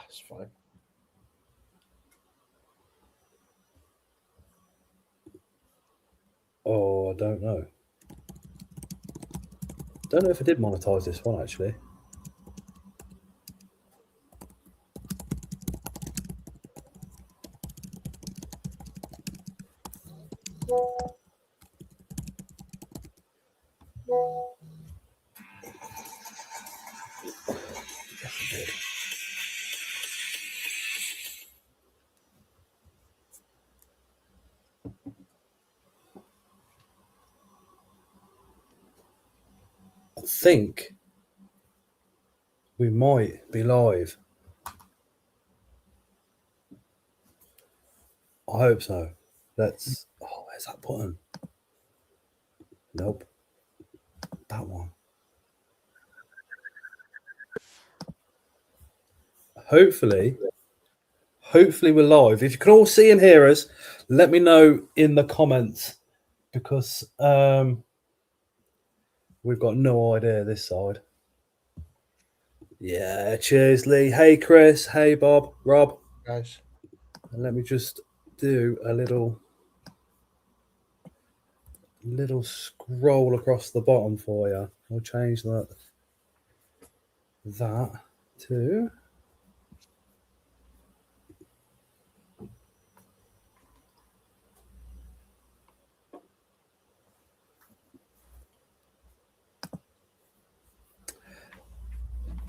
It's fine. Oh, I don't know. Don't know if I did monetize this one actually. I think we might be live. I hope so. Let's. Oh, where's that button? Nope. That one. Hopefully we're live. If you can all see and hear us, let me know in the comments because we've got no idea this side. Yeah, cheers, Lee. Hey, Chris. Hey, Bob. Rob. Guys. And let me just do a little scroll across the bottom for you. I'll change that to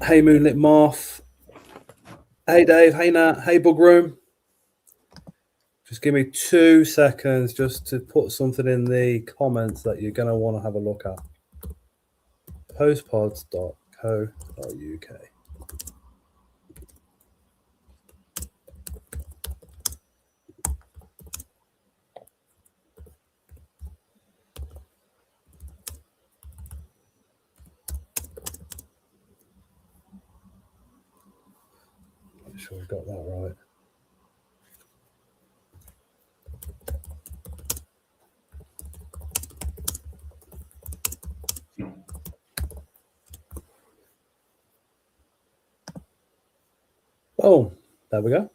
hey Moonlit Moth. Hey Dave, hey Nat, hey Bugroom. Just give me 2 seconds just to put something in the comments that you're going to want to have a look at. Postpods.co.uk. I'm sure we got that right. Oh, there we go.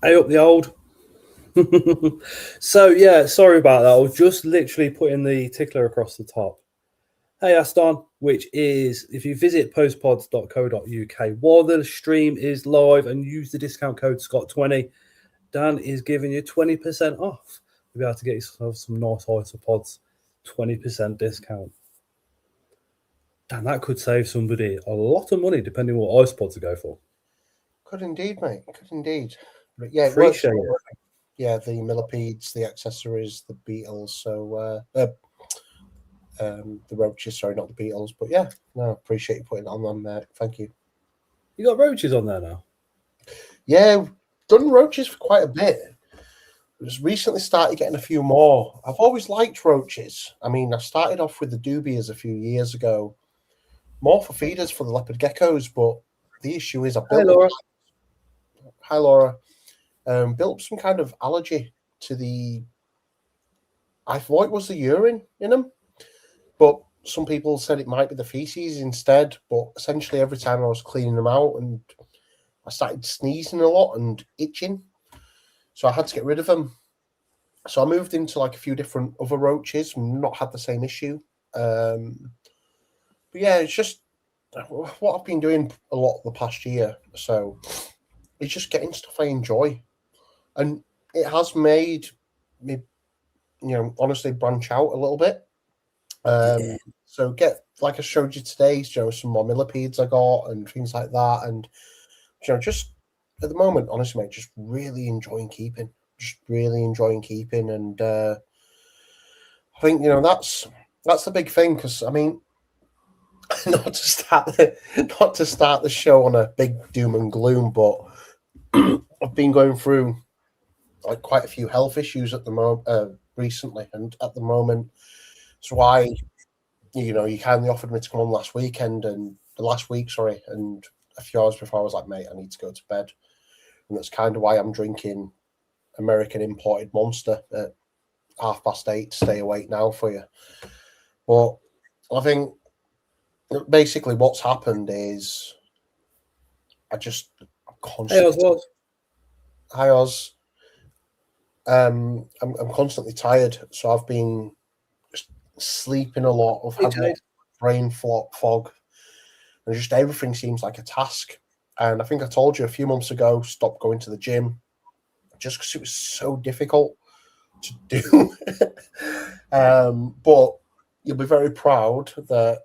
Hey up the old. So yeah, sorry about that. I was just literally putting the tickler across the top. Hey Aston, which is if you visit postpods.co.uk while the stream is live and use the discount code Scott20, Dan is giving you 20% off. You'll be able to get yourself some nice isopods, 20% discount. Dan, that could save somebody a lot of money depending on what isopods to go for. Could indeed, mate. Could indeed. But yeah, Appreciate it works. it. Yeah, the millipedes, the accessories, the beetles. So the roaches. Sorry, not the beetles. But yeah, no, appreciate you putting it on them, mate. Thank you. You got roaches on there now? Yeah, done roaches for quite a bit. Just recently started getting a few more. I've always liked roaches. I mean, I started off with the doobies a few years ago, more for feeders for the leopard geckos. But the issue is, I built. Hey, Laura. Hi, Laura. Built some kind of allergy to the. I thought it was the urine in them, but some people said it might be the feces instead. But essentially, every time I was cleaning them out, and I started sneezing a lot and itching, so I had to get rid of them. So I moved into like a few different other roaches, and not had the same issue. But yeah, it's just what I've been doing a lot the past year. So it's just getting stuff I enjoy, and it has made me, honestly branch out a little bit. So get like I showed you today, some more millipedes I got and things like that, and just at the moment, honestly, mate, just really enjoying keeping, and I think that's the big thing because I mean, not to start the show on a big doom and gloom, but I've been going through like quite a few health issues at the moment recently, and at the moment, it's why you kindly offered me to come on last week, and a few hours before I was like, mate, I need to go to bed, and that's kind of why I'm drinking American imported Monster at 8:30 to stay awake now for you. But I think basically what's happened is I'm Hey, constantly Oswald. hi Oz. I'm constantly tired, so I've been just sleeping a lot. I've Hey, had a lot Jade. of brain fog, and just everything seems like a task. And I think I told you a few months ago, stop going to the gym just because it was so difficult to do. But you'll be very proud that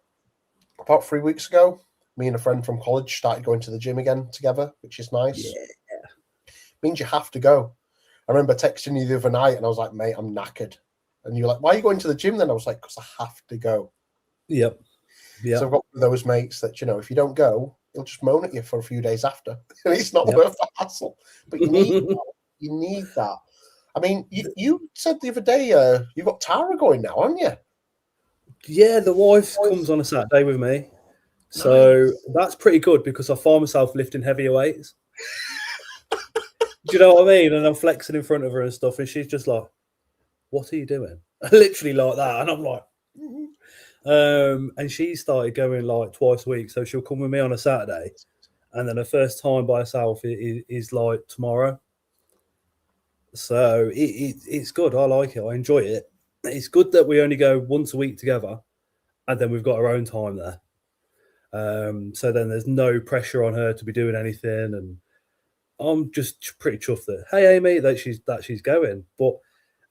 about 3 weeks ago, me and a friend from college started going to the gym again together, which is nice. Yeah. Means you have to go. I remember texting you the other night and I was like, mate, I'm knackered. And you're like, why are you going to the gym then? I was like, because I have to go. Yep. So Yep. I've got those mates that, if you don't go, he'll just moan at you for a few days after. And it's not Yep. worth the hassle. But you need that. I mean, you said the other day you've got Tara going now, haven't you? Yeah, the wife comes on a Saturday with me. So that's pretty good because I find myself lifting heavier weights. Do you know what I mean? And I'm flexing in front of her and stuff, and she's just like, "What are you doing?" Literally like that, and I'm like, and she started going like twice a week, so she'll come with me on a Saturday, and then her first time by herself is like tomorrow. So it's good. I like it. I enjoy it. It's good that we only go once a week together, and then we've got our own time there. So then there's no pressure on her to be doing anything, and I'm just pretty chuffed that hey Amy that she's going. But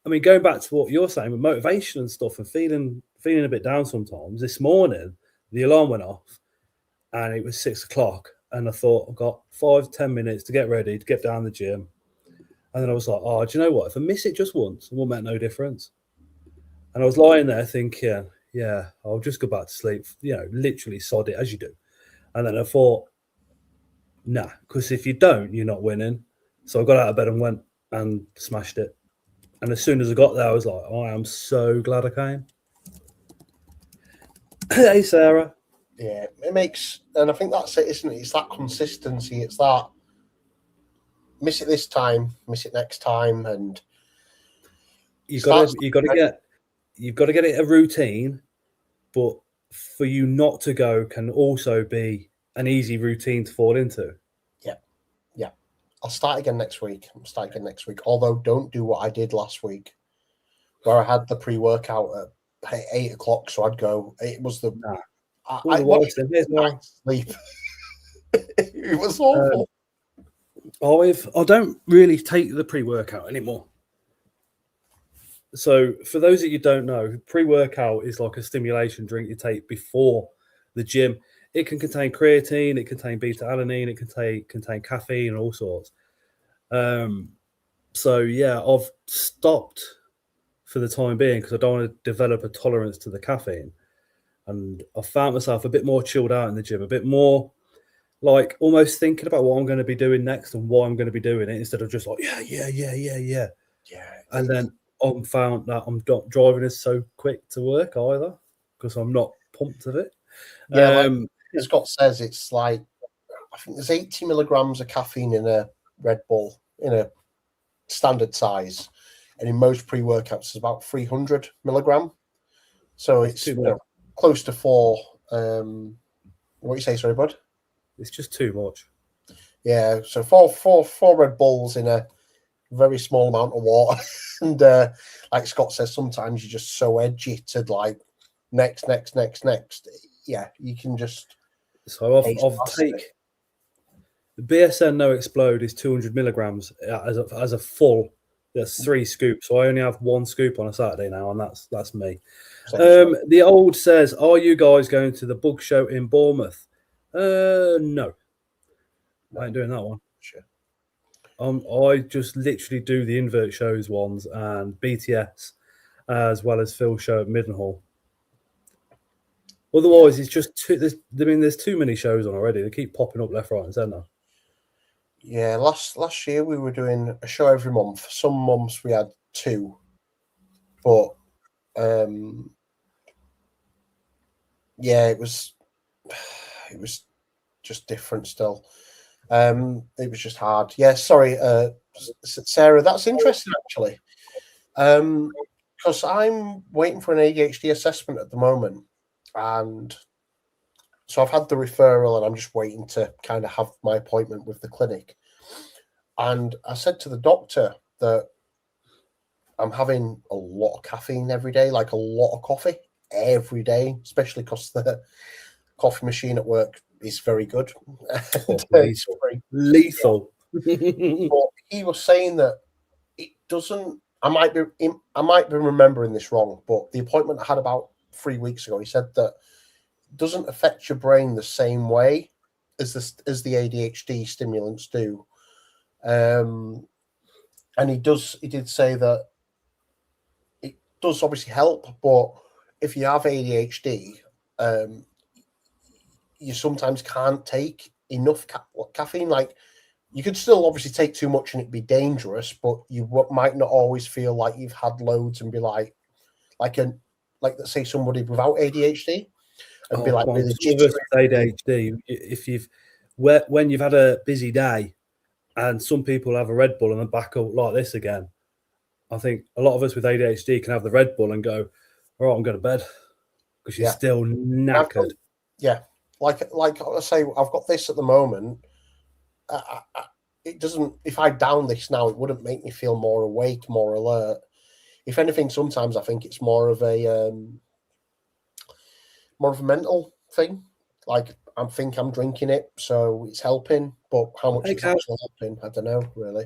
I mean, going back to what you're saying with motivation and stuff, and feeling a bit down sometimes. This morning the alarm went off, and it was 6 o'clock, and I thought I've got 5-10 minutes to get ready to get down the gym, and then I was like, oh, do you know what? If I miss it just once, it won't make no difference. And I was lying there thinking, yeah, I'll just go back to sleep. Literally sod it as you do. And then I thought, nah, because if you don't, you're not winning. So I got out of bed and went and smashed it. And as soon as I got there, I was like, oh, I am so glad I came. Hey, Sarah. Yeah, it makes, and I think that's it, isn't it? It's that consistency. It's that miss it this time, miss it next time, and You've got to get it a routine, but for you not to go can also be an easy routine to fall into. Yeah. I'll start again next week. Although, don't do what I did last week, where I had the pre-workout at 8 o'clock. So I'd go. It was the The wife said, "Here's my sleep." It was awful. I don't really take the pre-workout anymore. So for those that you don't know, pre-workout is like a stimulation drink you take before the gym. It can contain creatine, it can contain beta-alanine, it can contain caffeine and all sorts. So yeah, I've stopped for the time being because I don't want to develop a tolerance to the caffeine. And I found myself a bit more chilled out in the gym, a bit more like almost thinking about what I'm going to be doing next and why I'm going to be doing it instead of just like, yeah. And then I found that I'm not driving as so quick to work either because I'm not pumped of it. Yeah, like Scott says, it's like, I think there's 80 milligrams of caffeine in a Red Bull in a standard size, and in most pre-workouts it's about 300 milligram. So it's close to 4. What you say, sorry, bud? It's just too much. Yeah, so four Red Bulls in a very small amount of water, and like Scott says, sometimes you're just so edgy to like next. Yeah, you can just. So I've take the BSN No Explode is 200 milligrams as a full. That's 3 scoops. So I only have 1 scoop on a Saturday now, and that's me. The old says, "Are you guys going to the bug show in Bournemouth?" No. I ain't doing that one. Sure. I just literally do the invert shows ones and BTS as well as Phil's show at Middenhall. Otherwise, it's just there's too many shows on already. They keep popping up left, right, and centre. Yeah, last year we were doing a show every month. Some months we had 2, but yeah, it was just different still. It was just hard. Yeah, sorry, Sarah. That's interesting actually, because I'm waiting for an ADHD assessment at the moment, and so I've had the referral, and I'm just waiting to kind of have my appointment with the clinic. And I said to the doctor that I'm having a lot of caffeine every day, like a lot of coffee every day, especially because the coffee machine at work is very good. Lethal. Lethal. But he was saying that it doesn't. I might be remembering this wrong, but the appointment I had about 3 weeks ago, he said that it doesn't affect your brain the same way as the ADHD stimulants do. And he did say that it does obviously help, but if you have ADHD, you sometimes can't take enough caffeine. Like, you could still obviously take too much and it'd be dangerous, but you might not always feel like you've had loads and be like let's say somebody without ADHD and be like really some of us with ADHD, if when you've had a busy day, and some people have a Red Bull and then back up like this again. I think a lot of us with ADHD can have the Red Bull and go, all right, I'm going to bed, because you're still knackered. Like I say, I've got this at the moment. It doesn't. If I down this now, it wouldn't make me feel more awake, more alert. If anything, sometimes I think it's more of a mental thing. Like, I think I'm drinking it, so it's helping. But how much it's actually helping, I don't know, really.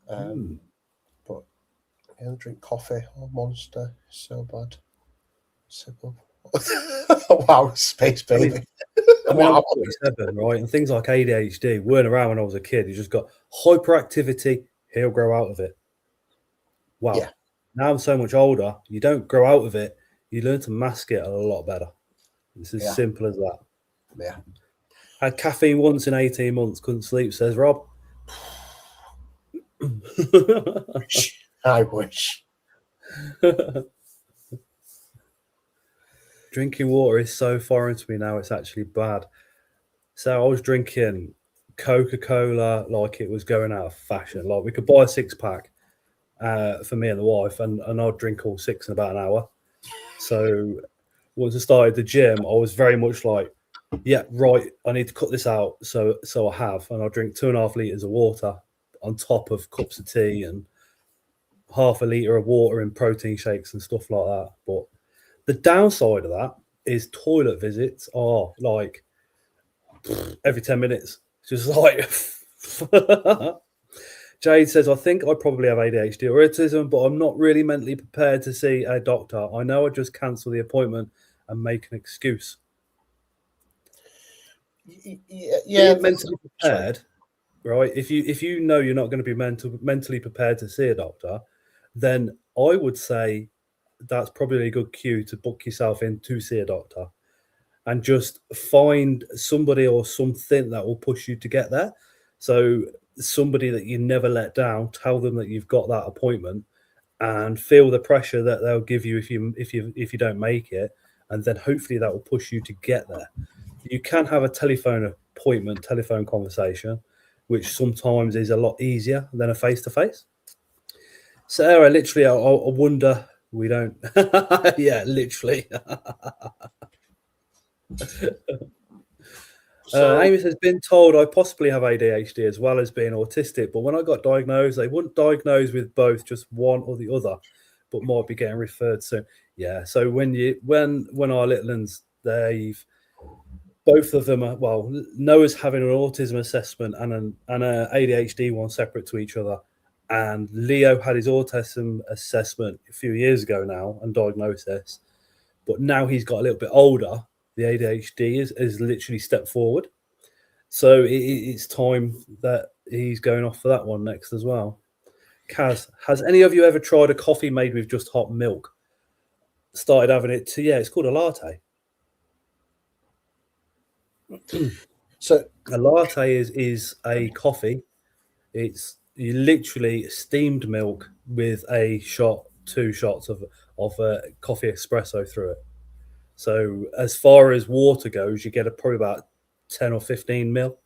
But I don't drink coffee or Monster. So bad. Simple. Wow, space baby. I mean, I'm 47, right? And things like ADHD weren't around when I was a kid. You just got hyperactivity, he'll grow out of it. Wow. Yeah. Now I'm so much older, you don't grow out of it, you learn to mask it a lot better. It's as simple as that. Yeah. Had caffeine once in 18 months, couldn't sleep, says Rob. I wish. Drinking water is so foreign to me now, it's actually bad. So I was drinking Coca-Cola like it was going out of fashion. Like, we could buy a 6-pack for me and the wife, and I'd drink all 6 in about an hour. So once I started the gym, I was very much like, yeah, right, I need to cut this out. So I have, and I'll drink 2.5 litres of water on top of cups of tea and half a litre of water in protein shakes and stuff like that. But the downside of that is toilet visits are like every 10 minutes. Just like Jade says, I think I probably have ADHD or autism, but I'm not really mentally prepared to see a doctor. I know I just cancel the appointment and make an excuse. Yeah, being mentally prepared, right? If you know you're not going to be mentally prepared to see a doctor, then I would say that's probably a good cue to book yourself in to see a doctor, and just find somebody or something that will push you to get there. So somebody that you never let down, tell them that you've got that appointment, and feel the pressure that they'll give you if you don't make it, and then hopefully that will push you to get there. You can have a telephone conversation, which sometimes is a lot easier than a face-to-face. Sarah, literally, I wonder, we don't. Yeah, literally. Amy has been told I possibly have ADHD as well as being autistic, but when I got diagnosed, they wouldn't diagnose with both, just one or the other, but might be getting referred soon. Yeah, so when our little ones, they've both of them are, well, Noah's having an autism assessment and an ADHD one separate to each other, and Leo had his autism assessment a few years ago now and diagnosis, but now he's got a little bit older. The ADHD is literally stepped forward. So it's time that he's going off for that one next as well. Kaz, has any of you ever tried a coffee made with just hot milk? Started having it too. Yeah, it's called a latte. So a latte is a coffee. It's you literally steamed milk with 2 shots of coffee espresso through it. So as far as water goes, you get probably about 10 or 15 mil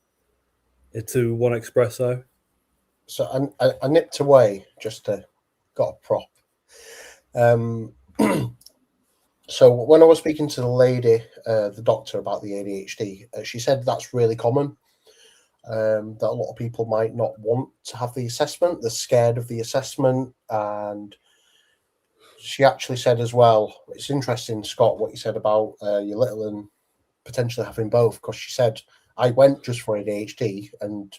to 1 espresso. So I nipped away just to got a prop. So when I was speaking to the lady, the doctor, about the ADHD, she said that's really common. That a lot of people might not want to have the assessment. They're scared of the assessment. And she actually said as well, it's interesting, Scott, what you said about your little and potentially having both, because she said, I went just for ADHD and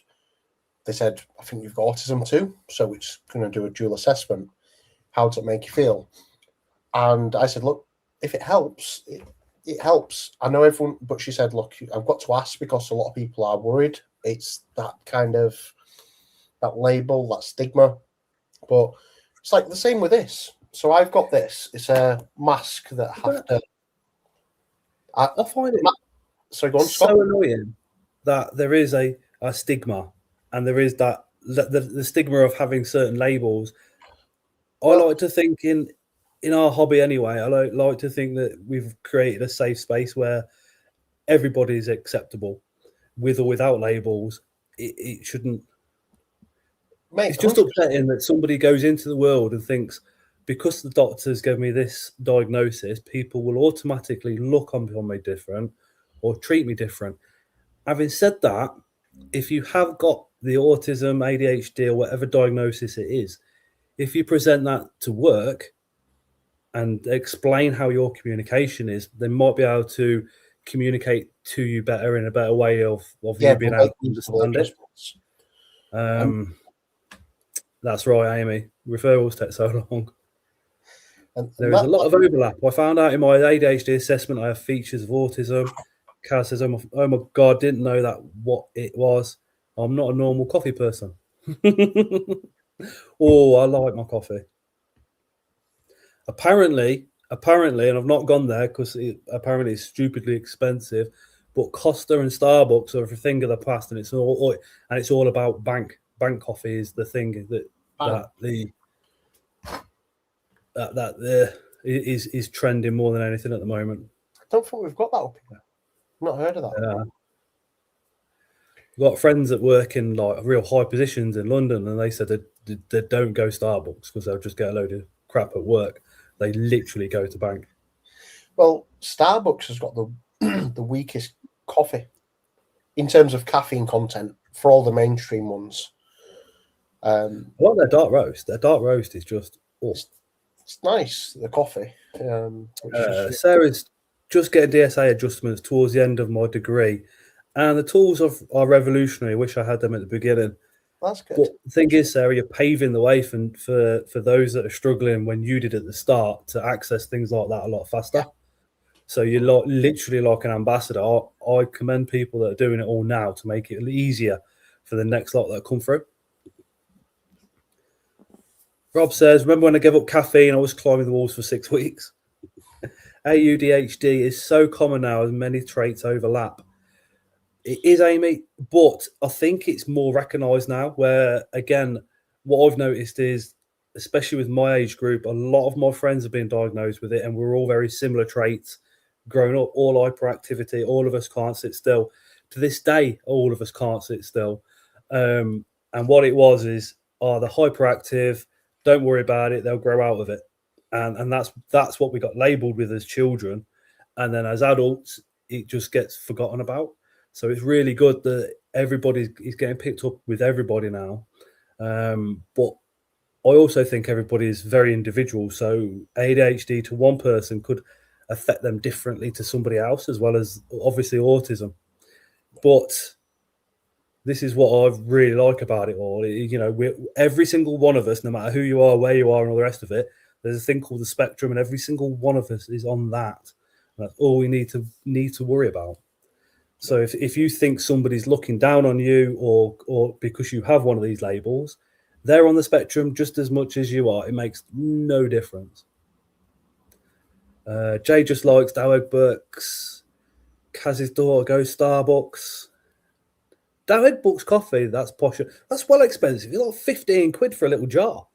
they said, I think you've got autism too. So it's going to do a dual assessment. How does it make you feel? And I said, look, if it helps, it helps. I know everyone, but she said, look, I've got to ask because a lot of people are worried. It's that kind of that label, that stigma. But it's like the same with this. So I've got this. It's a mask that I have to. I find it Sorry, go on, Scott. so annoying that there is a stigma, and there is that the stigma of having certain labels. I Well, like to think in our hobby anyway. I like to think that we've created a safe space where everybody is acceptable, with or without labels. It shouldn't. mate, It's just 100%. upsetting that somebody goes into the world and thinks because the doctors gave me this diagnosis, people will automatically look on me different or treat me different. Having said that, if you have got the autism, ADHD, or whatever diagnosis it is, if you present that to work and explain how your communication is, they might be able to communicate to you better in a better way of Yeah, you being but able make to reasonable understand it. adjustments. And, That's right, Amy. Referrals take so long. and There is a that, lot of overlap. I found out in my ADHD assessment I have features of autism. Kaz says, oh my God, didn't know that what it was. I'm not a normal coffee person. Oh, I like my coffee. Apparently, and I've not gone there because apparently it's stupidly expensive, but Costa and Starbucks are a thing of the past, and it's all about bank coffee is the thing that is trending more than anything at the moment. I don't think we've got that up here. I've not heard of that. I've got friends that work in like real high positions in London, and they said they don't go Starbucks because they'll just get a load of crap at work. They literally go to bank. Well, Starbucks has got the the weakest coffee in terms of caffeine content for all the mainstream ones. I like their dark roast. Their dark roast is just It's nice, the coffee. Sarah's just getting DSA adjustments towards the end of my degree, and the tools are revolutionary. I wish I had them at the beginning. That's good. But the thing is, Sarah, you're paving the way for those that are struggling when you did at the start to access things like that a lot faster. Yeah. So you're literally like an ambassador. I commend people that are doing it all now to make it easier for the next lot that come through. Rob says, remember when I gave up caffeine, I was climbing the walls for 6 weeks. ADHD is so common now as many traits overlap. It is, Amy, but I think it's more recognised now where, again, what I've noticed is, especially with my age group, a lot of my friends have been diagnosed with it and we're all very similar traits. Growing up, all hyperactivity, all of us can't sit still. To this day, all of us can't sit still. And what it was is, the hyperactive, don't worry about it, they'll grow out of it. And that's what we got labelled with as children. And then as adults, it just gets forgotten about. So it's really good that everybody is getting picked up with everybody now. But I also think everybody is very individual. So ADHD to one person could affect them differently to somebody else, as well as obviously autism. But this is what I really like about it all. Every single one of us, no matter who you are, where you are, and all the rest of it, there's a thing called the spectrum, and every single one of us is on that. And that's all we need to worry about. So if you think somebody's looking down on you or because you have one of these labels, they're on the spectrum just as much as you are. It makes no difference. Jay just likes Doweg books. Kaz's daughter goes Starbucks. Doweg books coffee, that's posh. That's well expensive. It's like 15 quid for a little jar.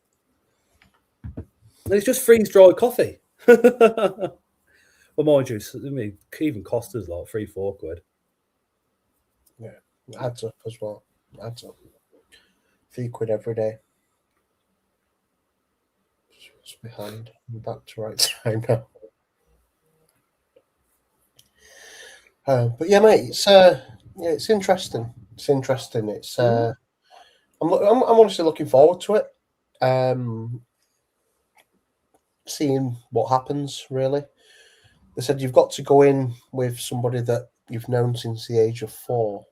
And it's just freeze-dried coffee. Well, mind you, I mean, even Costa's like 3-4 quid. Yeah, adds up as well. Adds up. £3 every day. It's behind. I'm back to right time now. But yeah, mate, it's interesting. It's interesting. I'm honestly looking forward to it. Seeing what happens. Really, they said you've got to go in with somebody that you've known since the age of 4.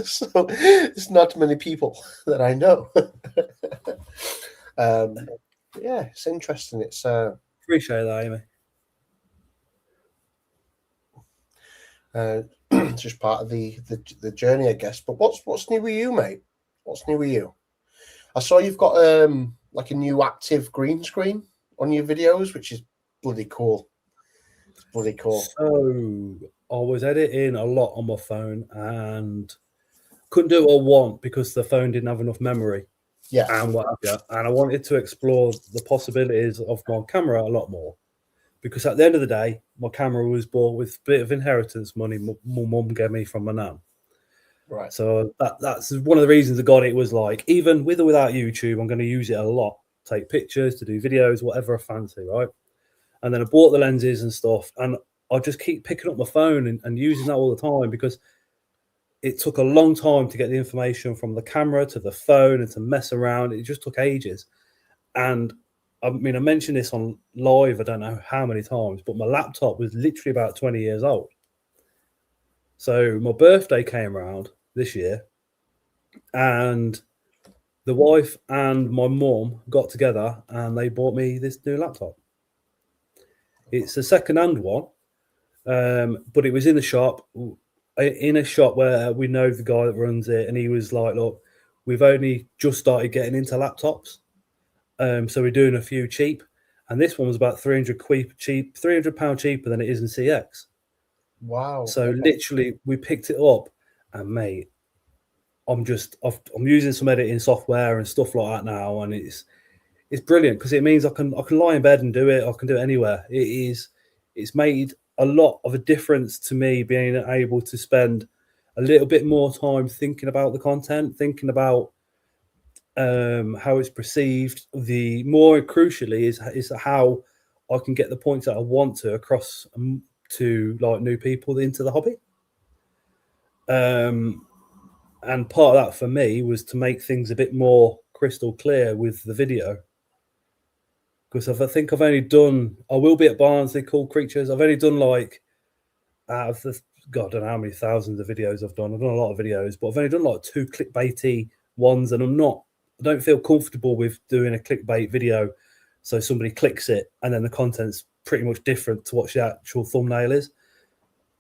So it's not many people that I know. Yeah, it's interesting. Appreciate that, Amy. It's just part of the journey, I guess. But what's new with you, mate? What's new with you? I saw you've got like a new active green screen on your videos, which is bloody cool. It's bloody cool. So I was editing a lot on my phone and couldn't do what I want because the phone didn't have enough memory. Yeah. And what have you. And I wanted to explore the possibilities of my camera a lot more. Because at the end of the day, my camera was bought with a bit of inheritance money my mum gave me from my nan. Right. So that's one of the reasons I got it. Was like, even with or without YouTube, I'm going to use it a lot. Take pictures, to do videos, whatever I fancy, right? And then I bought the lenses and stuff. And I just keep picking up my phone and using that all the time because it took a long time to get the information from the camera to the phone and to mess around. It just took ages. And I mean, I mentioned this on live, I don't know how many times, but my laptop was literally about 20 years old. So my birthday came around this year and the wife and my mum got together and they bought me this new laptop. It's a second-hand one, but it was in a shop where we know the guy that runs it, and he was like, look, we've only just started getting into laptops. So we're doing a few cheap, and this one was about £300 cheaper than it is in CX. Wow. So literally, we picked it up, and mate, I'm using some editing software and stuff like that now, and it's brilliant because it means I can lie in bed and do it. I can do it anywhere. It's made a lot of a difference to me being able to spend a little bit more time thinking about the content, thinking about how it's perceived. The more crucially is how I can get the points that I want to across to like new people into the hobby. And part of that for me was to make things a bit more crystal clear with the video. Because I think I've only done, I will be at Barnsley, Cool Creatures. I've only done like, out of the, God, I don't know how many thousands of videos I've done. I've done a lot of videos, but I've only done like 2 clickbaity ones, and I don't feel comfortable with doing a clickbait video. So somebody clicks it and then the content's pretty much different to what the actual thumbnail is.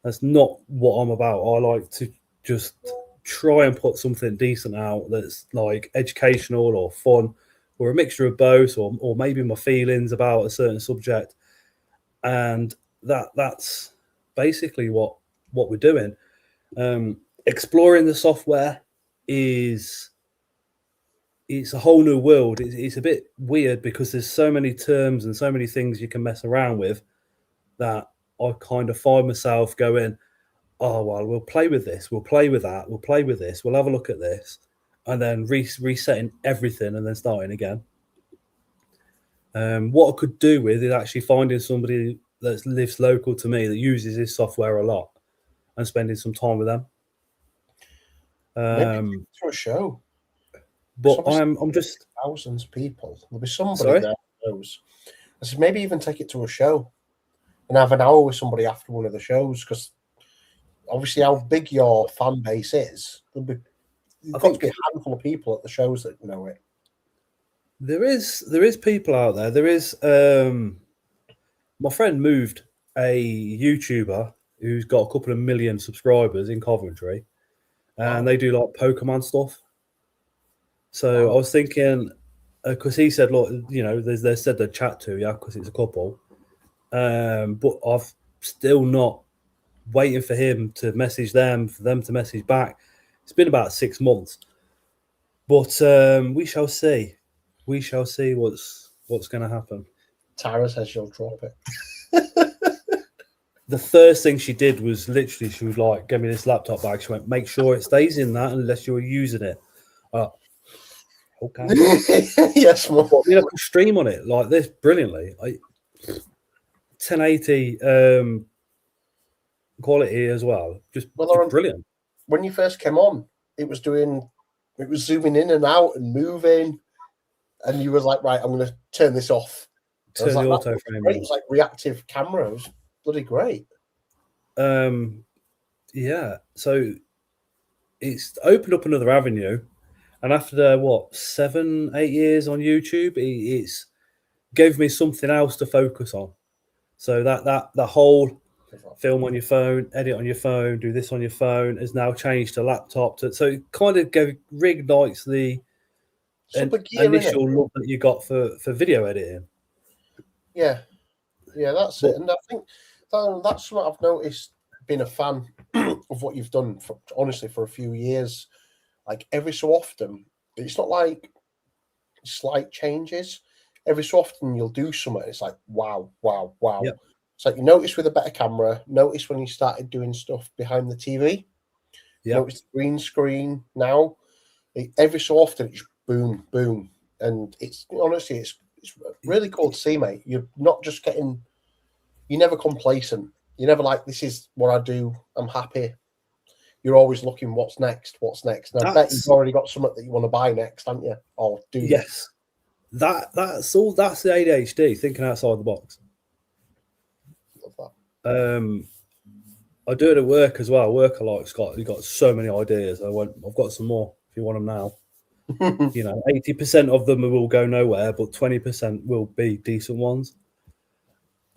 That's not what I'm about. I like to just try and put something decent out that's like educational or fun, or a mixture of both, or maybe my feelings about a certain subject. And that's basically what we're doing. Exploring the software it's a whole new world. It's a bit weird because there's so many terms and so many things you can mess around with that I kind of find myself going, oh, well, we'll play with this, we'll play with that, we'll play with this, we'll have a look at this, and then resetting everything and then starting again. What I could do with is actually finding somebody that lives local to me that uses this software a lot and spending some time with them. Maybe for a show. But I'm just thousands of people. There'll be somebody sorry? there who knows. I said maybe even take it to a show and have an hour with somebody after one of the shows, because obviously how big your fan base is, there's got to be a handful of people at the shows that know it. There is people out there. There is my friend moved a YouTuber who's got a couple of million subscribers in Coventry, and they do like Pokemon stuff. So I was thinking, because he said, look, you know, they said they'd chat to you because it's a couple, but I've still not waiting for him to message them, for them to message back. It's been about 6 months, but we shall see. We shall see what's going to happen. Tara says she'll drop it. The first thing she did was literally, she was like, give me this laptop back. She went, make sure it stays in that unless you're using it. Okay. Yes, more. I mean, I can stream on it like this brilliantly. 1080 quality as well. Just Well, brilliant. when you first came on, it was zooming in and out and moving, and you was like, right, I'm going to turn this off. I was Turn the like, auto frame great. on. It was like reactive camera. It was bloody great. Yeah. So it's opened up another avenue, and after 7-8 years on YouTube, it's gave me something else to focus on. So that whole film on your phone, edit on your phone, do this on your phone has now changed to laptop. So it kind of reignites the initial love that you got for video editing. Yeah, that's it. And I think that's what I've noticed. Being a fan of what you've done, honestly, for a few years, like every so often, it's not like slight changes. Every so often, you'll do something. It's like wow, wow, wow. Yep. It's like you notice with a better camera. Notice when you started doing stuff behind the TV. Yeah. Notice the green screen now. Every so often, it's boom, boom, and it's honestly, it's really cool to see, mate. You're not just getting. You're never complacent. You're never like, this is what I do. I'm happy. You're always looking, what's next? What's next? And I bet you've already got something that you want to buy next, haven't you? Or do yes. That's all. That's the ADHD, thinking outside the box. Love that. I do it at work as well. Work a lot, Scott. You've got so many ideas. I've got some more if you want them now. 80% of them will go nowhere, but 20% will be decent ones.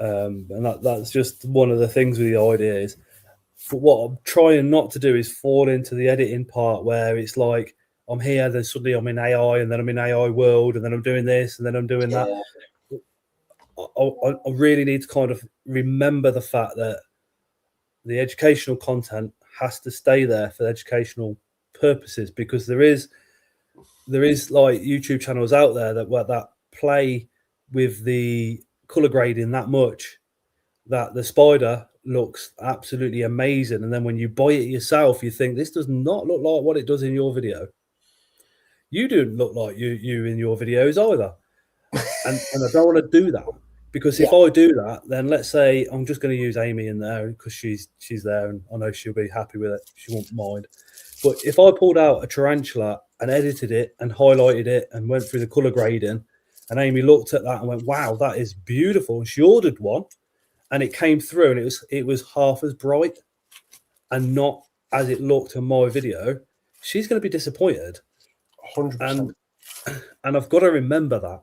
And that's just one of the things with the ideas. But what I'm trying not to do is fall into the editing part where it's like I'm here, then suddenly I'm in AI, and then I'm in AI world, and then I'm doing this, and then I'm doing that. I really need to kind of remember the fact that the educational content has to stay there for educational purposes, because there is like YouTube channels out there that play with the color grading that much that the spider looks absolutely amazing, and then when you buy it yourself, you think this does not look like what it does in your video. You don't look like you in your videos either, and I don't want to do that, because if I do that, then let's say I'm just going to use Amy in there because she's there and I know she'll be happy with it. She won't mind. But if I pulled out a tarantula and edited it and highlighted it and went through the color grading, and Amy looked at that and went, "Wow, that is beautiful," and she ordered one, and it came through and it was half as bright and not as it looked in my video, she's going to be disappointed. 100%. And I've got to remember that.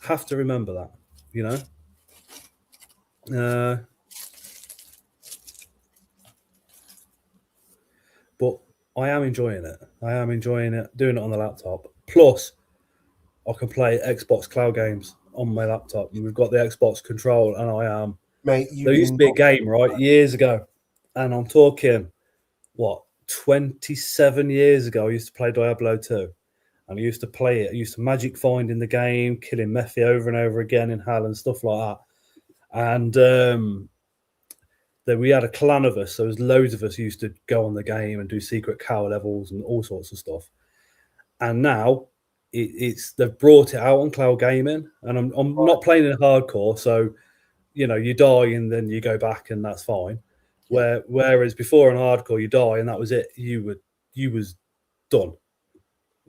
Have to remember that, you know. But I am enjoying it. I am enjoying it, doing it on the laptop. Plus, I can play Xbox cloud games on my laptop. We've got the Xbox control, and I am. Mate, there used to be a game, right, years ago, and I'm talking, 27 years ago, I used to play Diablo 2. And I used to play it. I used to magic find in the game, killing Mephi over and over again in hell and stuff like that. And then we had a clan of us. So there was loads of us who used to go on the game and do secret cow levels and all sorts of stuff. And now they've brought it out on cloud gaming, and I'm not playing in hardcore. So, you die and then you go back and that's fine. Yeah. Whereas before in hardcore, you die and that was it. You was done.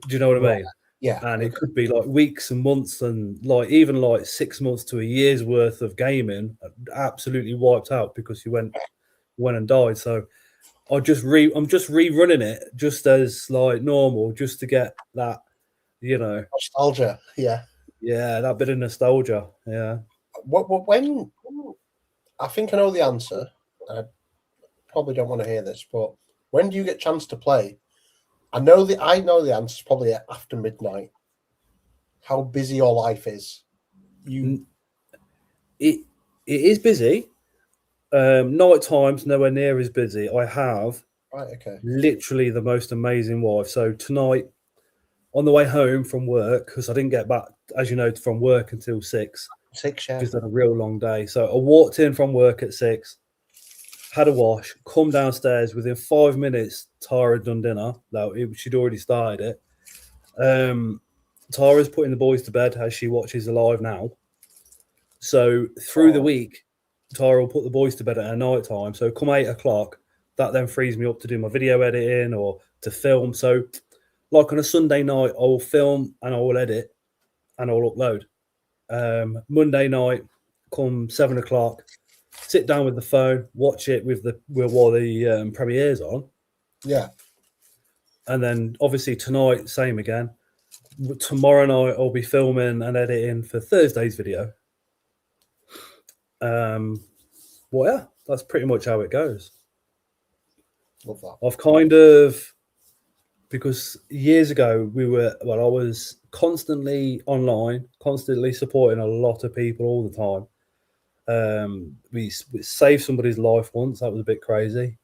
Do you know what I mean? Yeah. And it could be like weeks and months and even 6 months to a year's worth of gaming absolutely wiped out because you went and died. So I'm just rerunning it just as normal, just to get that, nostalgia. Yeah. Yeah, that bit of nostalgia. Yeah. When I think I know the answer, I probably don't want to hear this, but when do you get a chance to play? I know the answer is probably after midnight. How busy your life is. It is busy. Night times nowhere near as busy. I have literally the most amazing wife. So tonight, on the way home from work, because I didn't get back, as you know, from work until 6. 6, yeah. Because I had a real long day. So I walked in from work at 6, had a wash, come downstairs. Within 5 minutes, Tara had done dinner. She'd already started it. Tara's putting the boys to bed as she watches the live now. So through the week, Tara will put the boys to bed at night time. So come 8 o'clock, that then frees me up to do my video editing or to film. So like on a Sunday night, I will film and I will edit and I'll upload. Monday night, come 7 o'clock, sit down with the phone, watch it while the premiere's on. Yeah. And then obviously tonight, same again. Tomorrow night, I'll be filming and editing for Thursday's video. Well, yeah, that's pretty much how it goes. Love that. I've kind of, because years ago I was constantly online, constantly supporting a lot of people all the time. We saved somebody's life once. That was a bit crazy.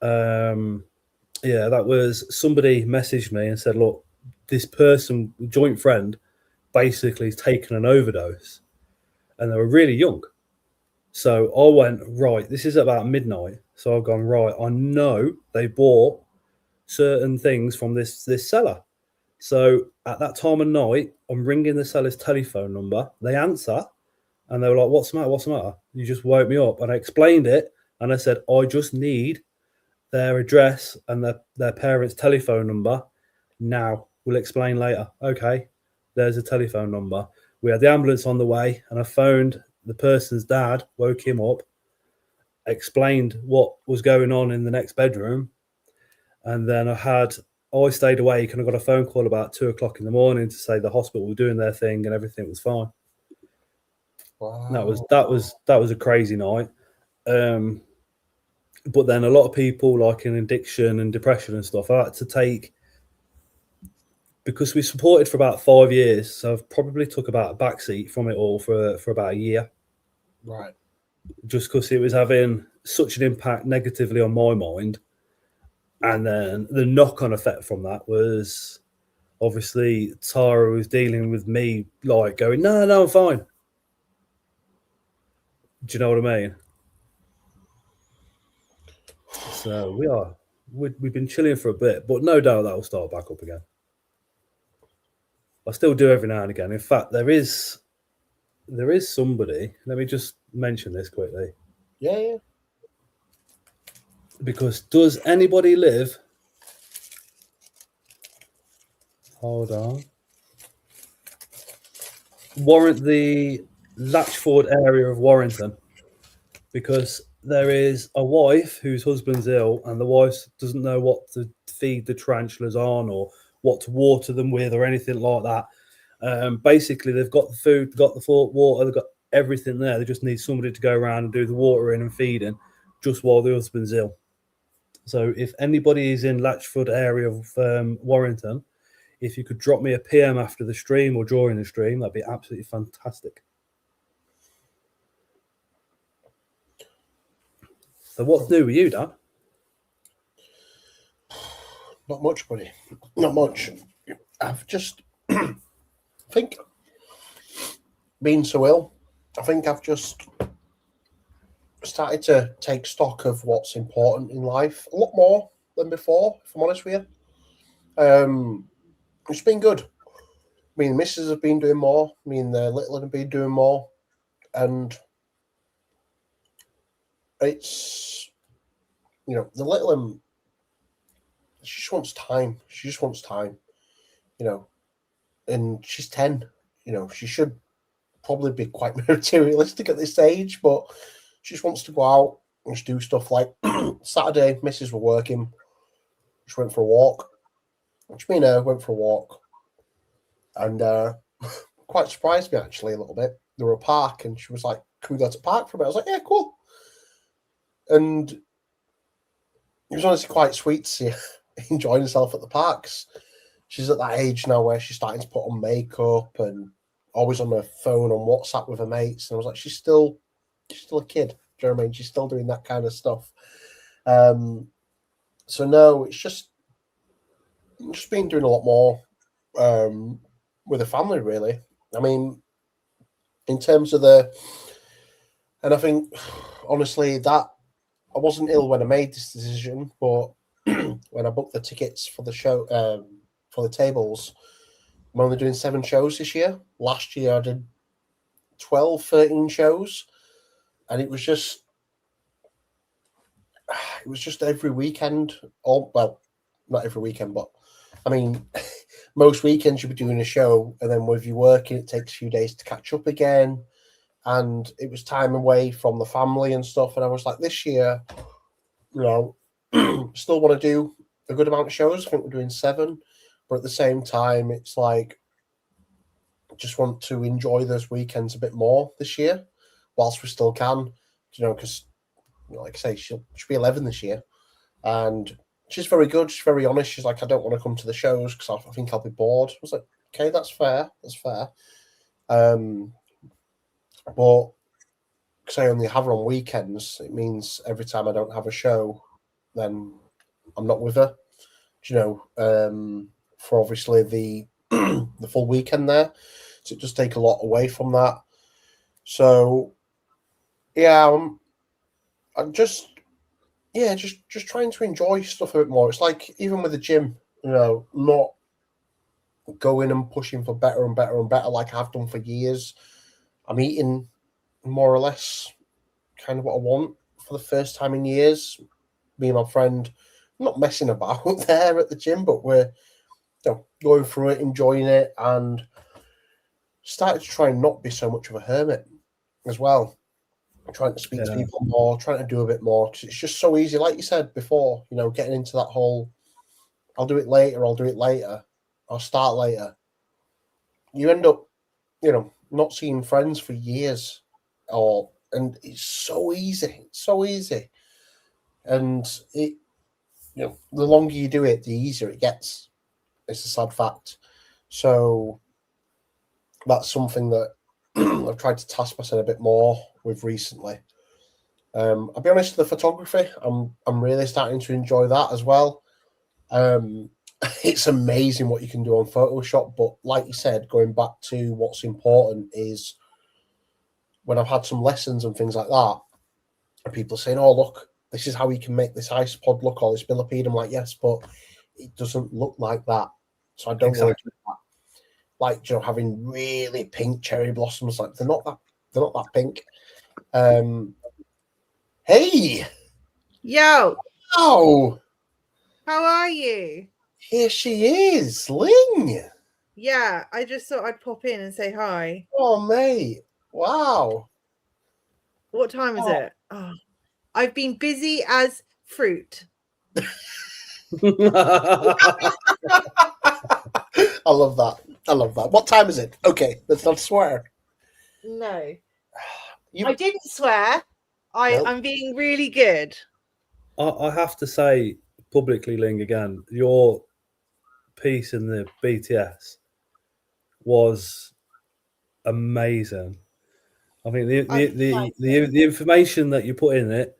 Yeah, that was, somebody messaged me and said, look, this person, joint friend, basically has taken an overdose, and they were really young. So I went, right, this is about midnight. So I've gone, right, I know they bought certain things from this seller. So at that time of night, I'm ringing the seller's telephone number. They answer, and they were like, what's the matter? What's the matter? You just woke me up. And I explained it, and I said, I just need their address and their parents' telephone number now. We'll explain later. Okay, there's a telephone number. We had the ambulance on the way, and I phoned the person's dad, woke him up, explained what was going on in the next bedroom, and then I stayed awake, and I got a phone call about 2 o'clock in the morning to say the hospital were doing their thing and everything was fine. Wow. That was a crazy night. But then a lot of people, like in addiction and depression and stuff, I had to take, because we supported for about 5 years, so I've probably took about a backseat from it all for about a year. Right. Just because it was having such an impact negatively on my mind. And then the knock-on effect from that was, obviously, Tara was dealing with me, like going, no, I'm fine. Do you know what I mean? So we've been chilling for a bit, but no doubt that will start back up again. I still do every now and again. In fact, there is somebody. Let me just mention this quickly. Yeah. Because does anybody live? Hold on. The Latchford area of Warrington. Because there is a wife whose husband's ill, and the wife doesn't know what to feed the tarantulas on or what to water them with or anything like that. Basically, they've got the food, they've got the water, they've got everything there. They just need somebody to go around and do the watering and feeding just while the husband's ill. So if anybody is in Latchford area of Warrington, if you could drop me a PM after the stream or during the stream, that'd be absolutely fantastic. So what's new with you, Dan? Not much, buddy. Not much. I've just, I think, being so ill, I think I've just started to take stock of what's important in life a lot more than before, if I'm honest with you. It's been good. Me and the missus have been doing more. Me and the little one have been doing more. And it's, the little one, she just wants time. She just wants time, and she's 10. She should probably be quite materialistic at this age, but she just wants to go out and just do stuff. Like Saturday, missus were working. She went for a walk. Which me and her went for a walk. And quite surprised me, actually, a little bit. There were a park, and she was like, can we go to the park for a bit? I was like, yeah, cool. And it was honestly quite sweet to see her enjoying herself at the parks. She's at that age now where she's starting to put on makeup and always on her phone on WhatsApp with her mates. And I was like, she's still a kid. Do you know what I mean? She's still doing that kind of stuff. So no, it's just been doing a lot more with the family, really. I mean, in terms of and I think, honestly, that I wasn't ill when I made this decision, but when I booked the tickets for the show, for the tables, I'm only doing 7 shows this year. Last year I did 12, 13 shows. and it was just every weekend. Or well, not every weekend, but I mean, most weekends you'll be doing a show, and then with you working, it takes a few days to catch up again. And it was time away from the family and stuff. And I was like, this year, still want to do a good amount of shows. I think we're doing 7, but at the same time, it's like, I just want to enjoy those weekends a bit more this year, whilst we still can, because, like I say, she'll be 11 this year, and she's very good. She's very honest. She's like, I don't want to come to the shows because I think I'll be bored. I was like, okay, that's fair. That's fair. But because I only have her on weekends, it means every time I don't have a show, then I'm not with her. For obviously the the full weekend there, so it does take a lot away from that. So yeah, I'm just trying to enjoy stuff a bit more. It's like even with the gym, not going and pushing for better and better and better like I've done for years. I'm eating more or less kind of what I want for the first time in years. Me and my friend, not messing about there at the gym, but we're going through it, enjoying it, and started to try and not be so much of a hermit as well. Trying to speak to people more, trying to do a bit more, because it's just so easy. Like you said before, getting into that whole, I'll do it later, I'll start later. You end up, not seeing friends for years, and it's so easy. It's so easy. And it, the longer you do it, the easier it gets. It's a sad fact. So that's something that I've tried to task myself a bit more with recently. I'll be honest, the photography, I'm really starting to enjoy that as well. It's amazing what you can do on Photoshop, but like you said, going back to what's important is when I've had some lessons and things like that, and people saying, "Oh, look, this is how you can make this isopod look, or this millipede." I'm like, yes, but it doesn't look like that, so I don't want to do that. Like, having really pink cherry blossoms, like they're not that pink. Hey, yo, oh, how are you? Here she is, Ling. Yeah, I just thought I'd pop in and say hi. Oh, mate, wow. What time is it? Oh, I've been busy as fruit. I love that. What time is it? Okay, let's not swear. No, I didn't swear. I'm being really good. I have to say publicly, Ling, again, your piece in the BTS was amazing. I think the information that you put in it,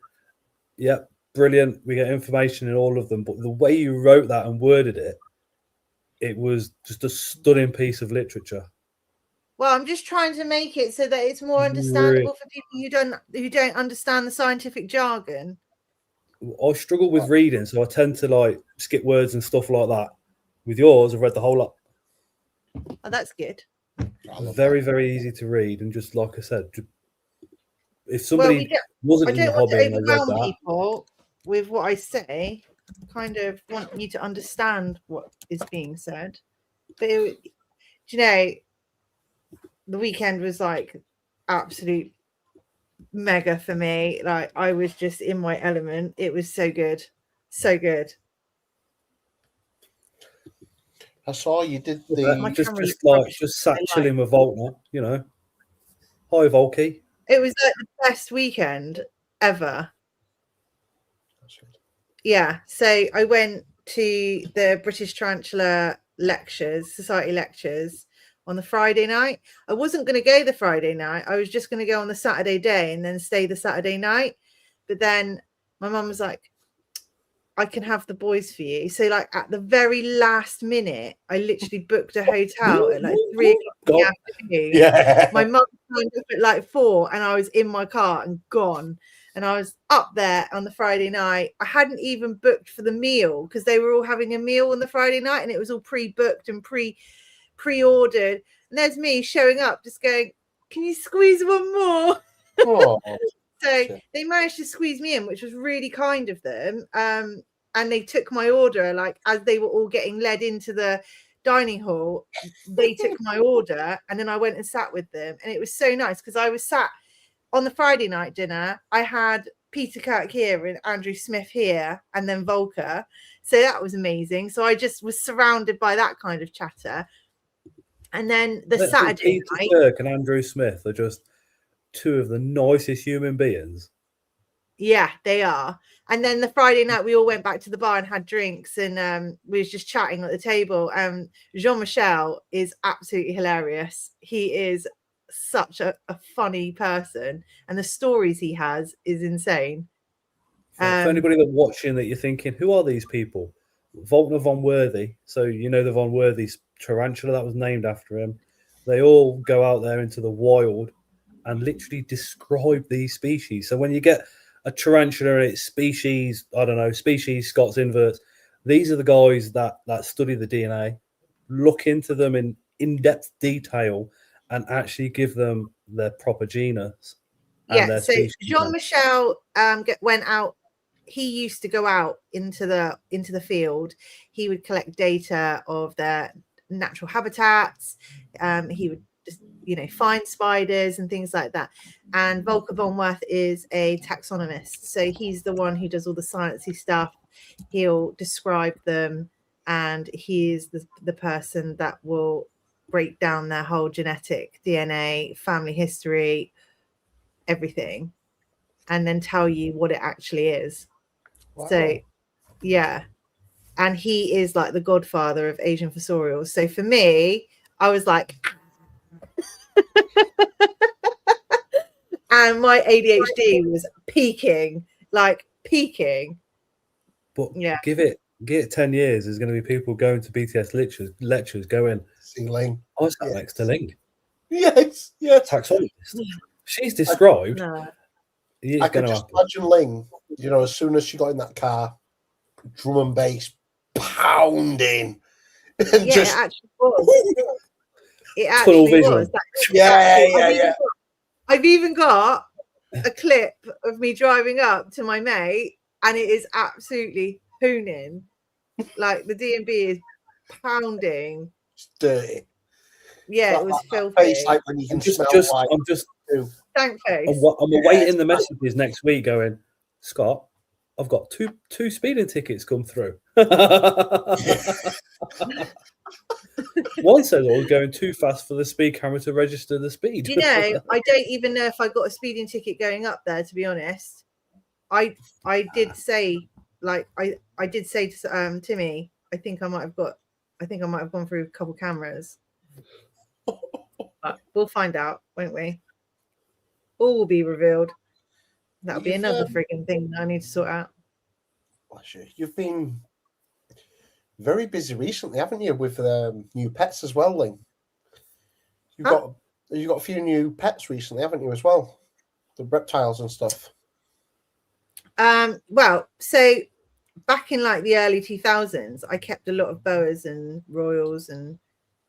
yep, brilliant. We get information in all of them, but the way you wrote that and worded it, it was just a stunning piece of literature. Well, I'm just trying to make it so that it's more understandable for people who don't understand the scientific jargon. I struggle with reading, so I tend to skip words and stuff like that. With yours, I've read the whole lot. Oh, that's good. Very, very easy to read, and just like I said, if somebody wasn't in the hobby and they read that, people with what I say, kind of want you to understand what is being said. But the weekend was like absolute mega for me. Like, I was just in my element. It was so good. So good. I saw you did the just sat chilling with Voltner, Hi, Volky. It was like the best weekend ever. Yeah. So I went to the British Tarantula Society lectures on the Friday night. I wasn't going to go the Friday night. I was just going to go on the Saturday day and then stay the Saturday night. But then my mum was like, I can have the boys for you. So at the very last minute, I literally booked a hotel at 3 o'clock in the afternoon. Yeah. My mum turned up at 4 and I was in my car and gone. And I was up there on the Friday night. I hadn't even booked for the meal because they were all having a meal on the Friday night and it was all pre-booked and pre-ordered. And there's me showing up just going, can you squeeze one more? Oh. So they managed to squeeze me in, which was really kind of them. And they took my order, like as they were all getting led into the dining hall, they took my order, and then I went and sat with them, and it was so nice because I was sat on the Friday night dinner. I had Peter Kirk here and Andrew Smith here, and then Volker. So that was amazing. So I just was surrounded by that kind of chatter. And then the Saturday Peter night, Kirk and Andrew Smith are just two of the nicest human beings. yeah, they are. And then the Friday night, we all went back to the bar and had drinks, and we was just chatting at the table. Jean-Michel is absolutely hilarious. He is such a funny person, and the stories he has is insane. For anybody that's watching that you're thinking, who are these people? Volkner von Worthy. So you know the von Worthy tarantula that was named after him. They all go out there into the wild and literally describe these species. So when you get a tarantula, it's species, I don't know, species Scott's inverts. These are the guys that study the DNA, look into them in in-depth detail, and actually give them their proper genus. Yeah, so Jean-Michel went out. He used to go out into the field. He would collect data of their natural habitats. He would just, find spiders and things like that. And Volker von Werth is a taxonomist. So he's the one who does all the sciencey stuff. He'll describe them, and he's the person that will break down their whole genetic DNA, family history, everything, and then tell you what it actually is. Wow. So yeah, and he is like the godfather of Asian fossorials. So for me, I was like and my ADHD was peaking. But yeah, give it 10 years, there's going to be people going to BTS lectures going, see Ling. I sat next to Ling. Yes. Taxonomist. She's described. I could just imagine Ling, as soon as she got in that car, drum and bass pounding. And yeah, just... it actually was. It actually was. Yeah. I've even got a clip of me driving up to my mate, and it is absolutely hooning. Like the D&B is pounding. It's dirty. Yeah, it was filthy. Face like when you can smell like... I'm just... Thank face. I'm awaiting the messages next week going, Scott, I've got two speeding tickets come through. One says I was going too fast for the speed camera to register the speed. I don't even know if I got a speeding ticket going up there, to be honest. I did say, like, I did say to Timmy, I think I might have gone through a couple cameras. But we'll find out, won't we? All will be revealed. That'll be another frigging thing that I need to sort out. Bless you. You've been very busy recently, haven't you, with new pets as well, Ling? You've got a few new pets recently, haven't you, as well? The reptiles and stuff. Well, so back in like the early 2000s, I kept a lot of boas and royals and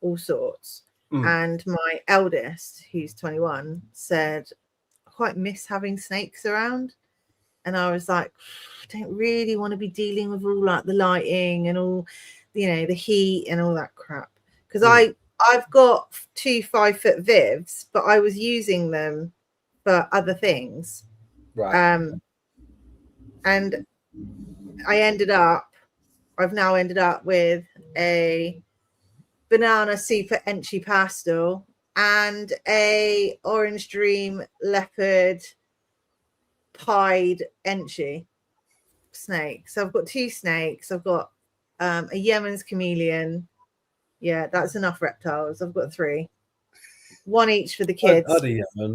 all sorts. And my eldest, who's 21, said, I quite miss having snakes around. And I was like, I don't really want to be dealing with all like the lighting and all, the heat and all that crap. Because I've got 2 5-foot Vivs, but I was using them for other things. Right. And I've now ended up with a banana super enchi pastel and a orange dream leopard pied enchi snake. So I've got 2 snakes. I've got a Yemen's chameleon. Yeah, that's enough reptiles. I've got 3. 1 each for the kids. I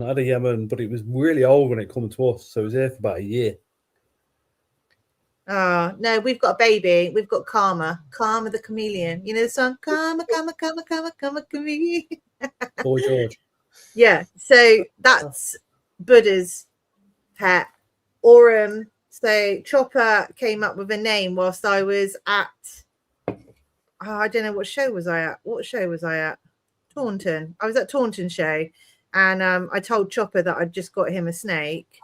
had a Yemen, but it was really old when it came to us. So it was here for about a year. Oh, no, we've got a baby. We've got Karma the chameleon. You know the song? Karma, chameleon. Boy George. Yeah, so that's Buddha's pet. Aurum. So Chopper came up with a name whilst I was at, I don't know, what show was I at? Taunton. I was at Taunton show, and I told Chopper that I'd just got him a snake,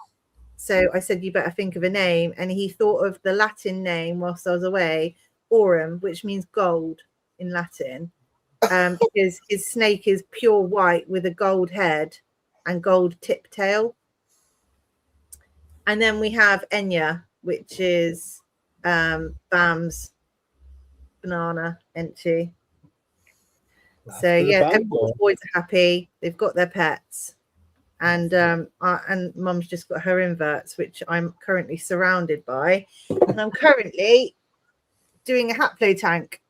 So I said, you better think of a name. And he thought of the Latin name whilst I was away, aurum, which means gold in Latin, because his snake is pure white with a gold head and gold tip tail. And then we have Enya, which is Bam's banana entry. So yeah, everyone's boys are happy. They've got their pets. And Mum's just got her inverts, which I'm currently surrounded by, and I'm currently doing a haplo tank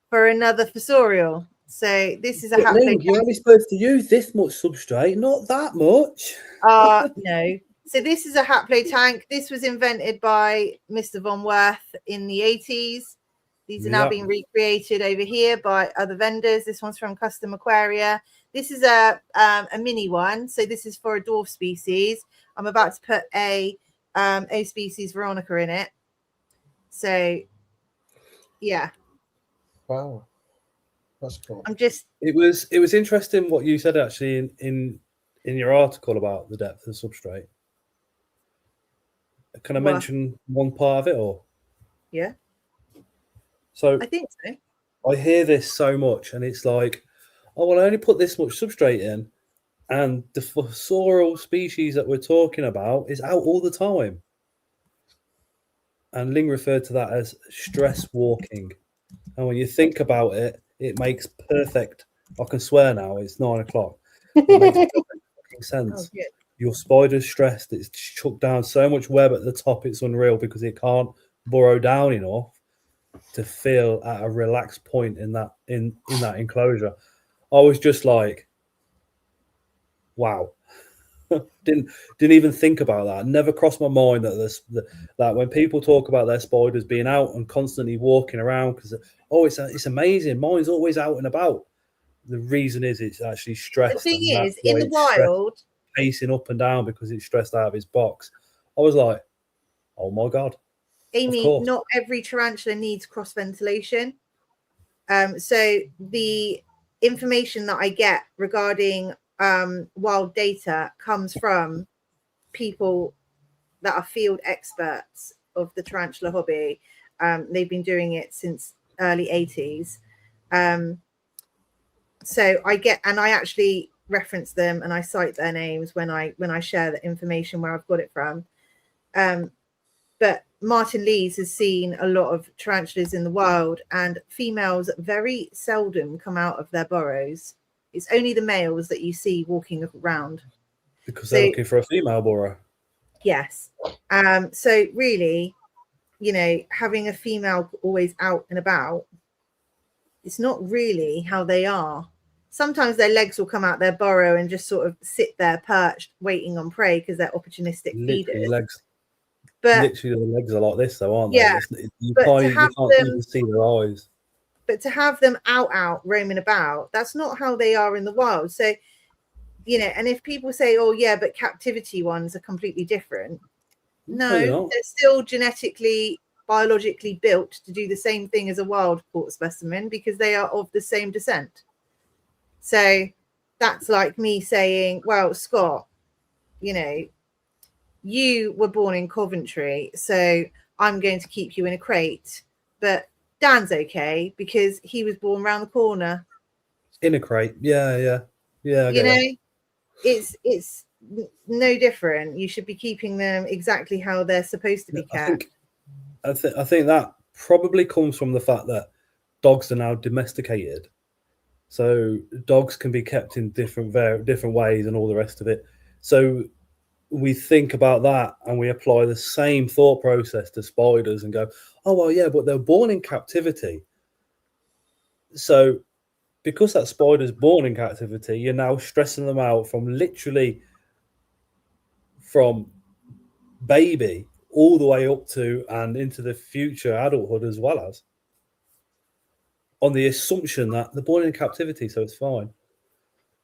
for another fossorial. So this is a haplo tank. You're only supposed to use this much substrate, not that much. No. So this is a haplo tank. This was invented by Mr. Von Worth in the 80s. These are now being recreated over here by other vendors. This one's from Custom Aquaria. This is a mini one. So this is for a dwarf species. I'm about to put a O species Veronica in it. So yeah. Wow. That's cool. It was interesting what you said actually in your article about the depth of the substrate. Can I mention one part of it or? Yeah. So I think so. I hear this so much, and it's like, oh, well, I only put this much substrate in, and the fossorial species that we're talking about is out all the time. And Ling referred to that as stress walking. And when you think about it, it makes perfect. I can swear now, it's 9 o'clock. It makes perfect sense. Oh, your spider's stressed. It's chucked down so much web at the top, it's unreal because it can't burrow down enough to feel at a relaxed point in that enclosure. I was just like, wow. didn't even think about that. Never crossed my mind that when people talk about their spiders being out and constantly walking around because it's amazing. Mine's always out and about. The reason is it's actually stressed. The thing is, in the wild, pacing up and down because it's stressed out of his box. I was like, oh my god. Amy, not every tarantula needs cross ventilation. So the information that I get regarding wild data comes from people that are field experts of the tarantula hobby. They've been doing it since early 80s. So I actually reference them and I cite their names when I share the information where I've got it from. But Martin Lees has seen a lot of tarantulas in the wild, and females very seldom come out of their burrows. It's only the males that you see walking around. Because they're looking for a female burrow. Yes. So really, having a female always out and about, it's not really how they are. Sometimes their legs will come out their burrow and just sort of sit there perched, waiting on prey because they're opportunistic feeders. Literally, the legs are like this, though, aren't they? Yeah, you can't even see their eyes. But to have them out roaming about, that's not how they are in the wild. So, and if people say, "Oh, yeah, but captivity ones are completely different," no, they're still genetically, biologically built to do the same thing as a wild caught specimen because they are of the same descent. So that's like me saying, "Well, Scott, you were born in Coventry, so I'm going to keep you in a crate, but Dan's okay because he was born around the corner." In a crate. Yeah. It's no different. You should be keeping them exactly how they're supposed to be kept. I think that probably comes from the fact that dogs are now domesticated. So dogs can be kept in different ways and all the rest of it. So we think about that and we apply the same thought process to spiders and go, oh, well, yeah, but they're born in captivity. So because that spider's born in captivity, you're now stressing them out from baby all the way up to and into the future adulthood as well as on the assumption that they're born in captivity, so it's fine.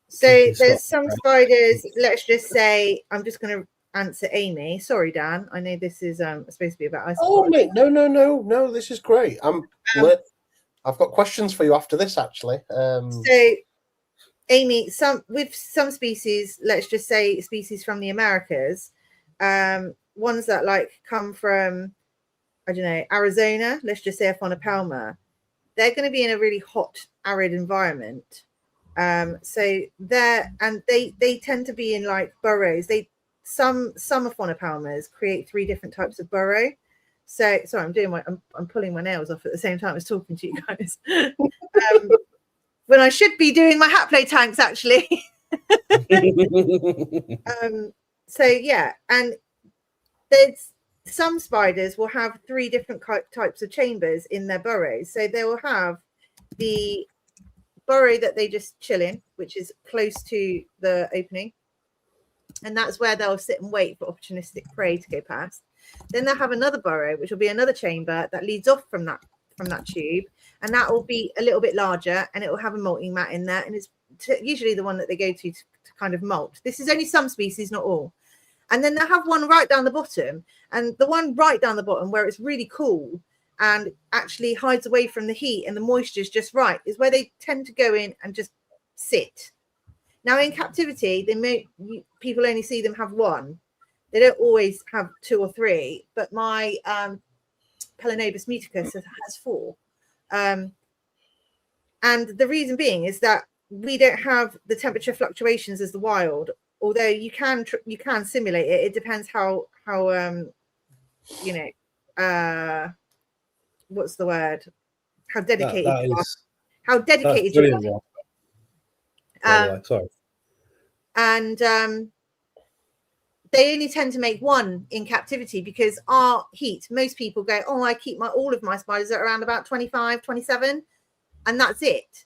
So there's some spiders, let's just say, I'm just going to answer Amy. Sorry, Dan. I know this is supposed to be about isopods. Oh, mate, no. This is great. I've got questions for you after this, actually. So Amy, some species, let's just say species from the Americas, ones that like come from, I don't know, Arizona, let's just say Aphonopelma, they're going to be in a really hot, arid environment. So they tend to be in like burrows. Some Aphonopelmas create 3 different types of burrow. So sorry, I'm pulling my nails off at the same time as talking to you guys. When I should be doing my hat play tanks, actually. So yeah, and there's some spiders will have 3 different types of chambers in their burrows. So they will have the burrow that they just chill in, which is close to the opening, and that's where they'll sit and wait for opportunistic prey to go past. Then they'll have another burrow, which will be another chamber that leads off from that tube, and that will be a little bit larger, and it will have a molting mat in there, and it's usually the one that they go to kind of molt. This is only some species, not all. And then they'll have one right down the bottom, and the one right down the bottom where it's really cool and actually hides away from the heat and the moisture is just right is where they tend to go in and just sit. Now in captivity, people only see them have one. They don't always have 2 or 3, but my Pelinobus muticus has 4. And the reason being is that we don't have the temperature fluctuations as the wild, although you can simulate it. It depends how what's the word? How dedicated you are. How dedicated you are. Sorry. And they only tend to make 1 in captivity because our heat, most people go, oh, I keep all of my spiders at around about 25, 27, and that's it,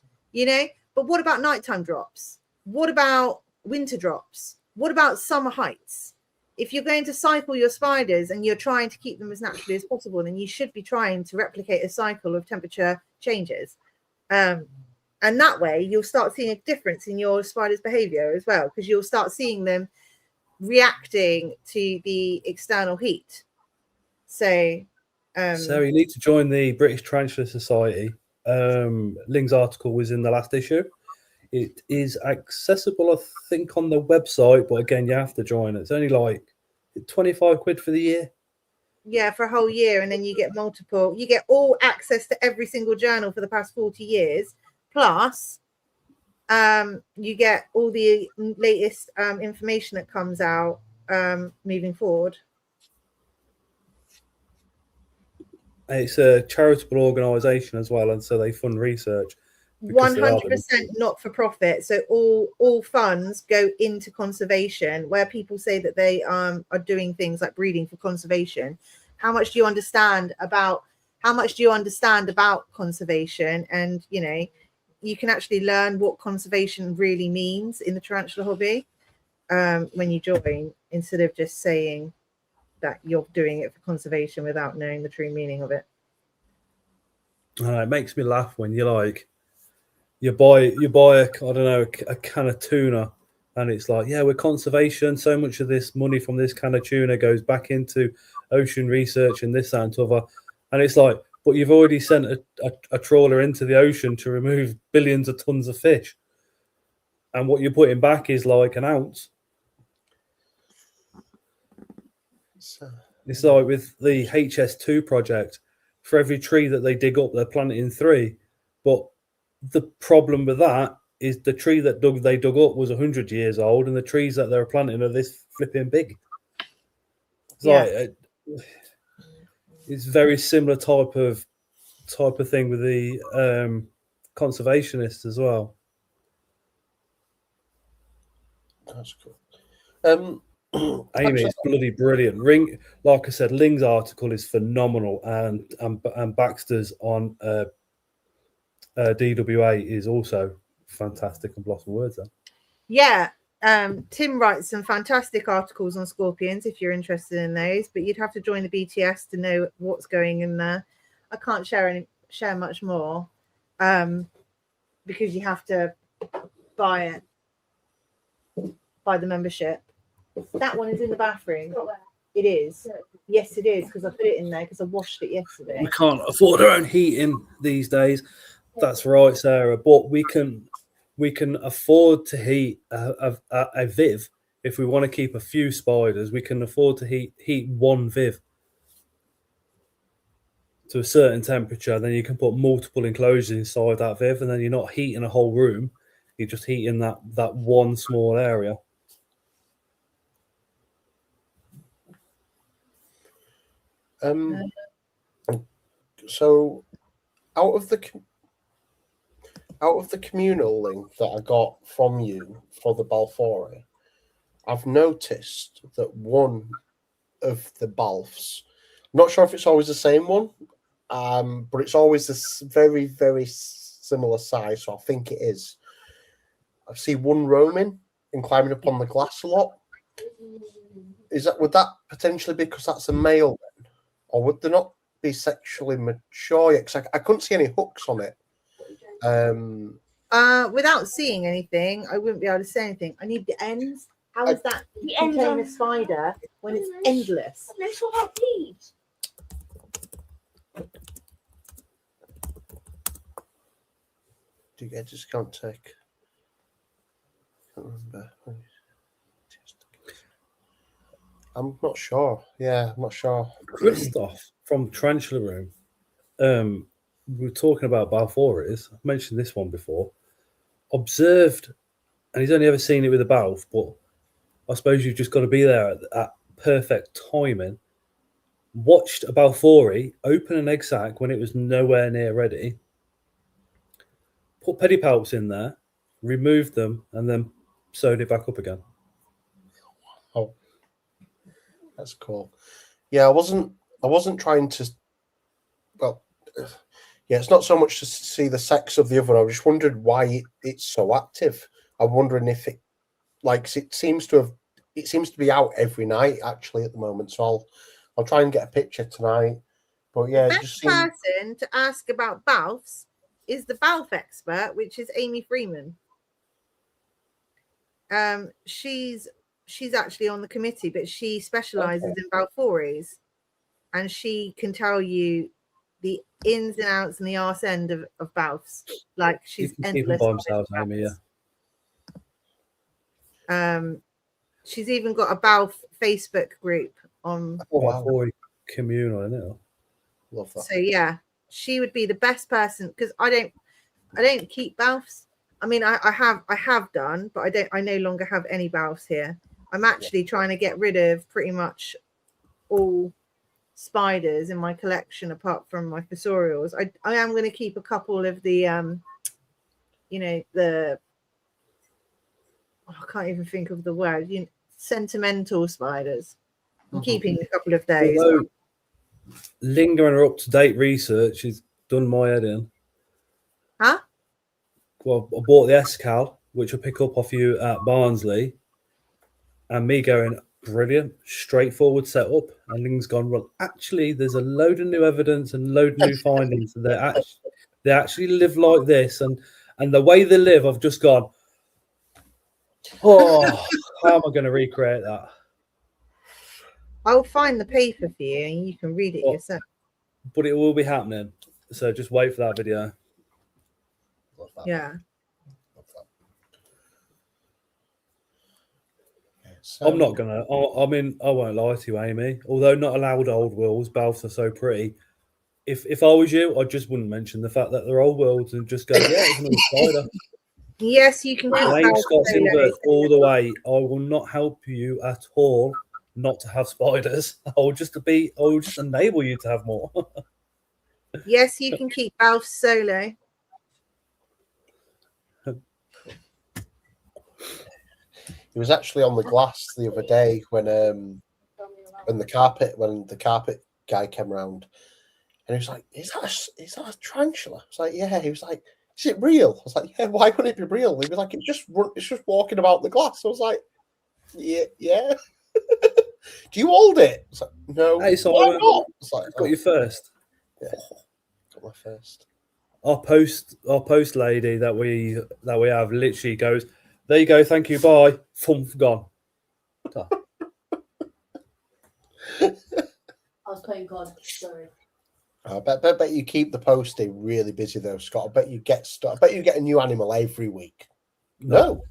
But what about nighttime drops? What about winter drops? What about summer heights? If you're going to cycle your spiders and you're trying to keep them as naturally as possible, then you should be trying to replicate a cycle of temperature changes. And that way you'll start seeing a difference in your spider's behavior as well, because you'll start seeing them reacting to the external heat. So you need to join the British Tarantula Society. Ling's article was in the last issue. It is accessible, I think, on the website, but again, you have to join it. It's only like 25 quid for the year. Yeah, for a whole year, and then you get you get all access to every single journal for the past 40 years, plus you get all the latest information that comes out moving forward. It's a charitable organisation as well, and so they fund research. 100% not for profit. So all funds go into conservation, where people say that they are doing things like breeding for conservation. How much do you understand about conservation? And you can actually learn what conservation really means in the tarantula hobby when you join, instead of just saying that you're doing it for conservation without knowing the true meaning of it. It makes me laugh when you buy a can of tuna, and it's like, yeah, we're conservation. So much of this money from this can of tuna goes back into ocean research and this and other. And it's like, but you've already sent a trawler into the ocean to remove billions of tons of fish, and what you're putting back is like an ounce. It's like with the HS2 project. For every tree that they dig up, they're planting 3, but the problem with that is the tree that they dug up was 100 years old, and the trees that they're planting are this flipping big. It's very similar type of thing with the conservationists as well. That's cool. Amy, it's bloody brilliant. Like I said, Ling's article is phenomenal, and Baxter's on DWA is also fantastic. And lots of words there. Yeah. Tim writes some fantastic articles on scorpions if you're interested in those, but you'd have to join the BTS to know what's going in there. I can't share much more because you have to buy the membership. That one is in the bathroom. It is. Yes, it is, because I put it in there because I washed it yesterday. We can't afford our own heating these days. That's right, Sarah. But we can we can afford to heat a viv. If we want to keep a few spiders, we can afford to heat one viv to a certain temperature. Then you can put multiple enclosures inside that viv, and then you're not heating a whole room. You're just heating that one small area. So out of the communal link that I got from you for the Balfouri, I've noticed that one of the Balfs, I'm not sure if it's always the same one, but it's always this very, very similar size, so I think it is. I see one roaming and climbing up on the glass a lot. Would that potentially be because that's a male then? Or would they not be sexually mature yet? Because I couldn't see any hooks on it. Without seeing anything, I wouldn't be able to say anything. I need the ends. How is that contain a spider when it's endless? Do you get a discount take? I can't remember. I'm not sure. Yeah, I'm not sure. Christoph from Tarantula Room. We were talking about Balfouris. I've mentioned this one before. Observed, and he's only ever seen it with a Balf, but I suppose you've just got to be there at perfect timing. Watched a Balfouri open an egg sac when it was nowhere near ready. Put pedipalps in there, removed them, and then sewed it back up again. Oh, that's cool. Yeah, I wasn't trying to. Well, yeah, it's not so much to see the sex of the other. I just wondered why it's so active. I'm wondering if it, like, it seems to be out every night actually at the moment. So I'll try and get a picture tonight. But yeah, The it best just seems. person to ask about Balfs is the Balf expert, which is Amy Freeman. She's actually on the committee, but she specializes in Balfouris, and she can tell you the ins and outs and the arse end of Balfs. Like, she's endless. By themselves, Amy, yeah. She's even got a Balf Facebook group on Balfouri communal, isn't it? Love that. So yeah, she would be the best person, because I don't keep Balfs. I mean, I have done, but I no longer have any Balfs here. I'm actually trying to get rid of pretty much all spiders in my collection apart from my fossorials. I am going to keep a couple of the I can't even think of the word, sentimental spiders. I'm keeping a couple of those. Although lingering or up-to-date research has done my head in. Huh? Well, I bought the Escal, which I'll pick up off you at Barnsley, and me going, brilliant, straightforward setup, and Ling's gone, well, actually, there's a load of new evidence and load of new findings. They actually live like this, and the way they live, I've just gone, oh, how am I going to recreate that? I'll find the paper for you and you can read it yourself. But it will be happening. So just wait for that video. Love that. Yeah. Love that. So, I'm not gonna. I mean, I won't lie to you, Amy. Although not allowed old worlds, Balfs are so pretty. If I was you, I just wouldn't mention the fact that they're old worlds and just go, yeah, it's another spider. Yes, you can. Blame Scott's inverts all the way. I will not help you at all not to have spiders. I'll just enable you to have more. Yes, you can keep Balfs solo. He was actually on the glass the other day when the carpet guy came around, and he was like, "Is that a tarantula?" I was like, "Yeah." He was like, "Is it real?" I was like, "Yeah." Why wouldn't it be real? He was like, "It's just walking about the glass." I was like, "Yeah." Do you hold it? I was like, "No." Hey, so why not? It's like, got you first. Yeah, got my first. Our post lady that we have literally goes, there you go, thank you, bye. Thump, gone. I was playing God. Sorry. I bet you keep the posting really busy though, Scott. I bet you get a new animal every week. No.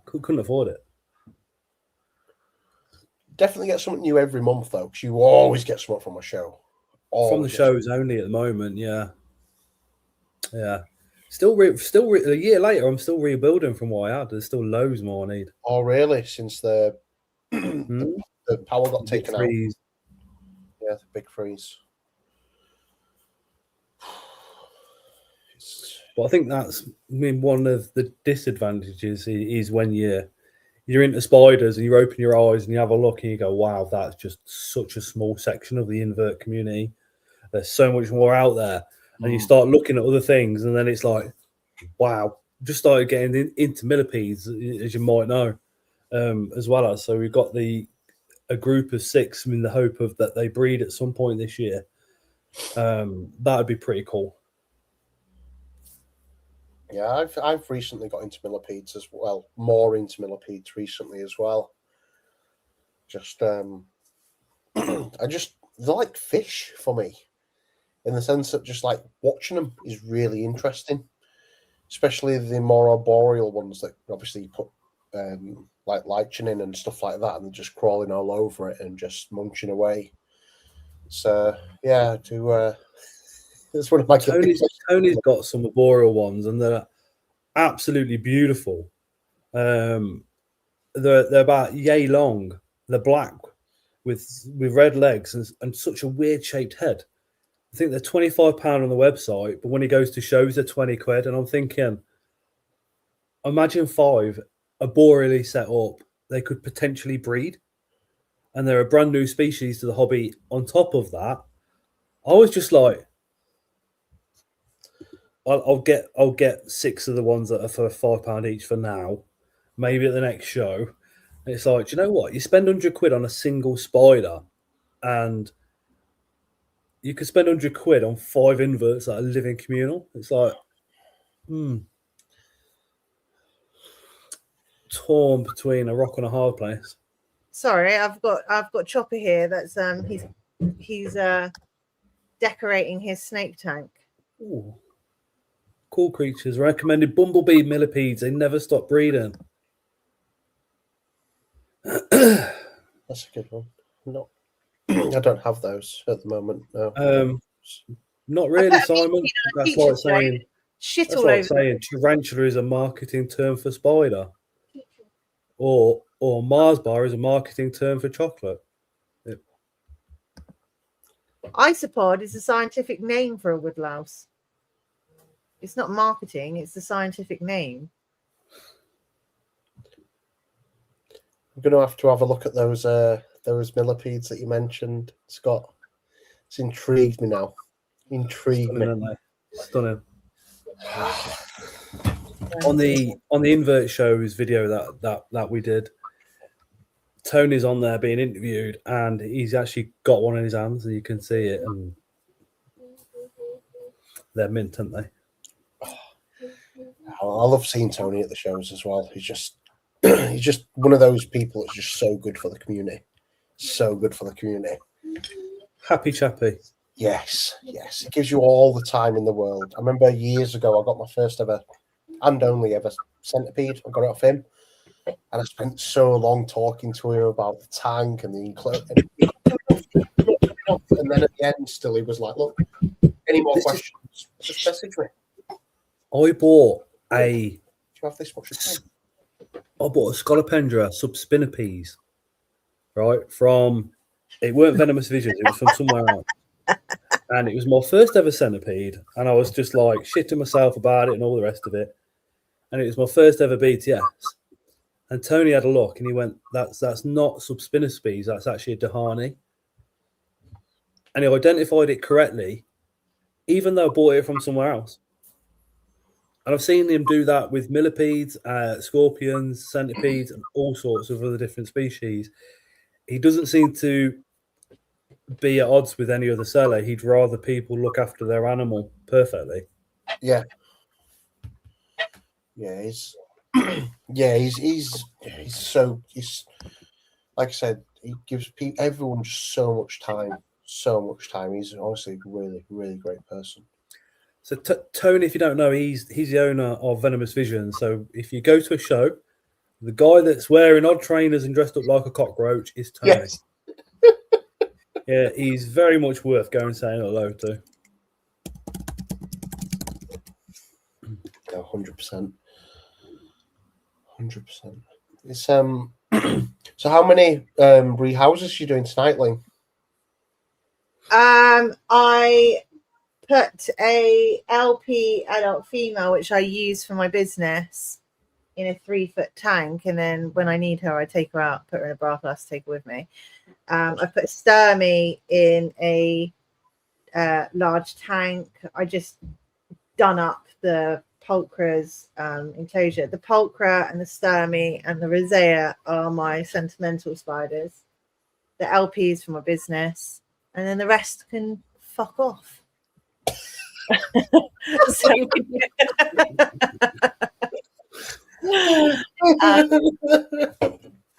Couldn't afford it. Definitely get something new every month, though, because you always get something from a show. From the shows only at the moment, yeah. Still, a year later, I'm still rebuilding from what I had. There's still loads more I need. Oh, really? Since the the power got taken out. Yeah, the big freeze. But I think that's one of the disadvantages is when you're into spiders and you open your eyes and you have a look and you go, wow, that's just such a small section of the invert community. There's so much more out there. And you start looking at other things and then it's like, wow, just started getting into millipedes, as you might know, as well as. So we've got a group of 6 in the hope of that they breed at some point this year. That would be pretty cool. Yeah, I've recently got into millipedes as well, more into millipedes recently as well. Just they're like fish for me, in the sense that just like watching them is really interesting, especially the more arboreal ones that obviously you put like lichen in and stuff like that, and they're just crawling all over it and just munching away. So yeah, it's one of my Tony's got some arboreal ones, and they're absolutely beautiful. They're about yay long. They're black with red legs and such a weird shaped head. I think they're £25 on the website, but when he goes to shows, they're 20 quid. And I'm thinking, imagine 5 arboreally set up, they could potentially breed, and they're a brand new species to the hobby. On top of that, I was just like, I'll get 6 of the ones that are for £5 each for now. Maybe at the next show. And it's like, do you know what? You spend 100 quid on a single spider, and you could spend 100 quid on 5 inverts that are living communal. It's like, torn between a rock and a hard place. Sorry, I've got Chopper here. That's he's decorating his snake tank. Ooh. Cool creatures. Recommended bumblebee millipedes. They never stop breeding. That's a good one. No, I don't have those at the moment. No. Not really, Simon. That's like saying shit that's all like over. saying tarantula is a marketing term for spider, or Mars bar is a marketing term for chocolate. Yep. Isopod is a scientific name for a woodlouse. It's not marketing; it's the scientific name. I'm going to have a look at those millipedes that you mentioned, Scott. It's intrigued me now. Stunning. On the invert shows video that we did, Tony's on there being interviewed, and he's actually got one in his hands, and you can see it, and they're mint, aren't they? I love seeing Tony at the shows as well. He's just one of those people that's just so good for the community. So good for the community. Happy chappy. Yes. It gives you all the time in the world. I remember years ago I got my first ever and only ever centipede. I got it off him. And I spent so long talking to him about the tank and the enclosure. And then at the end still he was like, look, any more questions? Just message me. I bought Do you have this much time? I bought a Scolopendra subspinipes, right? It weren't Venomous Visions, it was from somewhere else. And it was my first ever centipede. And I was just like shitting myself about it and all the rest of it. And it was my first ever BTS. And Tony had a look and he went, that's not subspinipes, that's actually a Dahani. And he identified it correctly, even though I bought it from somewhere else. And I've seen him do that with millipedes, scorpions, centipedes, and all sorts of other different species. He doesn't seem to be at odds with any other seller. He'd rather people look after their animal perfectly. Yeah. He's like I said, he gives everyone just so much time. He's honestly a really, really great person. So Tony, if you don't know, he's the owner of Venomous Vision. So if you go to a show, the guy that's wearing odd trainers and dressed up like a cockroach is Tony. Yes. Yeah, he's very much worth going and saying hello to. No, 100%. 100%. It's so how many rehouses are you doing tonight, Ling? I put a LP adult female, which I use for my business, in a 3-foot tank, and then when I need her, I take her out, put her in a bath glass, take her with me. I put Sturmy in a large tank. I just done up the pulchras enclosure. The pulchra and the Sturmy and the rosea are my sentimental spiders. The LPs for my business, and then the rest can fuck off. So,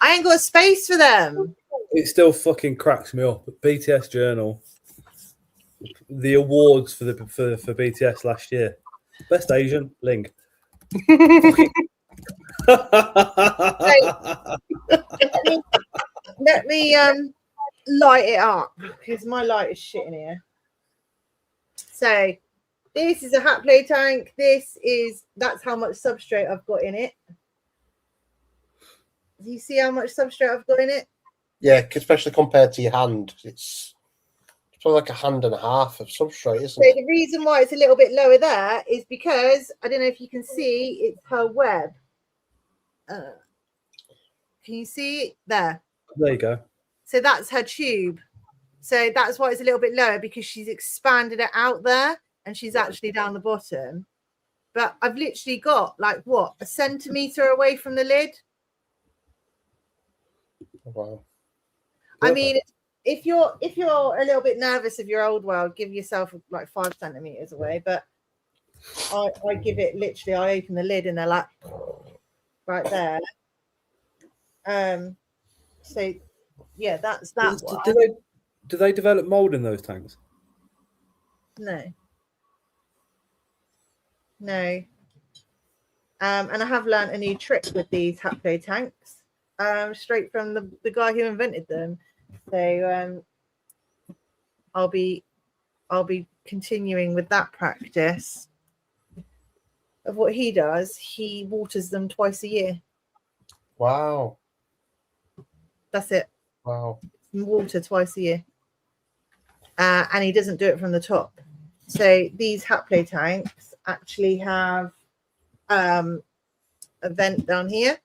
I ain't got space for them. It still fucking cracks me up. BTS Journal, the awards for BTS last year, best Asian, Ling. Let me light it up because my light is shit in here. So this is a haplo tank. That's how much substrate I've got in it. Do you see how much substrate I've got in it? Yeah, especially compared to your hand. It's probably like a hand and a half of substrate, isn't So it? the reason why it's a little bit lower there is because I don't know if you can see, it's her web. Can you see it there? There you go. So that's her tube. So that's why it's a little bit lower, because she's expanded it out there and she's actually down the bottom. But I've literally got like what, a centimeter away from the lid. Wow. I mean, if you're a little bit nervous of your old world, give yourself like 5 centimeters away. But I give it literally, I open the lid and they're like right there. So yeah, that's that one. Do they develop mold in those tanks? No. And I have learned a new trick with these haplo tanks, straight from the guy who invented them. So I'll be continuing with that practice of what he does. He waters them twice a year. Wow. That's it. Wow. Water twice a year. And he doesn't do it from the top. So these haplo tanks actually have a vent down here.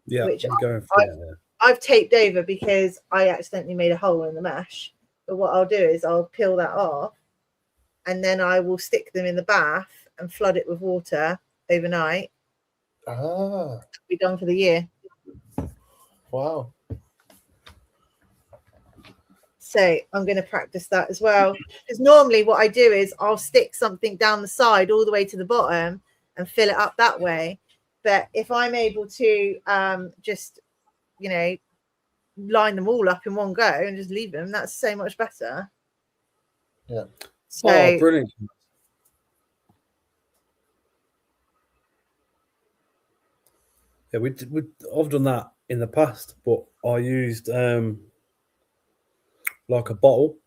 Yeah, which going for it. I've taped over because I accidentally made a hole in the mesh. But what I'll do is I'll peel that off, and then I will stick them in the bath and flood it with water overnight. Ah. Be done for the year. Wow. So I'm going to practice that as well. Because normally what I do is I'll stick something down the side all the way to the bottom and fill it up that way. But if I'm able to just, line them all up in one go and just leave them, that's so much better. Yeah. So, brilliant. Yeah, I've done that in the past, but I used like a bottle.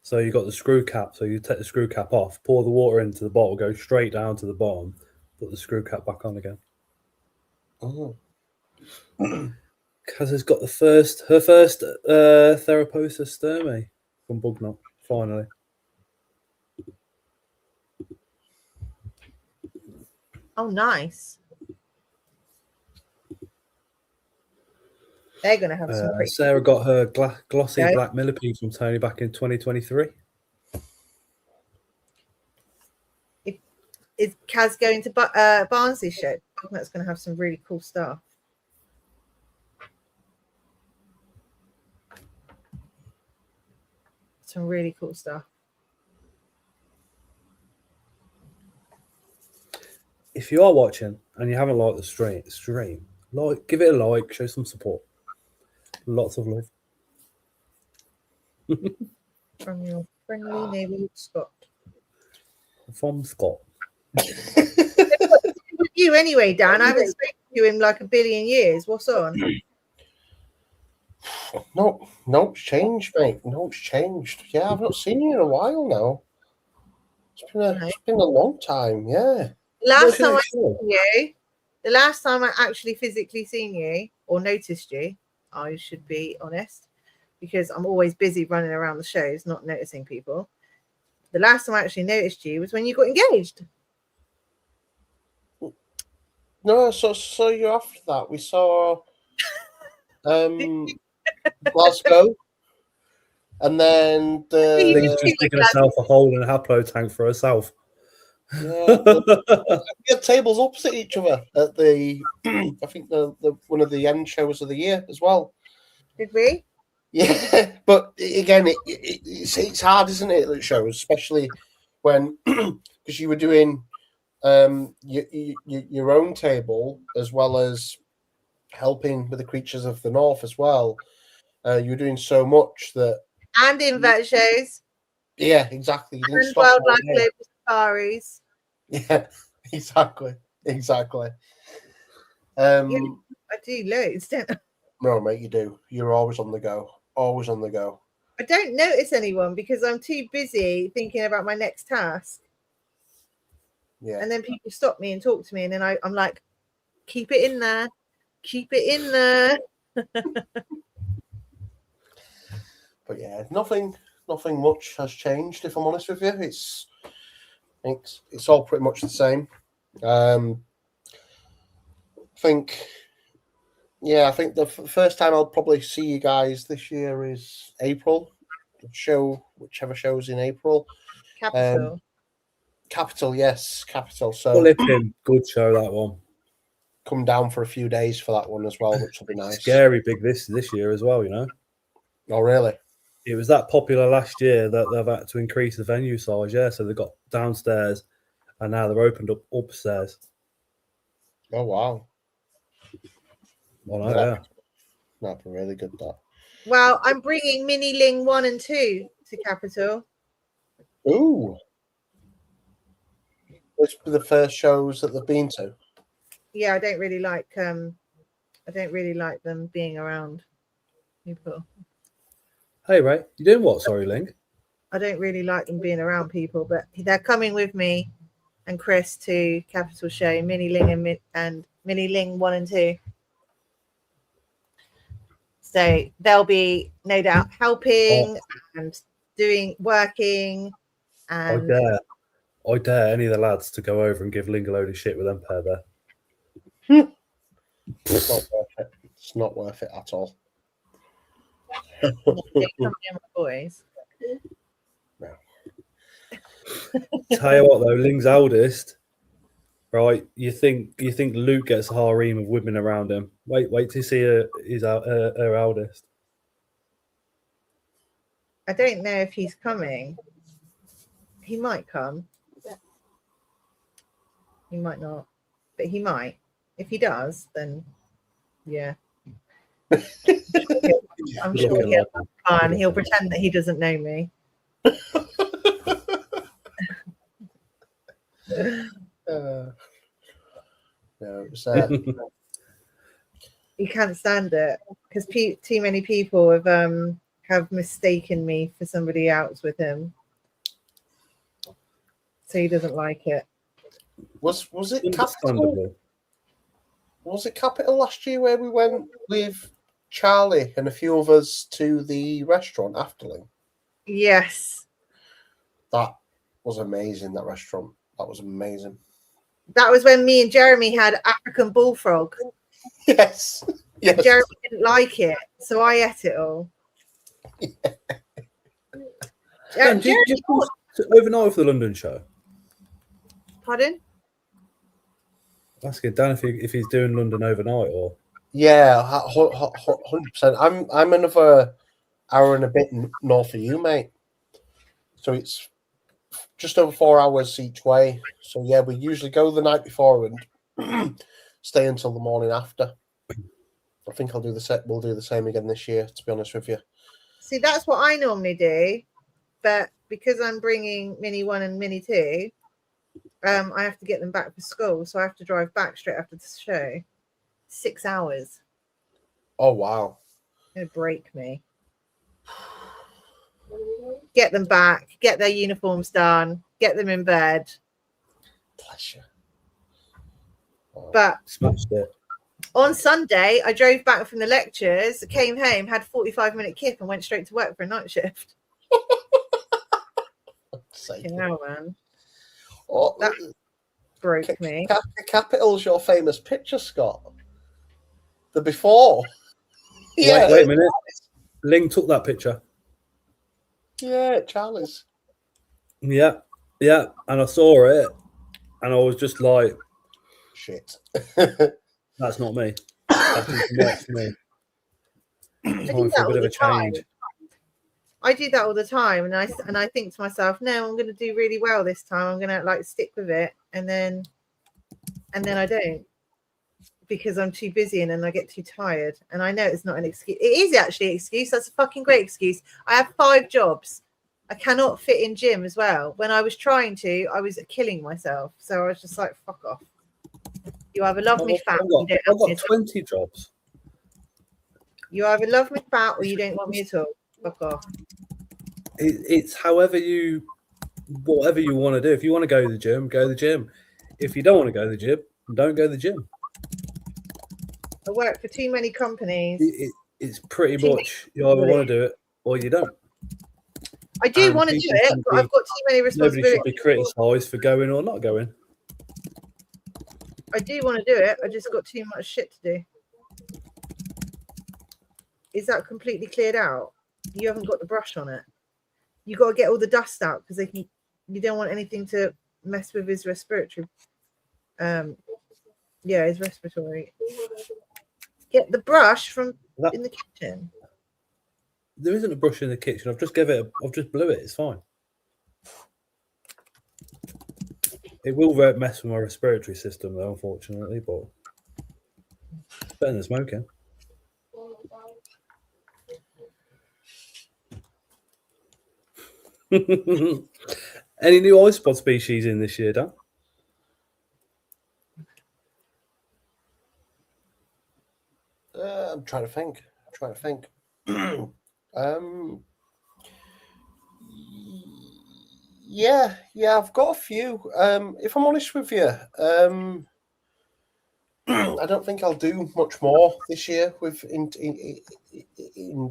So you got the screw cap. So you take the screw cap off, pour the water into the bottle, go straight down to the bottom, put the screw cap back on again. Oh. Kaz has got her first Theraposa sturmy from Bugnut, finally. Oh, nice. They're going to have some pretty... Sarah got her glossy black millipede from Tony back in 2023. Is Kaz going to Barnsley's show? That's going to have some really cool stuff. Some really cool stuff. If you are watching and you haven't liked the stream, give it a like, show some support. Lots of love. From your friendly neighbourhood Scott. from Scott. With you anyway, Dan. I haven't spoken to you in like a billion years. What's on? No, it's changed, mate. No, it's changed. Yeah, I've not seen you in a while now. It's been a long time. Yeah. Last time I saw you, the last time I actually physically seen you or noticed you, I should be honest, because I'm always busy running around the shows, not noticing people. The last time I actually noticed you was when you got engaged. No, so you after that we saw Glasgow, and then Link's just digging herself a hole in a haplo tank for herself. yeah, we had tables opposite each other at the I think the one of the end shows of the year as well. Did we? Yeah, but again, it's hard, isn't it? At shows, especially when because you were doing your own table as well as helping with the creatures of the north as well. You were doing so much that And in vet shows. Yeah, exactly. You didn't And stop wildlife all day. global safaris. Yeah, exactly. I do loads, don't I? No, mate, you do. You're always on the go. Always on the go. I don't notice anyone because I'm too busy thinking about my next task. Yeah. And then people stop me and talk to me, and then I'm like, keep it in there. Keep it in there. But yeah, nothing much has changed, if I'm honest with you. It's all pretty much the same. I think the first time I'll probably see you guys this year is April. Whichever show's in April. Capital, yes, Capital. So Flipping good show, that one. Come down for a few days for that one as well, which will be nice. Scary big this year as well, you know. Oh, really? It was that popular last year that they've had to increase the venue size, yeah. So they've got downstairs and now they're opened up upstairs. Oh, wow. Well, yeah. That'd be really good, that. Well, I'm bringing Mini Ling 1 and 2 to Capital. Ooh. Which were the first shows that they've been to? Yeah, I don't really like them being around people. Hey, Ray, you doing what? Sorry, Link. I don't really like them being around people, but they're coming with me and Chris to Capital Show, Mini Ling and Mini Ling 1 and 2. So they'll be no doubt helping and working. And I dare any of the lads to go over and give Ling a load of shit with them pair there. It's not worth it. It's not worth it at all. Boys. No. Tell you what though, Ling's eldest, right? You think Luke gets a harem of women around him? Wait to see her eldest. I don't know if he's coming. He might come. He might not, but he might. If he does, then yeah. I'm sure he'll have fun. He'll pretend that he doesn't know me. He can't stand it because too many people have mistaken me for somebody else with him, so he doesn't like it. Was it Capital? Was it Capital last year where we went with Charlie and a few of us to the restaurant afterling? Yes. That was amazing, that restaurant. That was amazing. That was when me and Jeremy had African bullfrog. Yes. Jeremy didn't like it, so I ate it all. Dan, did you overnight for the London show? Pardon? Asking Dan if he's doing London overnight or. Yeah, 100%. I'm another hour and a bit north of you, mate. So it's just over 4 hours each way. So yeah, we usually go the night before and stay until the morning after. I think we'll do the same again this year, to be honest with you. See, that's what I normally do, but because I'm bringing Mini 1 and Mini 2, I have to get them back for school, so I have to drive back straight after the show. 6 hours. Oh wow. It's gonna break me. Get them back, get their uniforms done, get them in bed. Bless you. But Smashed it. on Sunday, I drove back from the lectures, came home, had 45-minute kip, and went straight to work for a night shift. You know, man. Oh, That broke me. Capital's your famous picture, Scott. The before. Yeah. Wait a minute. Ling took that picture. Yeah, Charlie's. Yeah. And I saw it, and I was just like, Shit. "That's not me. That is not me." Time for a bit of a change. I do that all the time, and I think to myself, no, I'm going to do really well this time. I'm going to like stick with it, and then I don't, because I'm too busy, and then I get too tired. And I know it's not an excuse. It is actually an excuse. That's a fucking great excuse. I have 5 jobs. I cannot fit in gym as well. When I was trying to, I was killing myself. So I was just like, fuck off. You either love me fat, or you don't I've love me got at all. 20 jobs. You either love me fat, or you don't want me at all. Fuck off. It's whatever you want to do. If you want to go to the gym, go to the gym. If you don't want to go to the gym, don't go to the gym. I work for too many companies. It's pretty much you either want to do it or you don't. I do And want to do people it, can but be- I've got too many Nobody responsibilities. should be criticised for going or not going. I do want to do it. I just got too much shit to do. Is that completely cleared out? You haven't got the brush on it. You got to get all the dust out because you don't want anything to mess with his respiratory. His respiratory. Get the brush from in the kitchen. There isn't a brush in the kitchen. I've just blew it. It's fine. It will mess with my respiratory system, though, unfortunately, but it's better than smoking. Any new isopod species in this year, Dan? I'm trying to think. Yeah, I've got a few. If I'm honest with you, I don't think I'll do much more this year in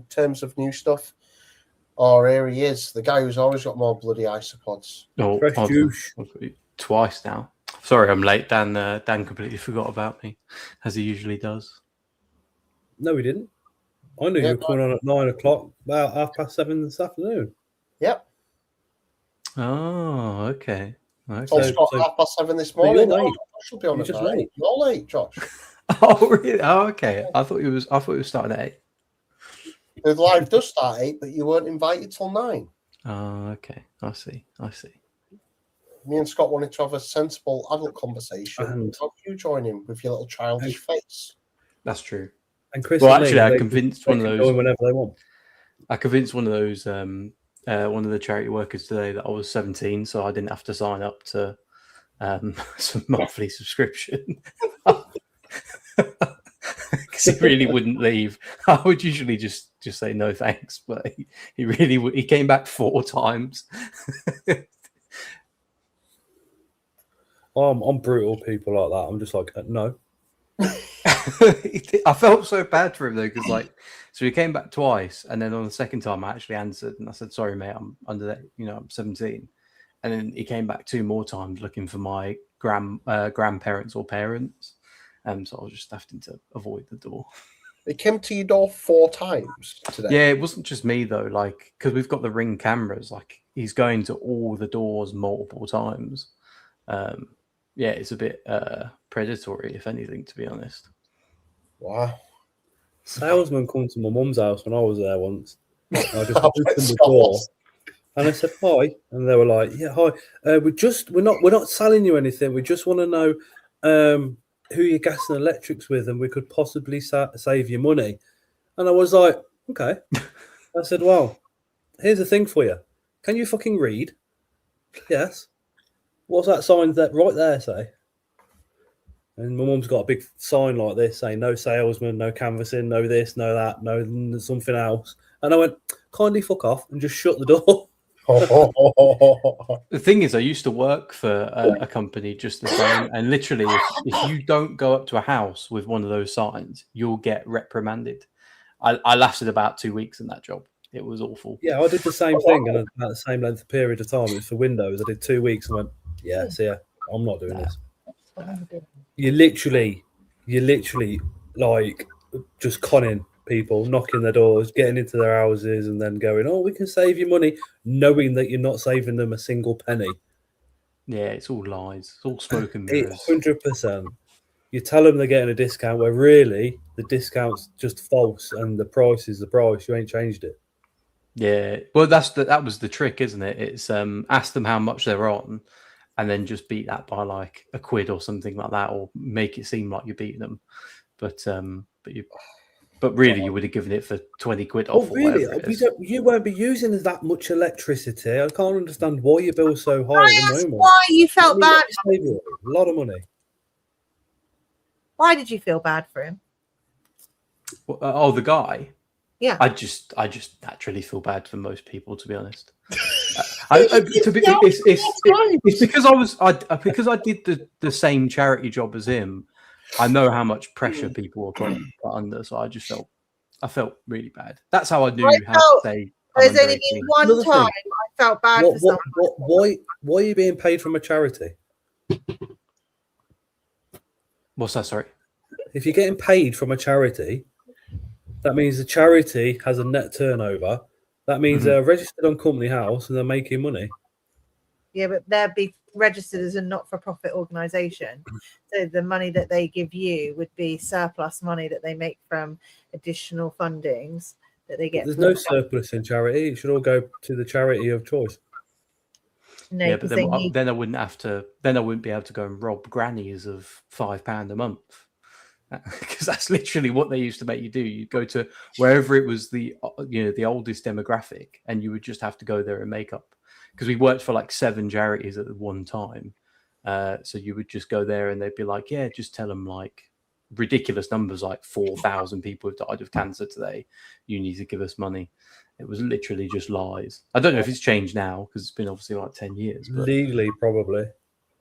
terms of new stuff. Or here he is, the guy who's always got more bloody isopods. Oh, Fresh juice. twice now. Sorry, I'm late. Dan completely forgot about me, as he usually does. No, we didn't. I knew you were coming on at 9 o'clock, about 7:30 this afternoon. Yep. Oh, okay. Told Scott 7:30 this morning. you're late. Should be on You're at just 9. late. You're late, Josh. Oh, really? Oh, okay. I thought it was starting at 8. The live does start at 8, but you weren't invited till 9. Oh, okay. I see. Me and Scott wanted to have a sensible adult conversation. And- How you join in with your little childish face? That's true. And Chris, Well, and actually, Lee, I they convinced can one of go those. in whenever they want. I convinced one of those, one of the charity workers today that I was 17, so I didn't have to sign up to some monthly subscription. Because he really wouldn't leave. I would usually just say no thanks, but he really would. He came back 4 times. I'm brutal people like that. I'm just like, no. I felt so bad for him though, because so he came back twice, and then on the second time I actually answered and I said, "Sorry, mate, I'm under that. I'm 17." And then he came back 2 more times looking for my grandparents or parents, so I was just having to avoid the door. It came to your door 4 times today. Yeah, it wasn't just me though, because we've got the Ring cameras. He's going to all the doors multiple times. Yeah, it's a bit predatory, if anything, to be honest. Wow. Salesman come to my mum's house when I was there once. I just opened the door and I said hi, and they were like, "Yeah, hi. We're not selling you anything. We just want to know who your gas and electrics with, and we could possibly save you money." And I was like, "Okay." I said, "Well, here's the thing for you. Can you fucking read?" "Yes." What's that sign that right there say? And my mum's got a big sign like this saying no salesman, no canvassing, no this, no that, no something else. And I went, kindly fuck off and just shut the door. The thing is, I used to work for a company just the same, and literally, if you don't go up to a house with one of those signs, you'll get reprimanded. I lasted about 2 weeks in that job. It was awful. Yeah, I did the same thing in about the same length of period of time. It was for Windows. I did 2 weeks and went, yeah, see ya. I'm not doing this. You literally like just conning people, knocking their doors, getting into their houses, and then going, "Oh, we can save you money," knowing that you're not saving them a single penny. Yeah, it's all lies. It's all smoke and mirrors. 100%. You tell them they're getting a discount where really the discount's just false and the price is the price. You ain't changed it. Yeah, well, that was the trick, isn't it? It's ask them how much they're on, and then just beat that by like a quid or something like that, or make it seem like you're beating them. But really, you would have given it for 20 quid off. Oh, really? Or whatever it is. You won't be using that much electricity. I can't understand why your bill's so high at the That's moment. why you felt bad. Save you a lot of money. Why did you feel bad for him? Oh, the guy. Yeah. I just naturally feel bad for most people, to be honest. It's because I did the same charity job as him. I know how much pressure people were put under, so I felt really bad. That's how I knew how to say. There's only been one Another time thing. I felt bad for someone. Why are you being paid from a charity? What's that? Sorry. If you're getting paid from a charity, that means the charity has a net turnover. That means they're registered on Company House and they're making money. Yeah, but they'd be registered as a not-for-profit organisation. So the money that they give you would be surplus money that they make from additional fundings that they get. There's no surplus in charity. It should all go to the charity of choice. No, Yeah, but then I wouldn't have to. Then I wouldn't be able to go and rob grannies of £5 a month, because that's literally what they used to make you do. You'd go to wherever it was the oldest demographic, and you would just have to go there and make up. Because we worked for like 7 charities at one time, so you would just go there and they'd be like, "Yeah, just tell them like ridiculous numbers, like 4,000 people have died of cancer today. You need to give us money." It was literally just lies. I don't know if it's changed now because it's been obviously like 10 years. But Legally, probably.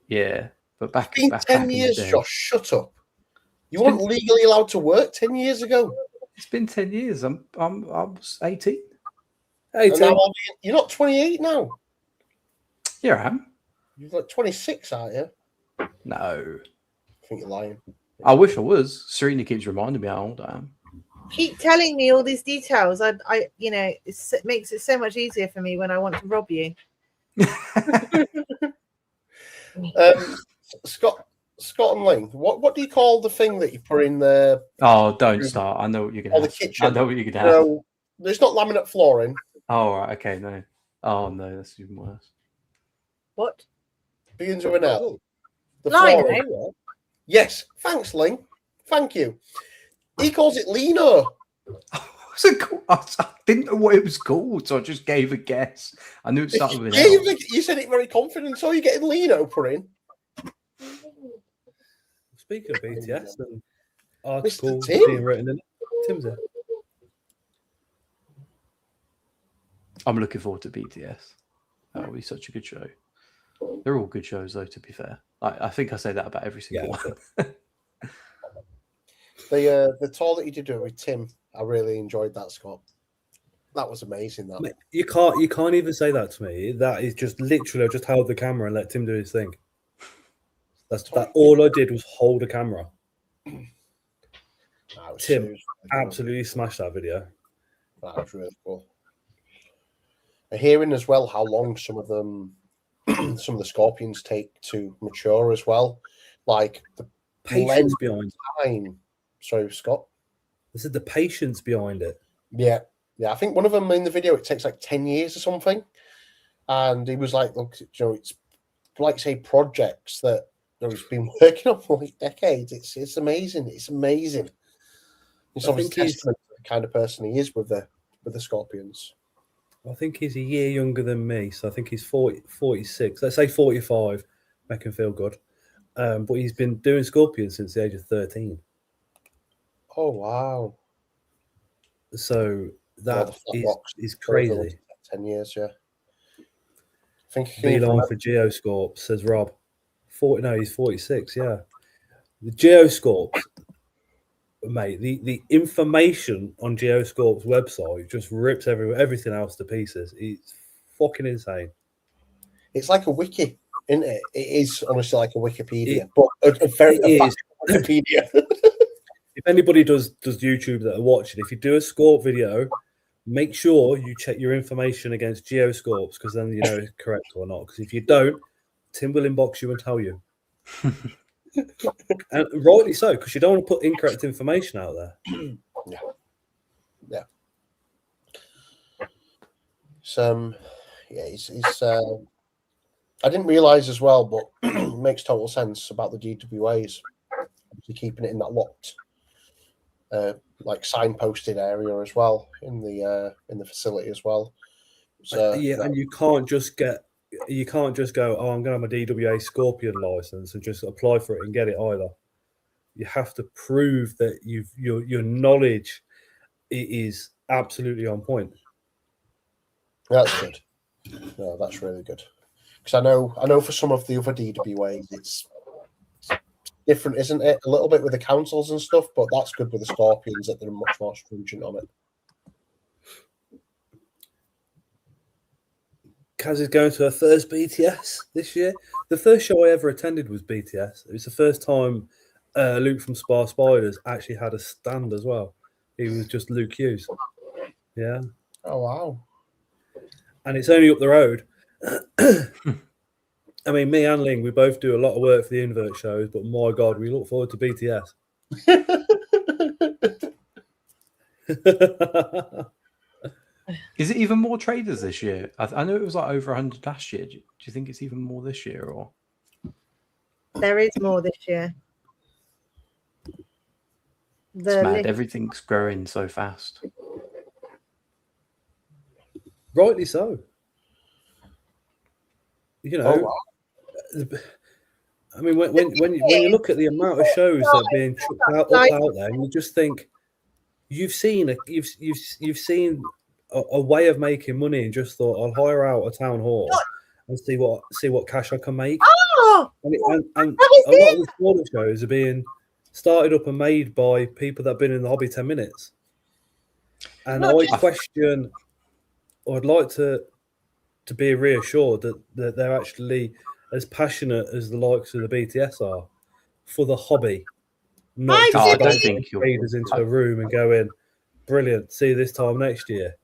yeah, but back It's been back 10 in the years, day- Josh. Shut up. You weren't legally allowed to work 10 years ago. It's been 10 years. I was 18. Hey, And Tim. now you're not 28 now. Here I am. You're like 26, aren't you? No, I think you're lying. I wish I was. Serena keeps reminding me how old I am. keep telling me all these details. I it makes it so much easier for me when I want to rob you. Scott and Ling, what do you call the thing that you put in there? Oh, don't start. I know what you're going to The have. kitchen. I know what you're going to have. No, there's not laminate flooring. Oh, right. Okay, no. Oh, no, that's even worse. What? Begins with an L. The Lino? flooring. Yes. Thanks, Ling. Thank you. He calls it Lino. What's it called? I didn't know what it was called, so I just gave a guess. I knew it started with an L. You said it very confident, so you're getting Lino put in. Speaking of BTS and articles Tim? being written in, Tim's there. I'm looking forward to BTS. That will be such a good show. They're all good shows, though, to be fair. I think I say that about every single one. The tour that you did with Tim, I really enjoyed that, Scott. That was amazing. That Mate, you can't even say that to me. That is just literally, I just held the camera and let Tim do his thing. That all I did was hold a camera. Tim really absolutely smashed that video. That was really cool. And hearing as well how long some of the scorpions take to mature as well, like the Patience behind it. time. Sorry, Scott. This is the patience behind it. Yeah. I think one of them in the video it takes like 10 years or something, and he was like, "Look, it's like say projects that he's been working on for like decades. It's amazing. It's amazing. It's obviously testament to the kind of person he is with the scorpions." I think he's a year younger than me, so I think he's 46. Let's say 45. make him feel good. But he's been doing scorpions since the age of 13. Oh wow! So that the flat rocks is over the crazy. 10 years, yeah. I think he can Beeline even for Geoscorp, says Rob. 40, no, he's 46, yeah. The Geoscorps, mate, the information on Geoscorp's website just rips everything else to pieces. It's fucking insane. It's like a wiki, isn't it? It is honestly like a Wikipedia, but a very is. Wikipedia. If anybody does YouTube that are watching, if you do a Scorp video, make sure you check your information against Geoscorps, because then you know it's correct or not. Because if you don't, Tim will inbox you and tell you. And rightly so, because you don't want to put incorrect information out there. Yeah. So, yeah, he's I didn't realise as well, but it makes total sense about the DWAs. Obviously keeping it in that locked, like signposted area as well in the facility as well. So, and you can't just go, oh, I'm going to have a DWA Scorpion license and just apply for it and get it either. You have to prove that your knowledge is absolutely on point. That's good. No, that's really good. Because I know for some of the other DWAs, it's different, isn't it? A little bit with the councils and stuff, but that's good with the Scorpions that they're much more stringent on it. Kaz is going to her first BTS this year. The first show I ever attended was BTS. It was the first time Luke from Spar Spiders actually had a stand as well. He was just Luke Hughes. Yeah. Oh, wow. And it's only up the road. I mean, me and Ling, we both do a lot of work for the invert shows, but my God, we look forward to BTS. Is it even more traders this year? I know it was like over 100 last year. Do you think it's even more this year, or? There is more this year. It's mad. Everything's growing so fast. Rightly so. You know, wow. I mean, when you look at the amount of shows that are being chucked out there, you just think you've seen a way of making money and just thought, I'll hire out a town hall and see what cash I can make. Oh, and a lot of the smaller shows are being started up and made by people that have been in the hobby 10 minutes. And I question, or I'd like to be reassured that they're actually as passionate as the likes of the BTS are for the hobby, not just about traders into a room and go in, brilliant, see you this time next year.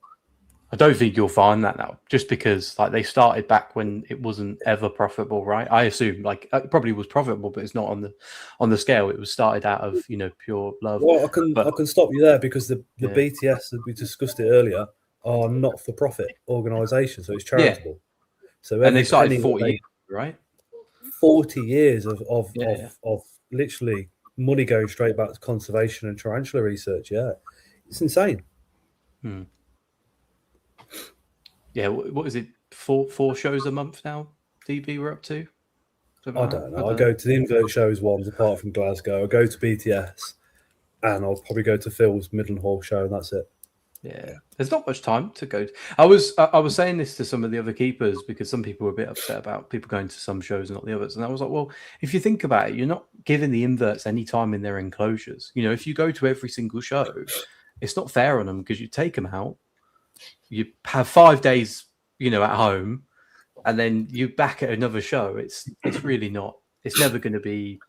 I don't think you'll find that now, just because like they started back when it wasn't ever profitable, right? I assume like it probably was profitable, but it's not on the scale. It was started out of pure love. Well, I can stop you there because the BTS, that we discussed it earlier, are not for profit organisation, so it's charitable. Yeah. So and they started 40 years, right? 40 years of literally money going straight back to conservation and tarantula research. Yeah, it's insane. Yeah, what is it? Four shows a month now? DB we're up to? I don't know. I go to the invert shows once, apart from Glasgow. I go to BTS, and I'll probably go to Phil's Midland show, and that's it. Yeah, there's not much time to go. I was saying this to some of the other keepers because some people were a bit upset about people going to some shows and not the others, and I was like, well, if you think about it, you're not giving the inverts any time in their enclosures. If you go to every single show, it's not fair on them because you take them out, you have 5 days, at home, and then you're back at another show. It's really not. It's never going to be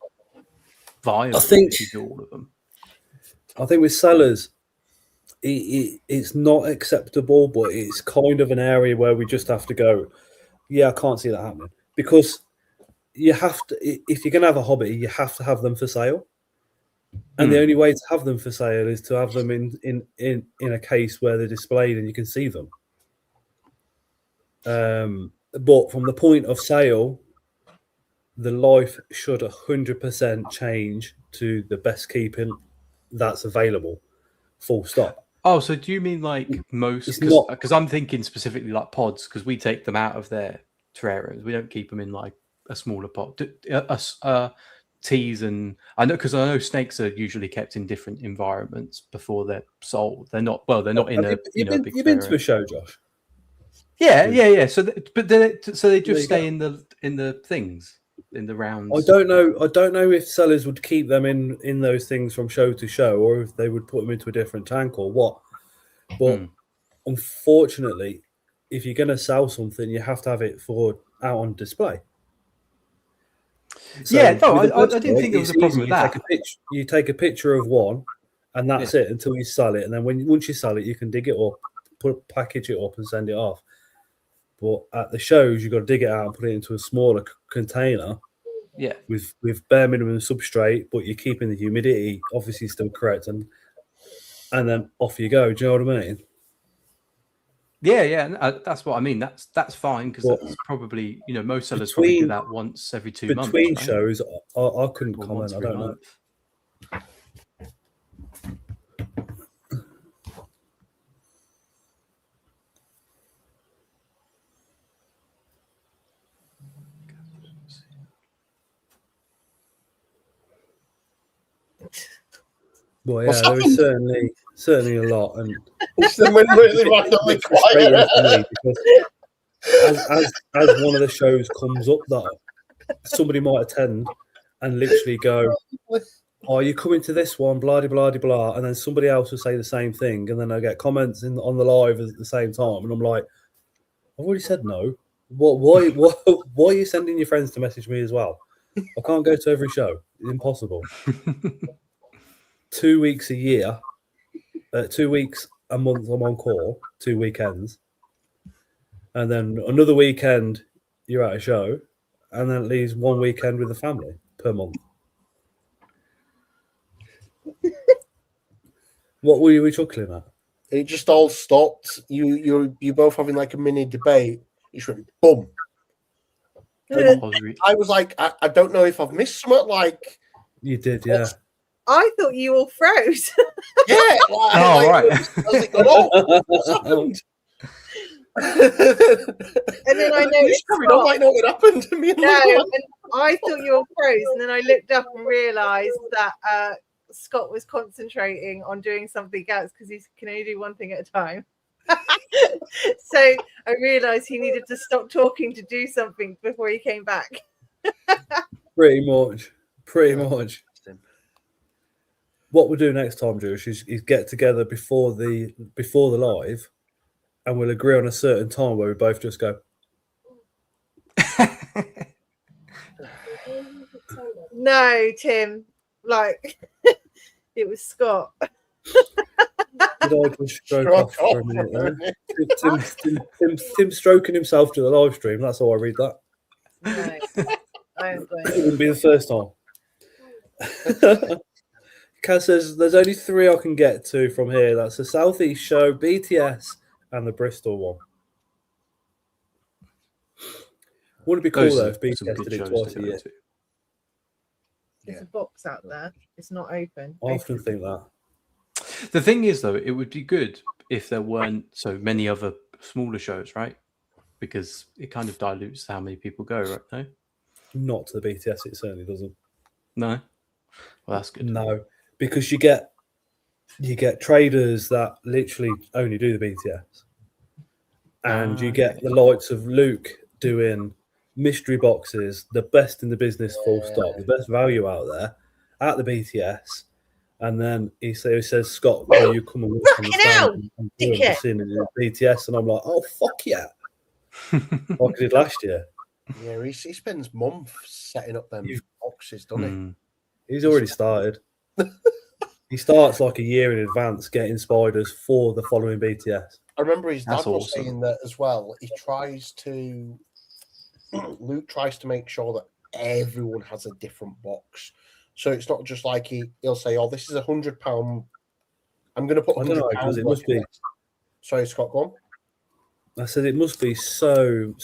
viable if you do all of them. I think with sellers, it's not acceptable, but it's kind of an area where we just have to go, yeah, I can't see that happening, because you have to, if you're going to have a hobby, you have to have them for sale. And the only way to have them for sale is to have them in a case where they're displayed and you can see them. But from the point of sale, the life should 100% change to the best keeping that's available. Full stop. Oh, so do you mean like most? Because I'm thinking specifically like pods, because we take them out of their terrariums. We don't keep them in like a smaller pot? Teas and I know snakes are usually kept in different environments before they're sold. They're not in a big. You've been to a show, Josh? Yeah. So, they There just you stay in the things in the rounds. I don't know if sellers would keep them in those things from show to show, or if they would put them into a different tank or what. But unfortunately, if you're going to sell something, you have to have it out on display. So I didn't think there was a problem with that. You take a picture of one, and that's it until you sell it. And then once you sell it, you can dig it up, package it up, and send it off. But at the shows, you've got to dig it out and put it into a smaller container. Yeah. With bare minimum substrate, but you're keeping the humidity obviously still correct, and then off you go. Do you know what I mean? Yeah. That's what I mean. That's fine because that's probably most sellers probably do that once every 2 months. Between shows, I couldn't comment. I don't know. Well, yeah, there is certainly a lot, and it's the really randomly quiet. Because as one of the shows comes up that somebody might attend and literally go, "Oh, you're coming to this one, blah blah blah blah," and then somebody else will say the same thing, and then I get comments on the live at the same time, and I'm like, "I've already said no. Why are you sending your friends to message me as well? I can't go to every show. It's impossible." 2 weeks a year, 2 weeks a month I'm on call, 2 weekends, and then another weekend you're at a show, and then it leaves 1 weekend with the family per month. What were you chuckling at? It just all stopped. You both having like a mini debate. It went boom. I was like, I don't know if I've missed something. Like you did, yeah. I thought you all froze. Yeah. Right. I was like, oh, what's happened? And then I noticed don't like know what happened to me. No, and I thought you all froze, and then I looked up and realised that Scott was concentrating on doing something else because he can only do one thing at a time. So I realised he needed to stop talking to do something before he came back. Pretty much. What we'll do next time, Josh, is get together before the live, and we'll agree on a certain time where we both just go. No, Tim, like it was Scott. Did I just stroke off for a minute there? Tim stroking himself to the live stream. That's how I read that. No, I am going. It wouldn't be the first time. Kaz says there's only 3 I can get to from here. That's the Southeast show, BTS, and the Bristol one. Wouldn't it be cool though if BTS did it twice a year? There's a box out there. It's not open. I often think that. The thing is, though, it would be good if there weren't so many other smaller shows, right? Because it kind of dilutes how many people go, right? No? Not to the BTS, it certainly doesn't. No? Well, that's good. No, because you get traders that literally only do the BTS. And you get the likes of Luke doing mystery boxes, the best in the business, full stop, the best value out there at the BTS. And then he says, Scott, will you come and work on the stand and do the BTS? And I'm like, oh, fuck yeah. Like I did last year. Yeah, he spends months setting up them boxes, doesn't he? He's already started. He starts like a year in advance getting spiders for the following BTS. I remember his dad was saying that as well. Luke tries to make sure that everyone has a different box. So it's not just like he'll say, "Oh, this is £100. I'm going to put £100." It must be. Sorry, Scott, go on. I said it must be so.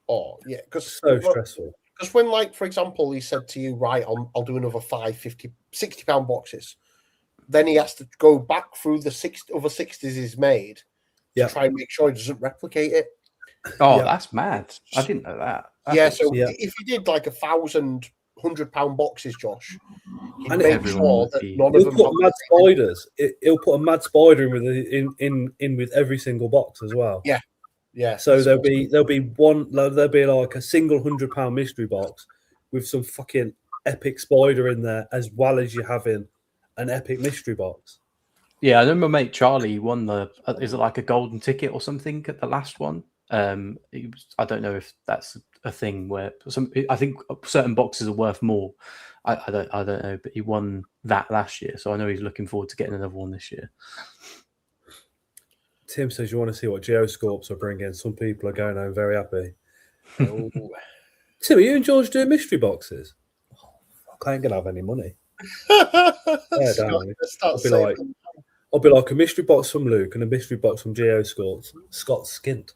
Oh yeah, because stressful. Because when, like, for example, he said to you, "Right, I'll do another 5, 50, £60 boxes," then he has to go back through the other 60s he's made to try and make sure he doesn't replicate it. Oh, Yeah. that's mad. I didn't know that. That's Yeah, awesome. so Yeah. if you did like 1,000 £100 boxes, Josh, you'd And make everyone sure would that be- none of He'll them put have mad the same- spiders. He'll put a mad spider in with every single box as well. Yeah. Yeah. So that's there'll be like a single £100 mystery box with some fucking epic spider in there, as well as you having an epic mystery box. Yeah, I remember my mate Charlie won is it like a golden ticket or something at the last one? I don't know if that's a thing where I think certain boxes are worth more. I don't know, but he won that last year, so I know he's looking forward to getting another one this year. Tim says you want to see what Geoscorps are bringing. Some people are going home very happy. Oh. Tim, are you and George doing mystery boxes? Oh, fuck, I ain't gonna have any money. Let's don't start- we? let's start I'll be saving like- them. I'll be like a mystery box from Luke and a mystery box from Geoscorps. Scott skint.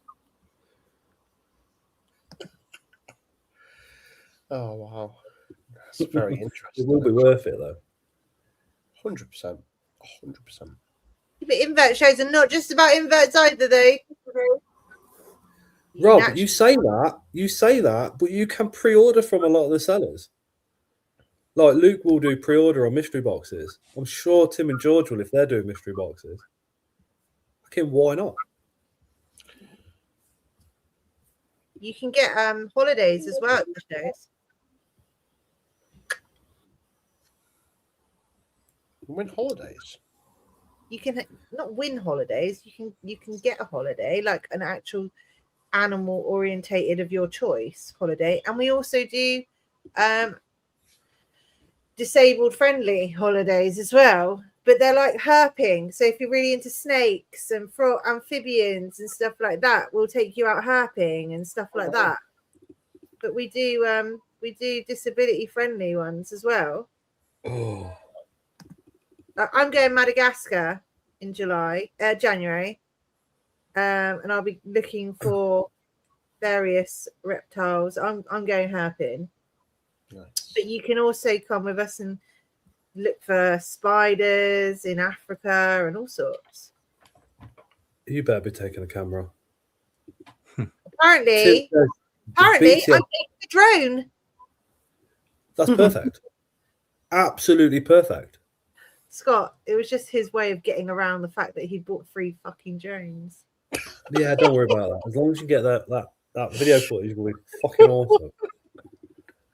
Oh wow, that's very It interesting. will be worth it though. 100%. 100%. But invert shows are not just about inverts either, though. Rob, Naturally- you say that, but you can pre-order from a lot of the sellers. Like Luke will do pre-order on mystery boxes. I'm sure Tim and George will if they're doing mystery boxes. Okay, why not? You can get holidays as well at the shows. Win holidays. You can not win holidays. You can get a holiday, like an actual animal orientated of your choice holiday, and we also do disabled friendly holidays as well. But they're like herping. So if you're really into snakes and amphibians and stuff like that, we'll take you out herping and stuff like that. But we do disability friendly ones as well. Oh, I'm going Madagascar in January, and I'll be looking for various reptiles. I'm going herping, Nice. but you can also come with us and look for spiders in Africa and all sorts. you better be taking a camera. Apparently, Tim says the I'm BTS taking a drone. That's perfect. Absolutely perfect. Scott, it was just his way of getting around the fact that he bought 3 fucking drones. Yeah, don't worry about that. As long as you get that video footage, will be fucking awesome.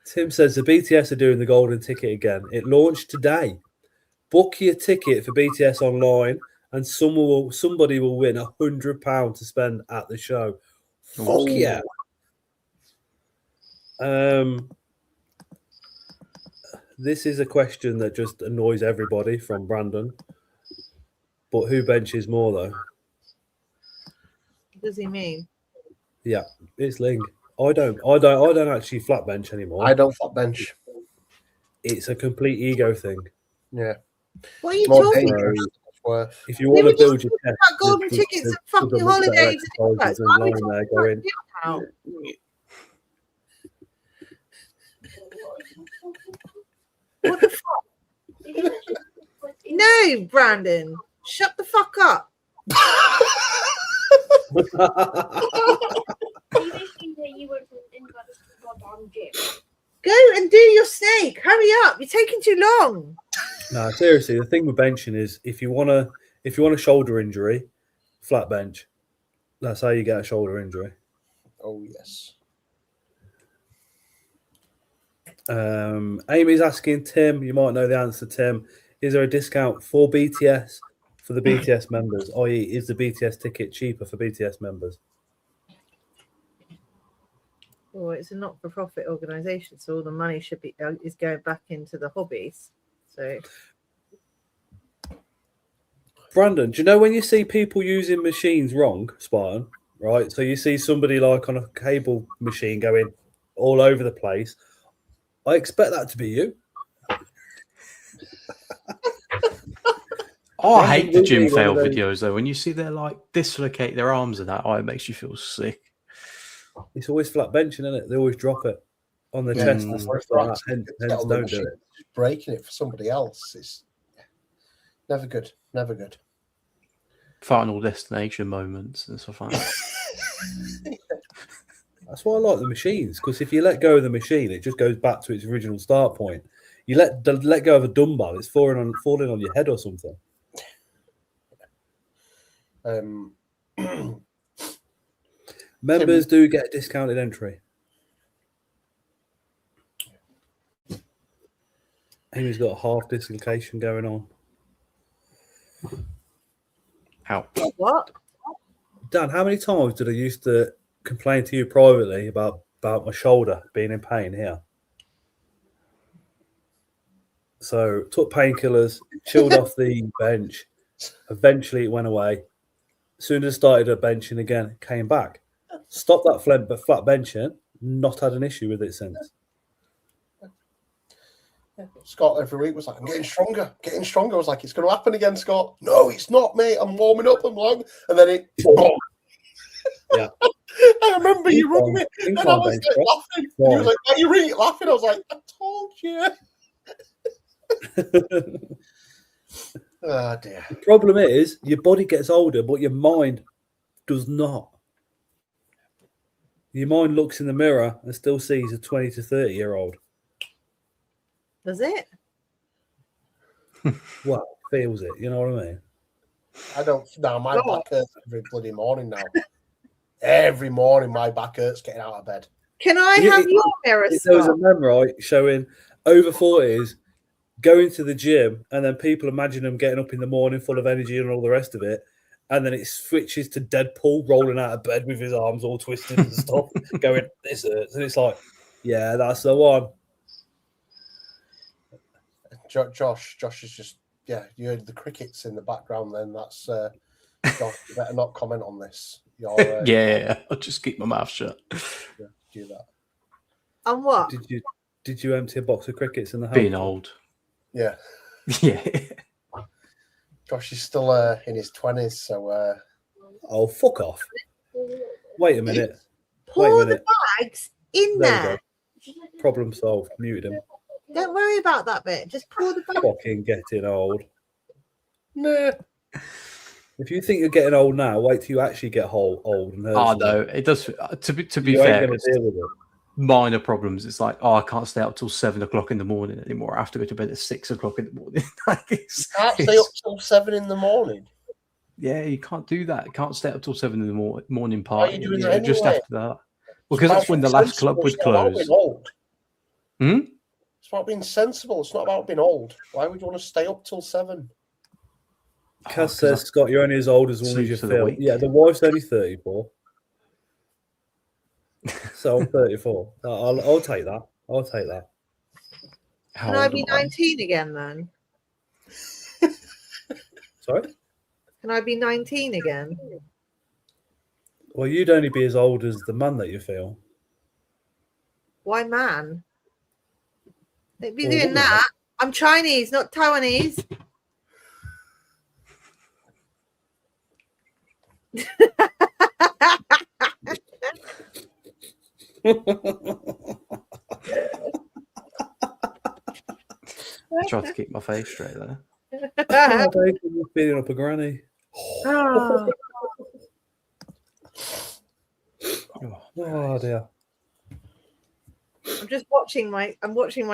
Tim says the BTS are doing the golden ticket again. It launched today. Book your ticket for BTS online, and somebody will win £100 to spend at the show. Fuck yeah! This is a question that just annoys everybody from Brandon. But who benches more though? What does he mean? Yeah, it's Ling. I don't actually flat bench anymore. I don't flat bench. It's a complete ego thing. Yeah. What are you More talking dangerous than it's worth. If you We want were to build your chest, about? Golden there's- tickets there's and fucking a much better holidays and exercises inverts. than Why are we lying there talking going, about? What the fuck? No, Brandon, shut the fuck up. Go and do your snake. Hurry up. You're taking too long. No, seriously, the thing with benching is if you want a shoulder injury, flat bench. That's how you get a shoulder injury. Oh yes. Amy's asking Tim, you might know the answer, Tim. Is there a discount for BTS for the BTS members? I.e., is the BTS ticket cheaper for BTS members? Well, it's a not-for-profit organisation, so all the money is going back into the hobbies. So Brandon, do you know when you see people using machines wrong, Spartan, right? So you see somebody like on a cable machine going all over the place. I expect that to be you. Oh, I hate the Brandon gym will be one fail of those- videos though. When you see they're like dislocate their arms and that, it makes you feel sick. It's always flat benching, isn't it? They always drop it on the Yeah, chest Mm. and stuff like that. Hence Get on the don't do machine, it. just breaking it for somebody else is never good. Never good. Final destination moments and stuff like that. That's why I like the machines, because if you let go of the machine, it just goes back to its original start point. You let go of a dumbbell, it's falling on your head or something. Members do get a discounted entry. Amy's got a half dislocation going on. How? What? Dan, how many times did I used to complain to you privately about my shoulder being in pain here? So took painkillers, chilled off the bench. Eventually, it went away. As soon as I started benching again, it came back. Stopped that flat benching. Not had an issue with it since. Scott every week was like, I'm getting stronger. I was like, it's going to happen again, Scott. No, it's not, mate. I'm warming up. I'm long. And then it. Yeah. I remember you running it. And I was like, laughing. And he was like, why are you laughing? I was like, I told you. Oh, dear. The problem is your body gets older, but your mind does not. Your mind looks in the mirror and still sees a 20 to 30-year-old. Does it? Well, feels it. You know what I mean? I don't. No, my back hurts every bloody morning now. Every morning, my back hurts getting out of bed. Can I have your mirror, There was a Scott? meme, right, showing over 40s going to the gym, and then people imagine them getting up in the morning full of energy and all the rest of it. And then it switches to Deadpool rolling out of bed with his arms all twisted and stuff, going, this hurts. And it's like, yeah, that's the one. Josh is just, yeah, you heard the crickets in the background then. That's, Josh, you better not comment on this. You're, Yeah, I'll just keep my mouth shut. Yeah, do that. On what? Did you empty a box of crickets in the house? Being old. Yeah. Yeah. Josh is still in his 20s, so... Oh, fuck off. Wait a minute. Pour the bags in There there. we go. Problem solved. Muted him. Don't worry about that bit. Just pour the bags. Fucking getting old. Nah. If you think you're getting old now, wait till you actually get old and hurt. Oh, no, it does. To be You ain't fair, gonna deal with it. minor problems. It's like, oh, I can't stay up till 7 o'clock in the morning anymore. I have to go to bed at 6 o'clock in the morning. Can't stay up till 7 in the morning. Yeah, you can't do that. You can't stay up till 7 in the morning Why are party. you doing Yeah, that just anyway? after that. Because that's when the last club would close. It's about being old. Hmm? It's about being sensible. It's not about being old. Why would you want to stay up till 7? Cass says, Scott, you're only as old as long as you Sleeps for the feel. week. Yeah, the wife's only 34. So I'm 34. I'll take that. I'll take that. Can I be 19 again then? Sorry? Can I be 19 again? Well, you'd only be as old as the man that you feel. Why, man? They'd be Well, doing woman, that. I'm Chinese, not Taiwanese. I tried to keep my face straight there. Oh, Dave, you're feeding up a granny. Oh. Oh dear. I'm just watching my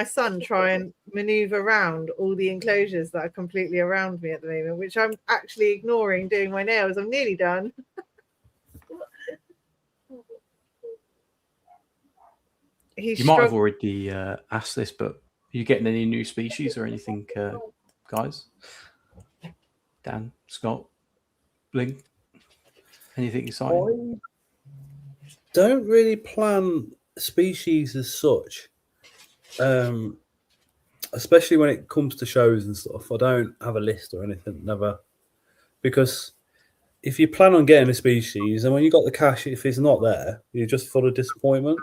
son try and maneuver around all the enclosures that are completely around me at the moment, which I'm actually ignoring doing my nails. I'm nearly done. You might have already asked this, but are you getting any new species or anything, guys? Dan, Scott, Bling, anything exciting? I don't really plan species as such, especially when it comes to shows and stuff. I don't have a list or anything, never, because if you plan on getting a species and when you got the cash, if it's not there, you're just full of disappointment.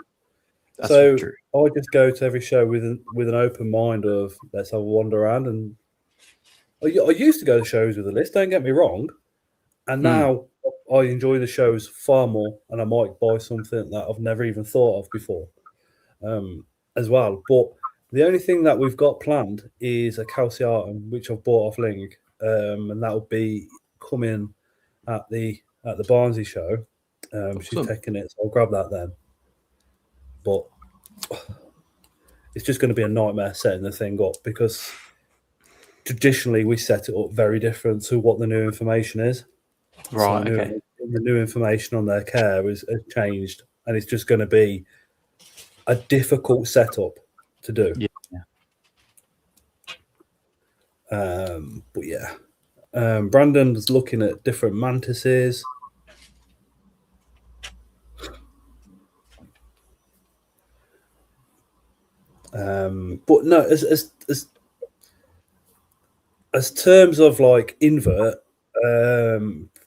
That's so true. I just go to every show with an open mind of let's have a wander around. And I used to go to shows with a list, don't get me wrong, and now I enjoy the shows far more, and I might buy something that I've never even thought of before as well. But the only thing that we've got planned is a calciatum, which I've bought off Ling, and that will be coming at the Barnsley show. She's taking it, so I'll grab that then. but it's just going to be a nightmare setting the thing up because traditionally we set it up very different to what the new information is. Right. So Okay. the new information on their care has changed, and it's just going to be a difficult setup to do. Yeah. But yeah, Brandon's looking at different mantises. But no, as terms of like invert,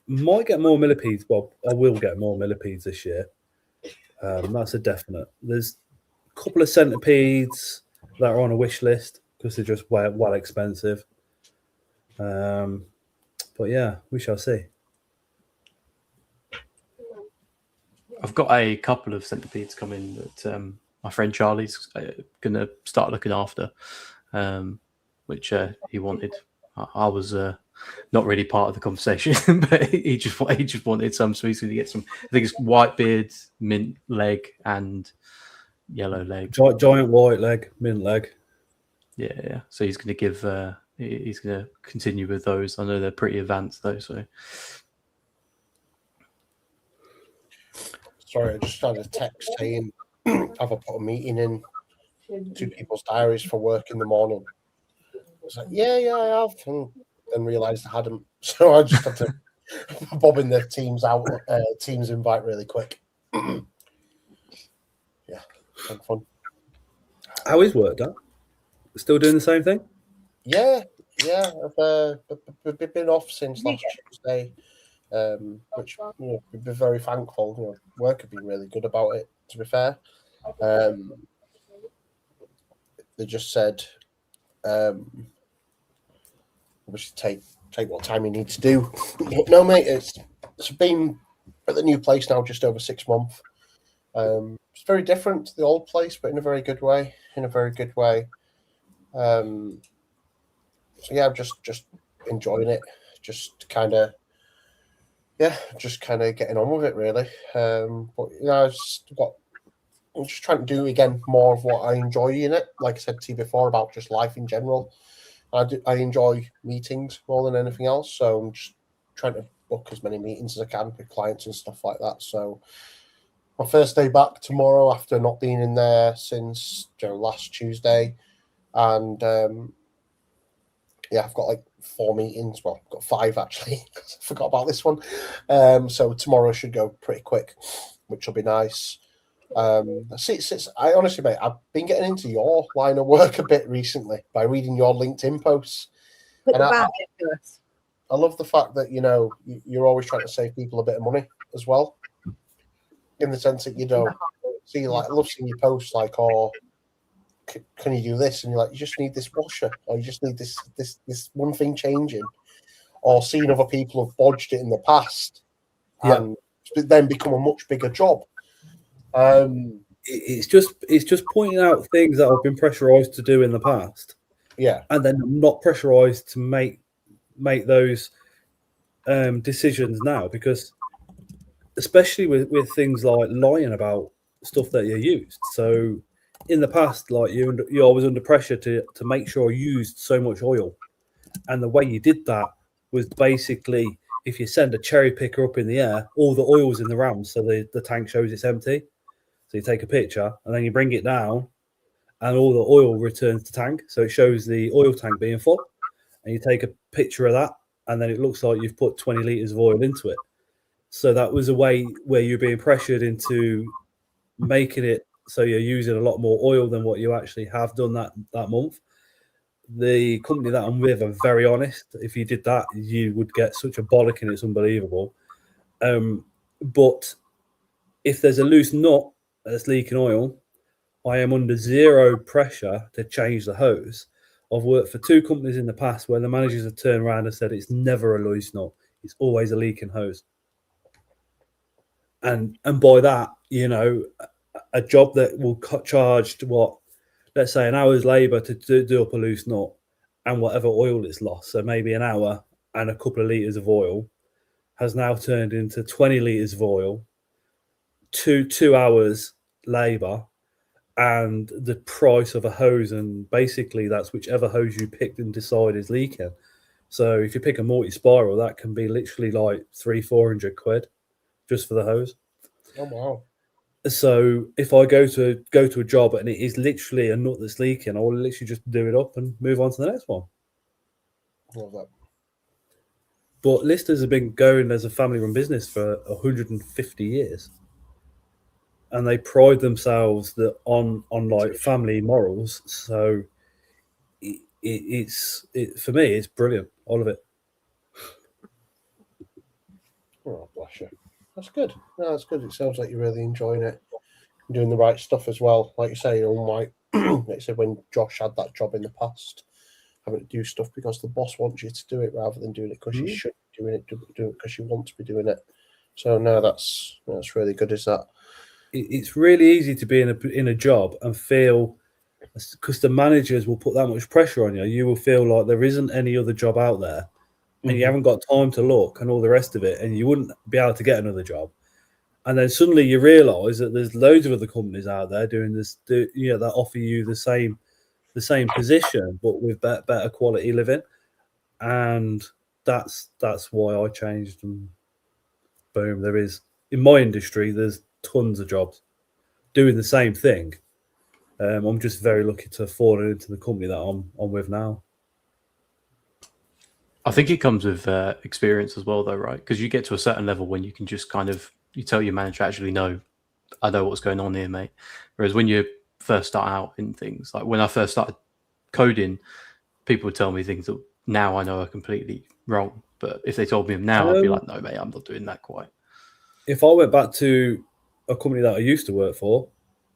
might get more millipedes. Well, I will get more millipedes this year. That's a definite. There's a couple of centipedes that are on a wish list because they're just well expensive. But yeah, we shall see. I've got a couple of centipedes coming that my friend Charlie's going to start looking after, which he wanted. I was not really part of the conversation, but he just wanted some, so he's going to get some. I think it's white beard, mint leg, and yellow leg. Giant white leg, mint leg. Yeah. So he's going to give. He's going to continue with those. I know they're pretty advanced though, so. Sorry, I just had a text saying, have I put a meeting in 2 people's diaries for work in the morning? I was like, yeah, I have, and realised I hadn't. So I just had to bob in the Teams invite really quick. Yeah, fun. How is work done? Still doing the same thing? Yeah. I've been off since last Tuesday. Which we'd be very thankful. Work have been really good about it. To be fair, they just said, obviously take what time you need to do. But no, mate, it's been at the new place now just over 6 months. It's very different to the old place, but in a very good way. So yeah, I'm just enjoying it. Just kind of getting on with it, really. But I'm just trying to do again more of what I enjoy in it. Like I said to you before about just life in general. I enjoy meetings more than anything else, so I'm just trying to book as many meetings as I can with clients and stuff like that. So my first day back tomorrow after not being in there since last Tuesday, and I've got like 4 meetings. Well, I've got 5 actually, because I forgot about this one. So tomorrow should go pretty quick, which will be nice. I honestly, mate, I've been getting into your line of work a bit recently by reading your LinkedIn posts. Put And the back into us. I love the fact that, you're always trying to save people a bit of money as well. In the sense that, see, like, I love seeing your posts like, can you do this? And you're like, you just need this washer, or you just need this one thing changing, or seeing other people have bodged it in the past, and then become a much bigger job. It's just pointing out things that I've been pressurized to do in the past. Yeah, and then I'm not pressurized to make those decisions now, because especially with things like lying about stuff that you used. So in the past, like you're always under pressure to make sure you used so much oil, and the way you did that was basically if you send a cherry picker up in the air, all the oil's in the ram, so the tank shows it's empty. So you take a picture and then you bring it down, and all the oil returns to tank, so it shows the oil tank being full. And you take a picture of that, and then it looks like you've put 20 litres of oil into it. So that was a way where you're being pressured into making it so you're using a lot more oil than what you actually have done that month. The company that I'm with are very honest. If you did that, you would get such a bollocking, it's unbelievable. But if there's a loose nut that's leaking oil, I am under zero pressure to change the hose. I've worked for 2 companies in the past where the managers have turned around and said it's never a loose nut, it's always a leaking hose. And by that, a job that will charge let's say an hour's labour to do up a loose nut and whatever oil it's lost, so maybe an hour and a couple of litres of oil, has now turned into 20 litres of oil, 2 hours labour, and the price of a hose, and basically that's whichever hose you picked and decide is leaking. So if you pick a multi-spiral, that can be literally like 300-400 quid just for the hose. Oh wow. So if I go to a job and it is literally a nut that's leaking, I will literally just do it up and move on to the next one. Love that. But Listers have been going as a family-run business for 150 years, and they pride themselves on like family morals. So it's for me, it's brilliant. All of it. Oh, bless you. That's good. No, that's good. It sounds like you're really enjoying it. You're doing the right stuff as well. Like you say, unlike like you said, when Josh had that job in the past, having to do stuff because the boss wants you to do it rather than doing it because you should be doing it, do it because you want to be doing it. So no, that's really good. Is that? It's really easy to be in a job and feel, because the managers will put that much pressure on you. You will feel like there isn't any other job out there, and you haven't got time to look and all the rest of it, and you wouldn't be able to get another job. And then suddenly you realise that there's loads of other companies out there doing this, that offer you the same position but with better quality living, and that's why I changed. And boom, there is, in my industry, there's tons of jobs doing the same thing. I'm just very lucky to fall into the company that I'm with now. I think it comes with experience as well, though, right? Because you get to a certain level when you can just kind of, you tell your manager, actually, no, I know what's going on here, mate. Whereas when you first start out in things, like when I first started coding, people would tell me things that now I know are completely wrong. But if they told me them now, I'd be like, no, mate, I'm not doing that quite. If I went back to a company that I used to work for,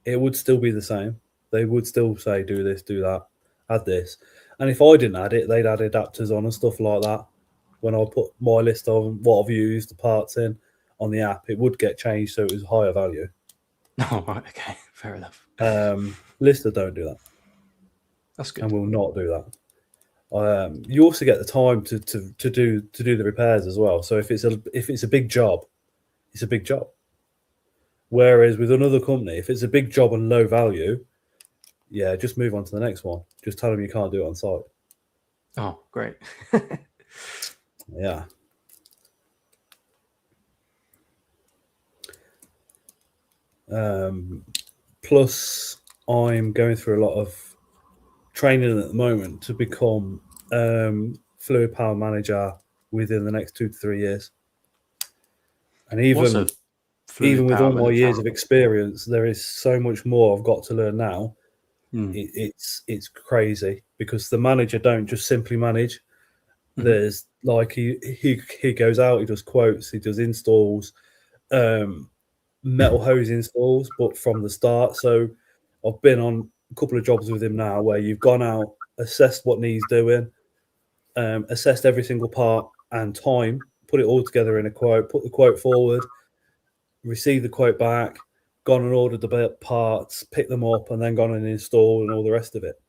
it would still be the same. They would still say, do this, do that, add this. And if I didn't add it, they'd add adapters on and stuff like that. When I put my list of what I've used, the parts in on the app, it would get changed so it was higher value. Oh, right, okay, fair enough. Lister don't do that. That's good. And will not do that. You also get the time to do the repairs as well. So if it's a big job, it's a big job. Whereas with another company, if it's a big job and low value, yeah, just move on to the next one. Just tell them you can't do it on site. Oh, great. Yeah. Plus, I'm going through a lot of training at the moment to become fluid power manager within the next 2 to 3 years. And even with all my years of experience, there is so much more I've got to learn now. It's crazy because the manager don't just simply manage. There's like he goes out, he does quotes, he does installs, metal hose installs, but from the start. So I've been on a couple of jobs with him now where you've gone out, assessed what needs doing, assessed every single part and time, put it all together in a quote, put the quote forward, receive the quote back, gone and ordered the parts, picked them up, and then gone and installed and all the rest of it.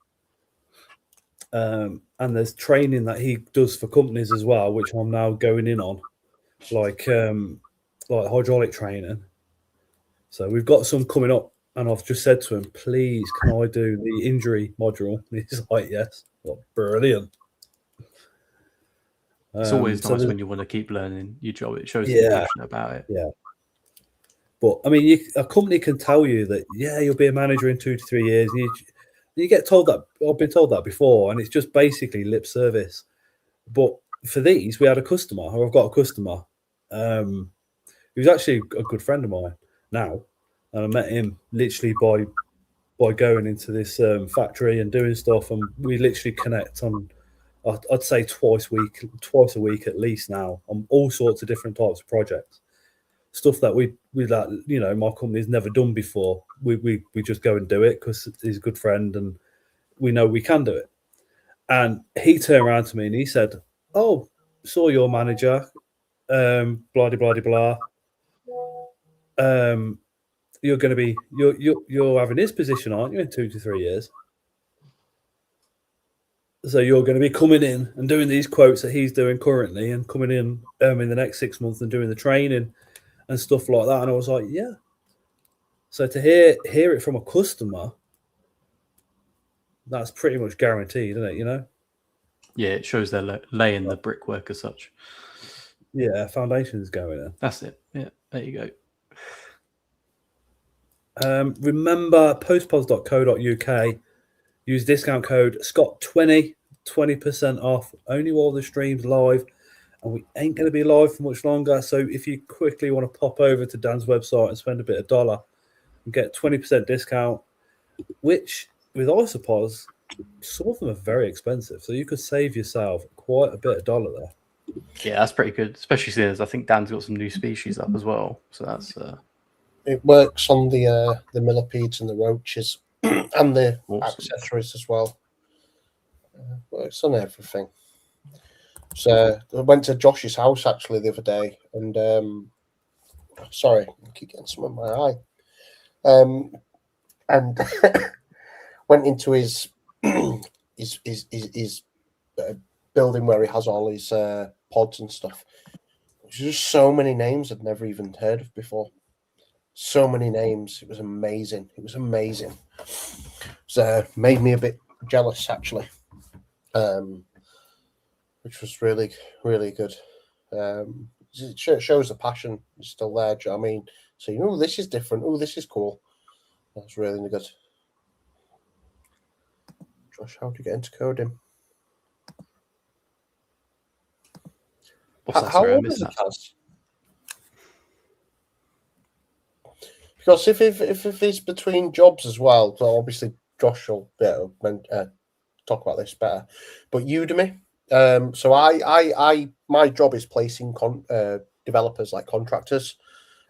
And there's training that he does for companies as well, which I'm now going in on, like hydraulic training. So we've got some coming up, and I've just said to him, please, can I do the injury module? And he's like, yes. Well, brilliant. It's always nice when you want to keep learning your job. It shows that you're passionate about it. Yeah. But I mean, a company can tell you that, yeah, you'll be a manager in 2 to 3 years. And you get told that. I've been told that before, and it's just basically lip service. But for these, we had a customer, or I've got a customer, who's actually a good friend of mine now. And I met him literally by going into this factory and doing stuff. And we literally connect on, I'd say twice a week at least now, on all sorts of different types of projects. Stuff that we like, my company's never done before. We just go and do it because he's a good friend and we know we can do it. And he turned around to me and he said, "Oh, saw your manager, blah blah blah blah. You're going to be you're having his position, aren't you, in 2 to 3 years? So you're going to be coming in and doing these quotes that he's doing currently, and coming in the next 6 months and doing the training." And stuff like that. And I was like, yeah. So to hear it from a customer that's pretty much guaranteed, isn't it? You know? Yeah, it shows they're laying the brickwork as such. Yeah, foundations going in. That's it. Yeah, there you go. Remember postpods.co.uk. Use discount code Scott20, 20% off. Only while the stream's live, and we ain't going to be live for much longer. So if you quickly want to pop over to Dan's website and spend a bit of dollar and get 20% discount, which with isopods, some of them are very expensive. So you could save yourself quite a bit of dollar there. Yeah, that's pretty good, especially since I think Dan's got some new species up as well. So that's It works on the millipedes and the roaches and the Awesome. accessories as well. Works on everything. So I went to Josh's house actually the other day, and sorry, I keep getting some in my eye. And went into his building where he has all his pods and stuff. There's just so many names I'd never even heard of before. So many names. It was amazing. It was amazing. So made me a bit jealous actually, which was really, really good. It shows the passion is still there. Do you know what I mean? So you know, this is different. Oh, this is cool. That's really good. Josh, how do you get into coding? what's that? How Sorry, I old missed is it, that. Kaz? Because if it's between jobs as well, so obviously Josh will be able to talk about this better. But Udemy, so I my job is placing developers like contractors.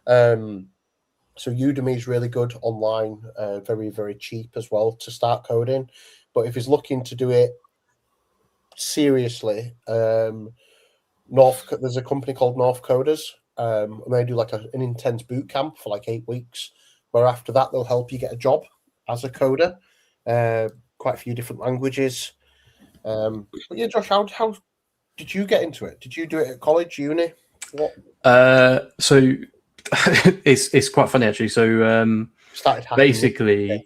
So Udemy is really good online, very, very cheap as well to start coding. But if he's looking to do it seriously, there's a company called North Coders, and they do like an intense boot camp for like 8 weeks, where after that they'll help you get a job as a coder, quite a few different languages. But yeah, Josh, how did you get into it? Did you do it at college, uni? What So it's quite funny actually. So started hacking?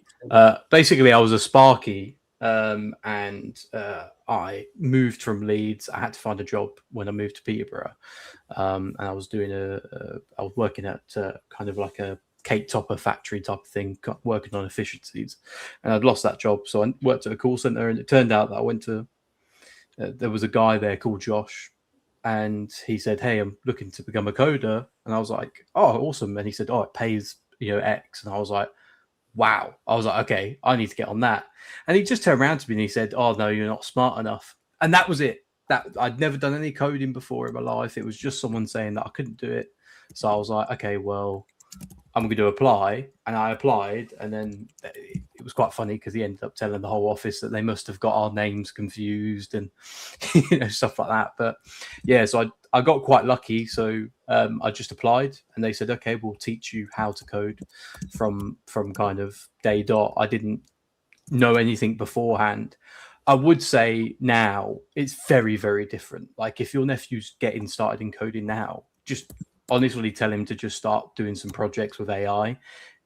basically, I was a Sparky, and I moved from Leeds. I had to find a job when I moved to Peterborough, and I was doing I was working at kind of like a cake topper factory type of thing, working on efficiencies, and I'd lost that job, so I worked at a call center, and it turned out that I went to there was a guy there called Josh, and he said, "Hey, I'm looking to become a coder," and I was like, "Oh, awesome!" And he said, "Oh, it pays X," and I was like, "Wow!" I was like, "Okay, I need to get on that." And he just turned around to me and he said, "Oh no, you're not smart enough," and that was it. That I'd never done any coding before in my life. It was just someone saying that I couldn't do it. So I was like, "Okay, well, I'm going to apply," and I applied, and then it was quite funny because he ended up telling the whole office that they must have got our names confused and stuff like that. But yeah, so I got quite lucky. So I just applied, and they said, "Okay, we'll teach you how to code from kind of day dot." I didn't know anything beforehand. I would say now it's very, very different. Like if your nephew's getting started in coding now, just honestly tell him to just start doing some projects with AI.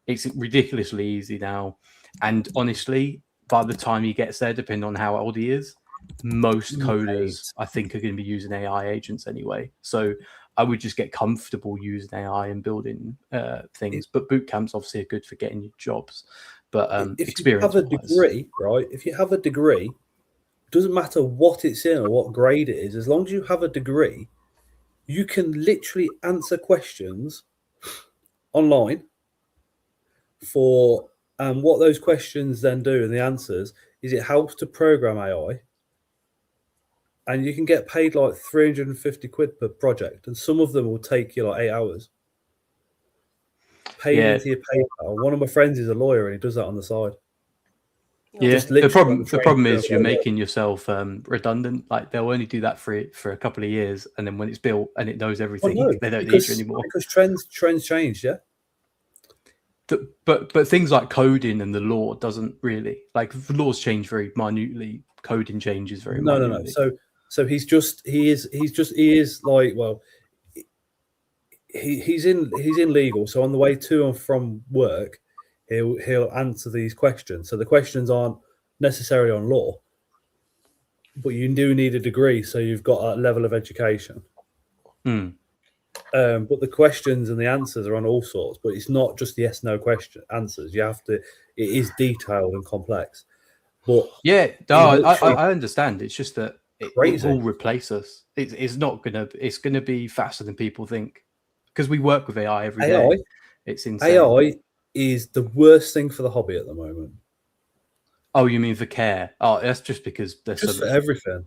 It's ridiculously easy now. And honestly, by the time he gets there, depending on how old he is, most coders, I think, are going to be using AI agents anyway. So I would just get comfortable using AI and building things. But boot camps obviously are good for getting you jobs. But if you have a degree, right? If you have a degree, it doesn't matter what it's in or what grade it is. As long as you have a degree, you can literally answer questions online for what those questions then do, and the answers is it helps to program AI, and you can get paid like 350 quid per project, and some of them will take you like 8 hours. Paid into your PayPal. One of my friends is a lawyer, and he does that on the side. Yeah, the problem is you're making yourself redundant. Like they'll only do that for a couple of years, and then when it's built and it knows everything, they don't need you anymore. Because trends change, yeah. But things like coding and the law doesn't really, like the laws change very minutely. Coding changes very minutely. No. So he is like, well, he's in legal. So on the way to and from work, he'll answer these questions. So the questions aren't necessarily on law, but you do need a degree, so you've got a level of education. But the questions and the answers are on all sorts, but it's not just yes/no question answers. You have to. It is detailed and complex. But yeah, no, I understand. It's just that it will replace us. It's not gonna. It's gonna be faster than people think because we work with AI every day. It's insane. AI is the worst thing for the hobby at the moment. Oh, you mean for care? Oh, that's just because there's just so much for everything.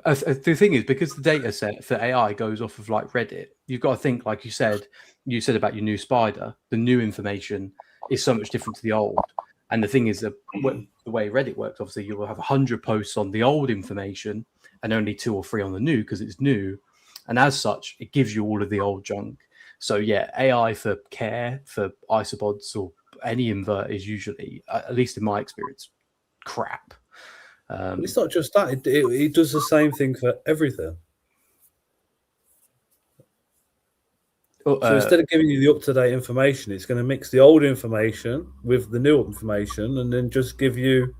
The thing is, because the data set for AI goes off of like Reddit, you've got to think, like you said about your new spider, the new information is so much different to the old. And the thing is that the way Reddit works, obviously, you will have 100 posts on the old information and only 2 or 3 on the new because it's new. And as such, it gives you all of the old junk. So yeah, AI for care, for isopods or any invert is usually, at least in my experience, crap. But it's not just that; it does the same thing for everything. So instead of giving you the up-to-date information, it's going to mix the old information with the new information, and then just give you.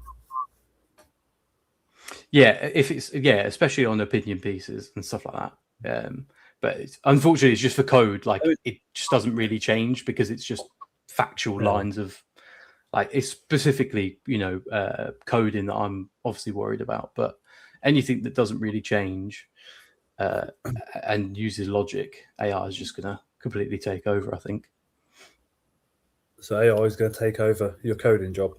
Yeah, if it's especially on opinion pieces and stuff like that. But unfortunately, it's just for code. Like it just doesn't really change because it's just factual lines of. Like it's specifically, coding that I'm obviously worried about, but anything that doesn't really change and uses logic, AI is just going to completely take over, I think. So AI is going to take over your coding job.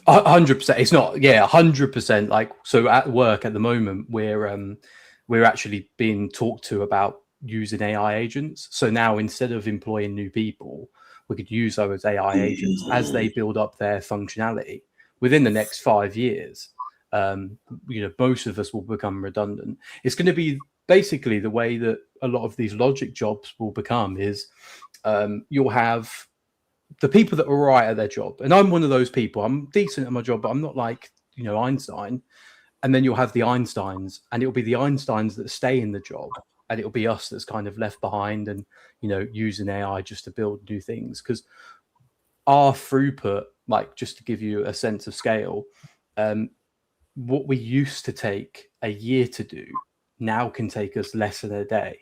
100%. It's not, 100%. Like, so at work at the moment, we're actually being talked to about using AI agents. So now instead of employing new people, we could use those AI agents as they build up their functionality within the next 5 years. Most of us will become redundant. It's going to be basically the way that a lot of these logic jobs will become is you'll have the people that are right at their job. And I'm one of those people. I'm decent at my job, but I'm not like, Einstein. And then you'll have the Einsteins, and it'll be the Einsteins that stay in the job. And it'll be us that's kind of left behind and, using AI just to build new things. Because our throughput, like just to give you a sense of scale, what we used to take a year to do now can take us less than a day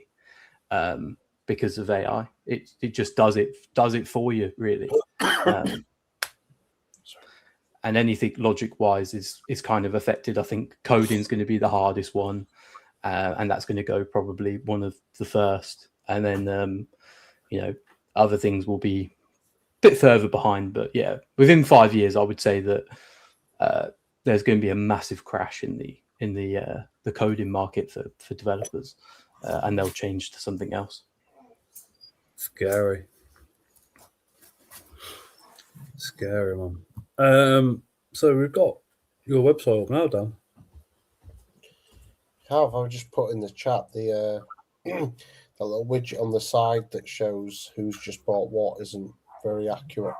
because of AI. It just does it for you, really. And anything logic wise is kind of affected. I think coding is going to be the hardest one. And that's going to go probably one of the first, and then other things will be a bit further behind. But yeah, within 5 years, I would say that there's going to be a massive crash in the coding market for developers, and they'll change to something else. Scary, man. So we've got your website up now, Dan. I've just put in the chat the little widget on the side that shows who's just bought what isn't very accurate.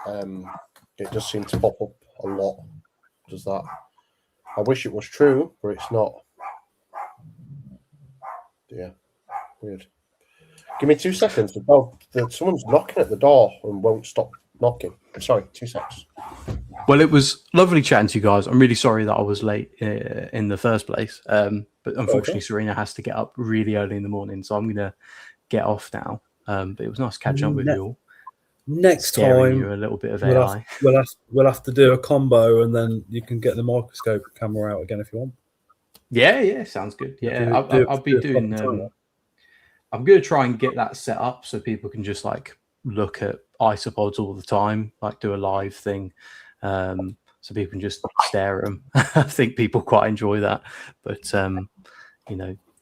It does seem to pop up a lot. Does that? I wish it was true, but it's not. Yeah, weird. Give me 2 seconds. Someone's knocking at the door and won't stop knocking. Sorry, 2 seconds. Well, it was lovely chatting to you guys. I'm really sorry that I was late in the first place. But unfortunately, Serena has to get up really early in the morning, so I'm going to get off now. But it was nice catching up with you all. Next time, you a little bit of AI. We'll have to do a combo, and then you can get the microscope camera out again if you want. Yeah, sounds good. Yeah, I'll be doing. I'm going to try and get that set up so people can just like look at isopods all the time, like do a live thing, so people can just stare at them. I think people quite enjoy that, but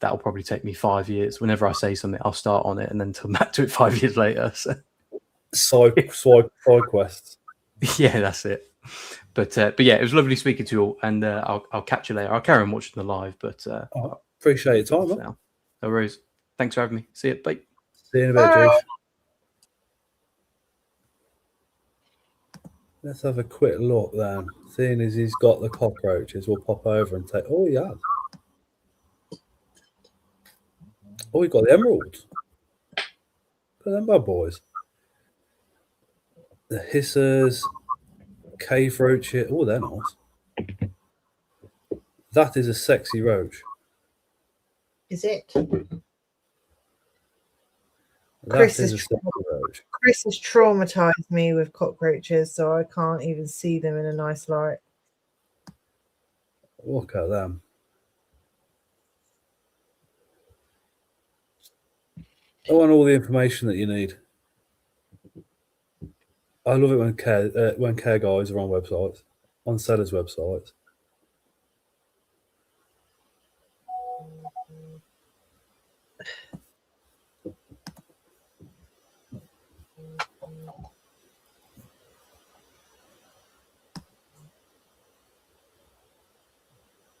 that'll probably take me 5 years. Whenever I say something, I'll start on it and then come back to it 5 years later. So. Side quests. Yeah, that's it. But yeah, it was lovely speaking to you all, and I'll catch you later. I'll carry on watching the live, but appreciate your time. Now. No worries. Thanks for having me. See you. Bye. See you in a bit, Josh. Let's have a quick look then. Seeing as he's got the cockroaches, we'll pop over and take. Oh, yeah. Oh, we got the emeralds. Look at them bad boys. The hissers, cave roach here. Oh, they're nice. That is a sexy roach. Is it? That Chris is is a sexy roach. Chris has traumatized me with cockroaches, so I can't even see them in a nice light. Look at them. I want all the information that you need. I love it when care guys are on websites, on sellers' websites.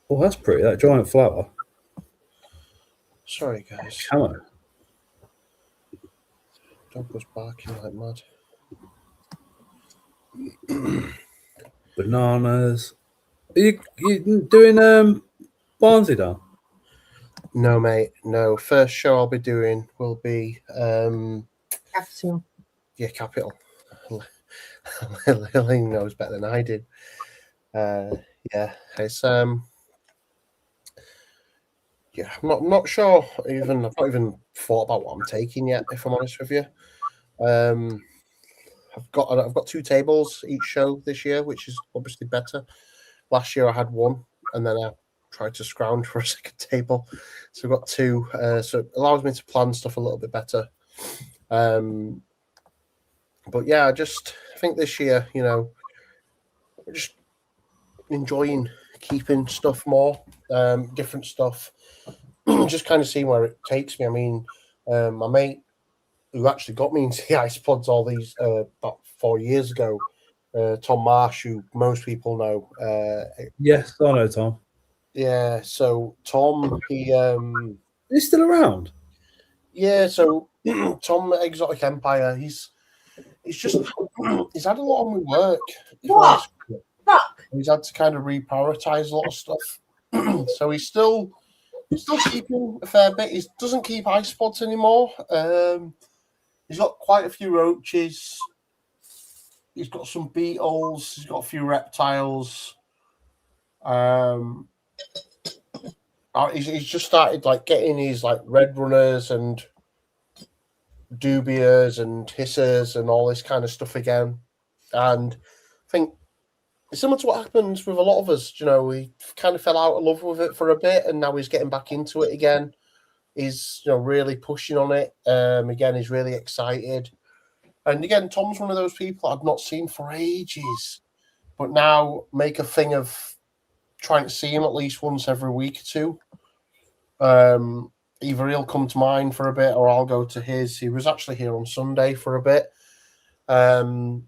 Oh, that's pretty. That giant flower. Sorry, guys. Camo. Dog was barking like mad. Bananas. Are you doing Barnsley down? No, mate. No. First show I'll be doing will be Capital. yeah, Capital. Lily knows better than I did. Yeah, it's yeah, I'm not sure. I've not even thought about what I'm taking yet. If I'm honest with you, I've got 2 tables each show this year, which is obviously better. Last year I had 1, and then I tried to scrounge for a second table, so I've got 2. So it allows me to plan stuff a little bit better. But yeah, I think this year, we're just enjoying keeping stuff more, different stuff. Just kind of seeing where it takes me. I mean, my mate who actually got me into the isopods all these about 4 years ago, Tom Marsh, who most people know. Yes, I know Tom. Yeah, so Tom, He's still around. yeah, so Tom Exotic Empire, he's had a lot on with work. What? Fuck. He's had to kind of reprioritize a lot of stuff. So he's still keeping a fair bit. He doesn't keep isopods anymore. He's got quite a few roaches. He's got some beetles. He's got a few reptiles. He's just started getting his red runners and dubias and hissers and all this kind of stuff again. And I think it's similar to what happens with a lot of us. He kind of fell out of love with it for a bit, and now he's getting back into it again. He's really pushing on it. Again, he's really excited. And again, Tom's one of those people I'd not seen for ages, but now make a thing of trying to see him at least once every week or 2. Either he'll come to mine for a bit or I'll go to his. He was actually here on Sunday for a bit. But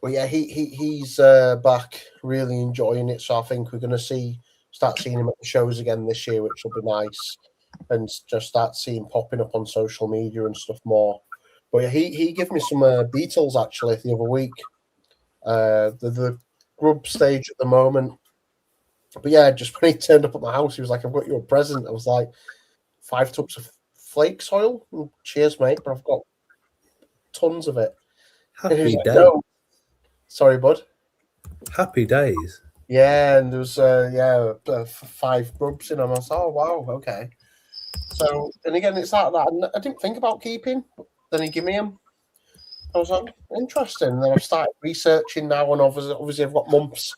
yeah, he's back, really enjoying it. So I think we're going to start seeing him at the shows again this year, which will be nice, and just start seeing popping up on social media and stuff more. But yeah, he gave me some beetles actually the other week. The grub stage at the moment. But yeah, just when he turned up at my house, he was like, "I've got you a present." I was like, 5 tubs of flake soil. Cheers, mate, but I've got tons of it. Happy days. days. No. Sorry, bud. Happy days. Yeah, and there was 5 grubs in them. I was like, oh wow, okay. So, and again, it's like that. And I didn't think about keeping. Then he gave me them. I was like, interesting. And then I've started researching now, and obviously I've got months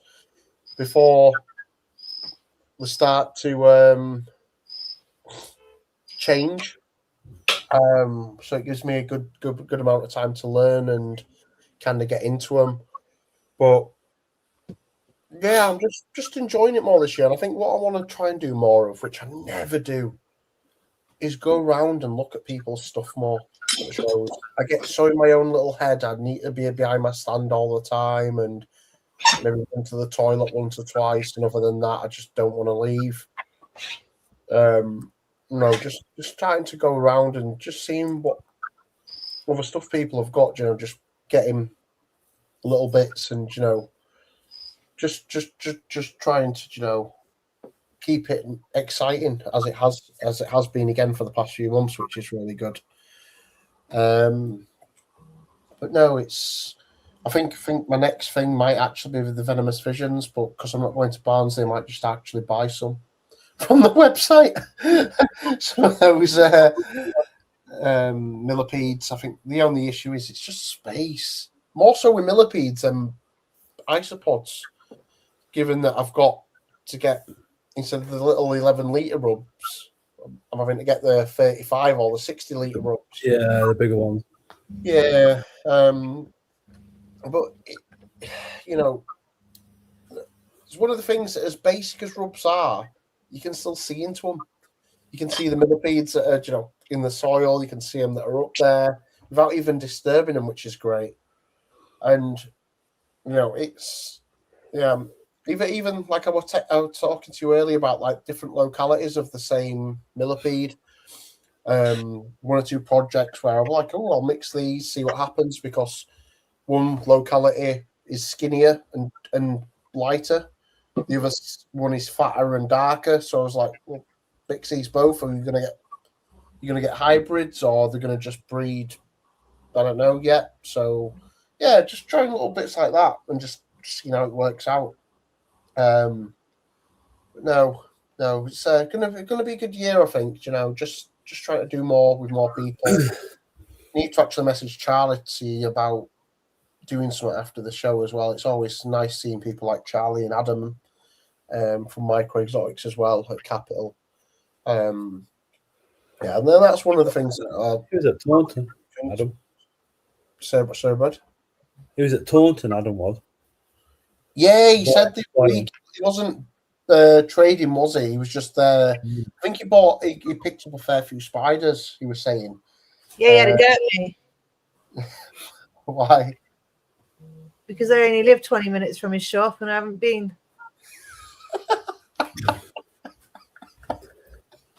before the start to change. So it gives me a good amount of time to learn and kind of get into them. But yeah, I'm just enjoying it more this year. And I think what I want to try and do more of, which I never do, is go around and look at people's stuff more. So I get so in my own little head, I need to be behind my stand all the time and maybe into the toilet once or twice. And other than that, I just don't want to leave. Just trying to go around and just seeing what other stuff people have got, just getting little bits and, just trying to, keep it exciting as it has been again for the past few months, which is really good. But no, I think my next thing might actually be with the venomous visions, but because I'm not going to Barnsley, I might just actually buy some from the website. Some of those millipedes. I think the only issue is it's just space. More so with millipedes and isopods, given that I've got to get, instead of the little 11-litre rubs, I'm having to get the 35 or the 60-litre rubs. Yeah, the bigger ones. Yeah. But, it's one of the things that, as basic as rubs are, you can still see into them. You can see the millipedes that are, in the soil. You can see them that are up there without even disturbing them, which is great. And, it's, even like I was talking to you earlier about like different localities of the same millipede. One or two projects where I'm like, I'll mix these, see what happens, because one locality is skinnier and lighter. The other one is fatter and darker. So I was like, well, mix these both, and you're gonna get hybrids, or they're gonna just breed. I don't know yet. So yeah, just trying little bits like that and just see how it works out. No, it's gonna be a good year, I think. Just trying to do more with more people. Need to actually message Charlie to see about doing something after the show as well. It's always nice seeing people like Charlie and Adam from Micro Exotics as well at Capital. And then that's one of the things that He was at Taunton, Adam. So bud. He was at Taunton, Adam was. Yeah, he said this week he wasn't trading, was he? He was just there. I think he picked up a fair few spiders, he was saying. Yeah, he had a go at me. Why? Because I only live 20 minutes from his shop and I haven't been.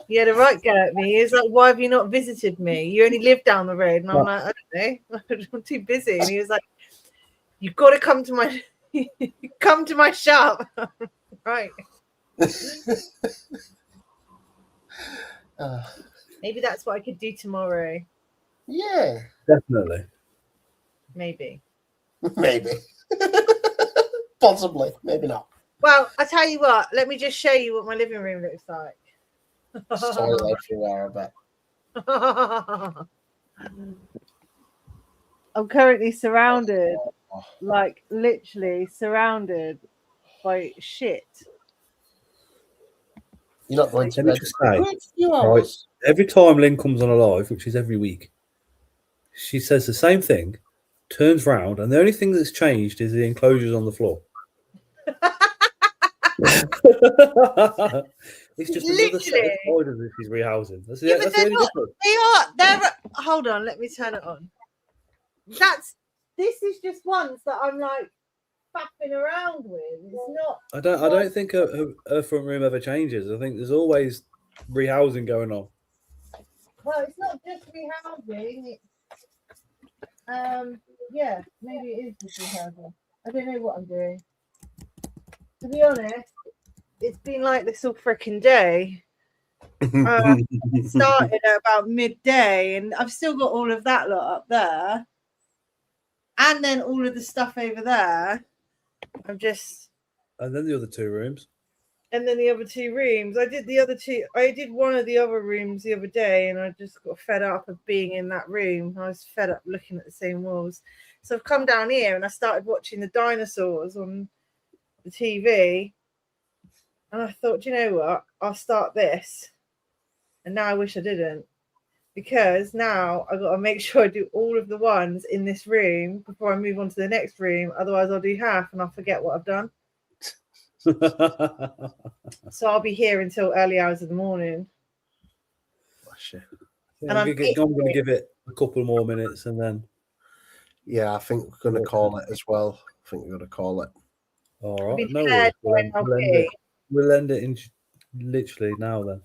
He had a right go at me. He was like, why have you not visited me? You only live down the road. And I'm like, I don't know. I'm too busy. And he was like, you've got to come to my shop. Right. Maybe that's what I could do tomorrow. Yeah. Definitely. Maybe. Possibly. Maybe not. Well, I tell you what, let me just show you what my living room looks like. Soil everywhere, I bet. I'm currently surrounded, like literally surrounded by shit. You're not going to Let me just say, right, every time Lynn comes on a live, which is every week, she says the same thing, turns round, and the only thing that's changed is the enclosures on the floor. It's just another set of spiders that she's rehousing. That's the only difference. They're hold on, let me turn it on. This is just ones that I'm like faffing around with. It's not. I don't think her front room ever changes. I think there's always rehousing going on. Well, it's not just rehousing. Yeah, maybe it is just rehousing. I don't know what I'm doing. To be honest, it's been like this all freaking day. It started at about midday, and I've still got all of that lot up there, and then all of the stuff over there. And then the other two rooms. And then the other two rooms. I did one of the other rooms the other day, and I just got fed up of being in that room. I was fed up looking at the same walls. So I've come down here and I started watching the dinosaurs on the TV. And I thought, you know what? I'll start this. And now I wish I didn't. Because now I've got to make sure I do all of the ones in this room before I move on to the next room. Otherwise, I'll do half and I'll forget what I've done. So I'll be here until early hours of the morning. Yeah, I'm going to give it a couple more minutes and then. Yeah, I think we're going to call it as well. I think we're going to call it. All right. No worries. We'll end it in literally now then.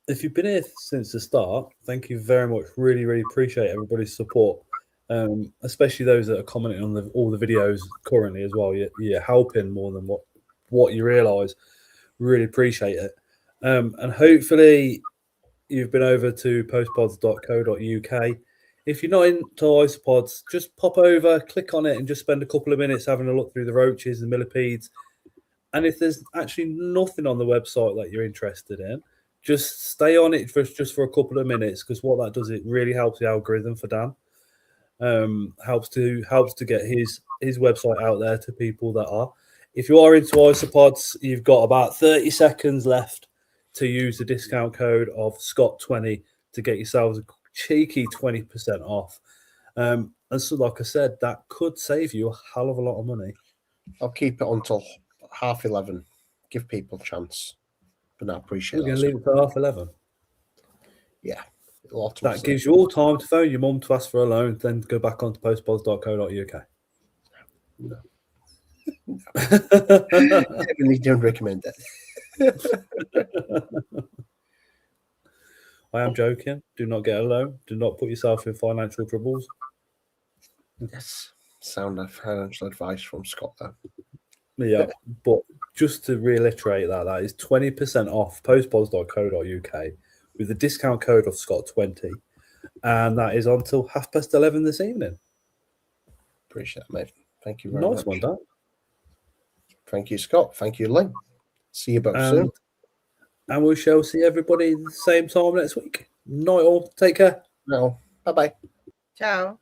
If you've been here since the start, thank you very much. Really, really appreciate everybody's support, especially those that are commenting on all the videos currently as well. You're helping more than what you realise. Really appreciate it. And hopefully you've been over to postpods.co.uk. if you're not into isopods, just pop over, click on it, and just spend a couple of minutes having a look through the roaches and millipedes. And if there's actually nothing on the website that you're interested in, just stay on it for a couple of minutes, because what that does, it really helps the algorithm for Dan. Helps to get his website out there to people that are. If you are into isopods, you've got about 30 seconds left to use the discount code of Scott20 to get yourselves a cheeky 20% off. And so, like I said, that could save you a hell of a lot of money. I'll keep it until 11:30. Give people a chance. But I appreciate We're going that. to leave it to 11:30. Yeah. That gives you all time to phone your mum to ask for a loan, then go back onto postpods.co.uk. No. Definitely don't recommend that. I am joking. Do not get a loan. Do not put yourself in financial troubles. Yes. Sound of financial advice from Scott there. Yeah, but just to reiterate that is 20% off postpods.co.uk with the discount code of Scott20, and that is until 11:30 this evening. Appreciate that, mate. Thank you very much. Nice one, Dan. Thank you, Scott. Thank you, Lee. See you both soon. And we shall see everybody the same time next week. Night all. Take care. No. Bye-bye. Ciao.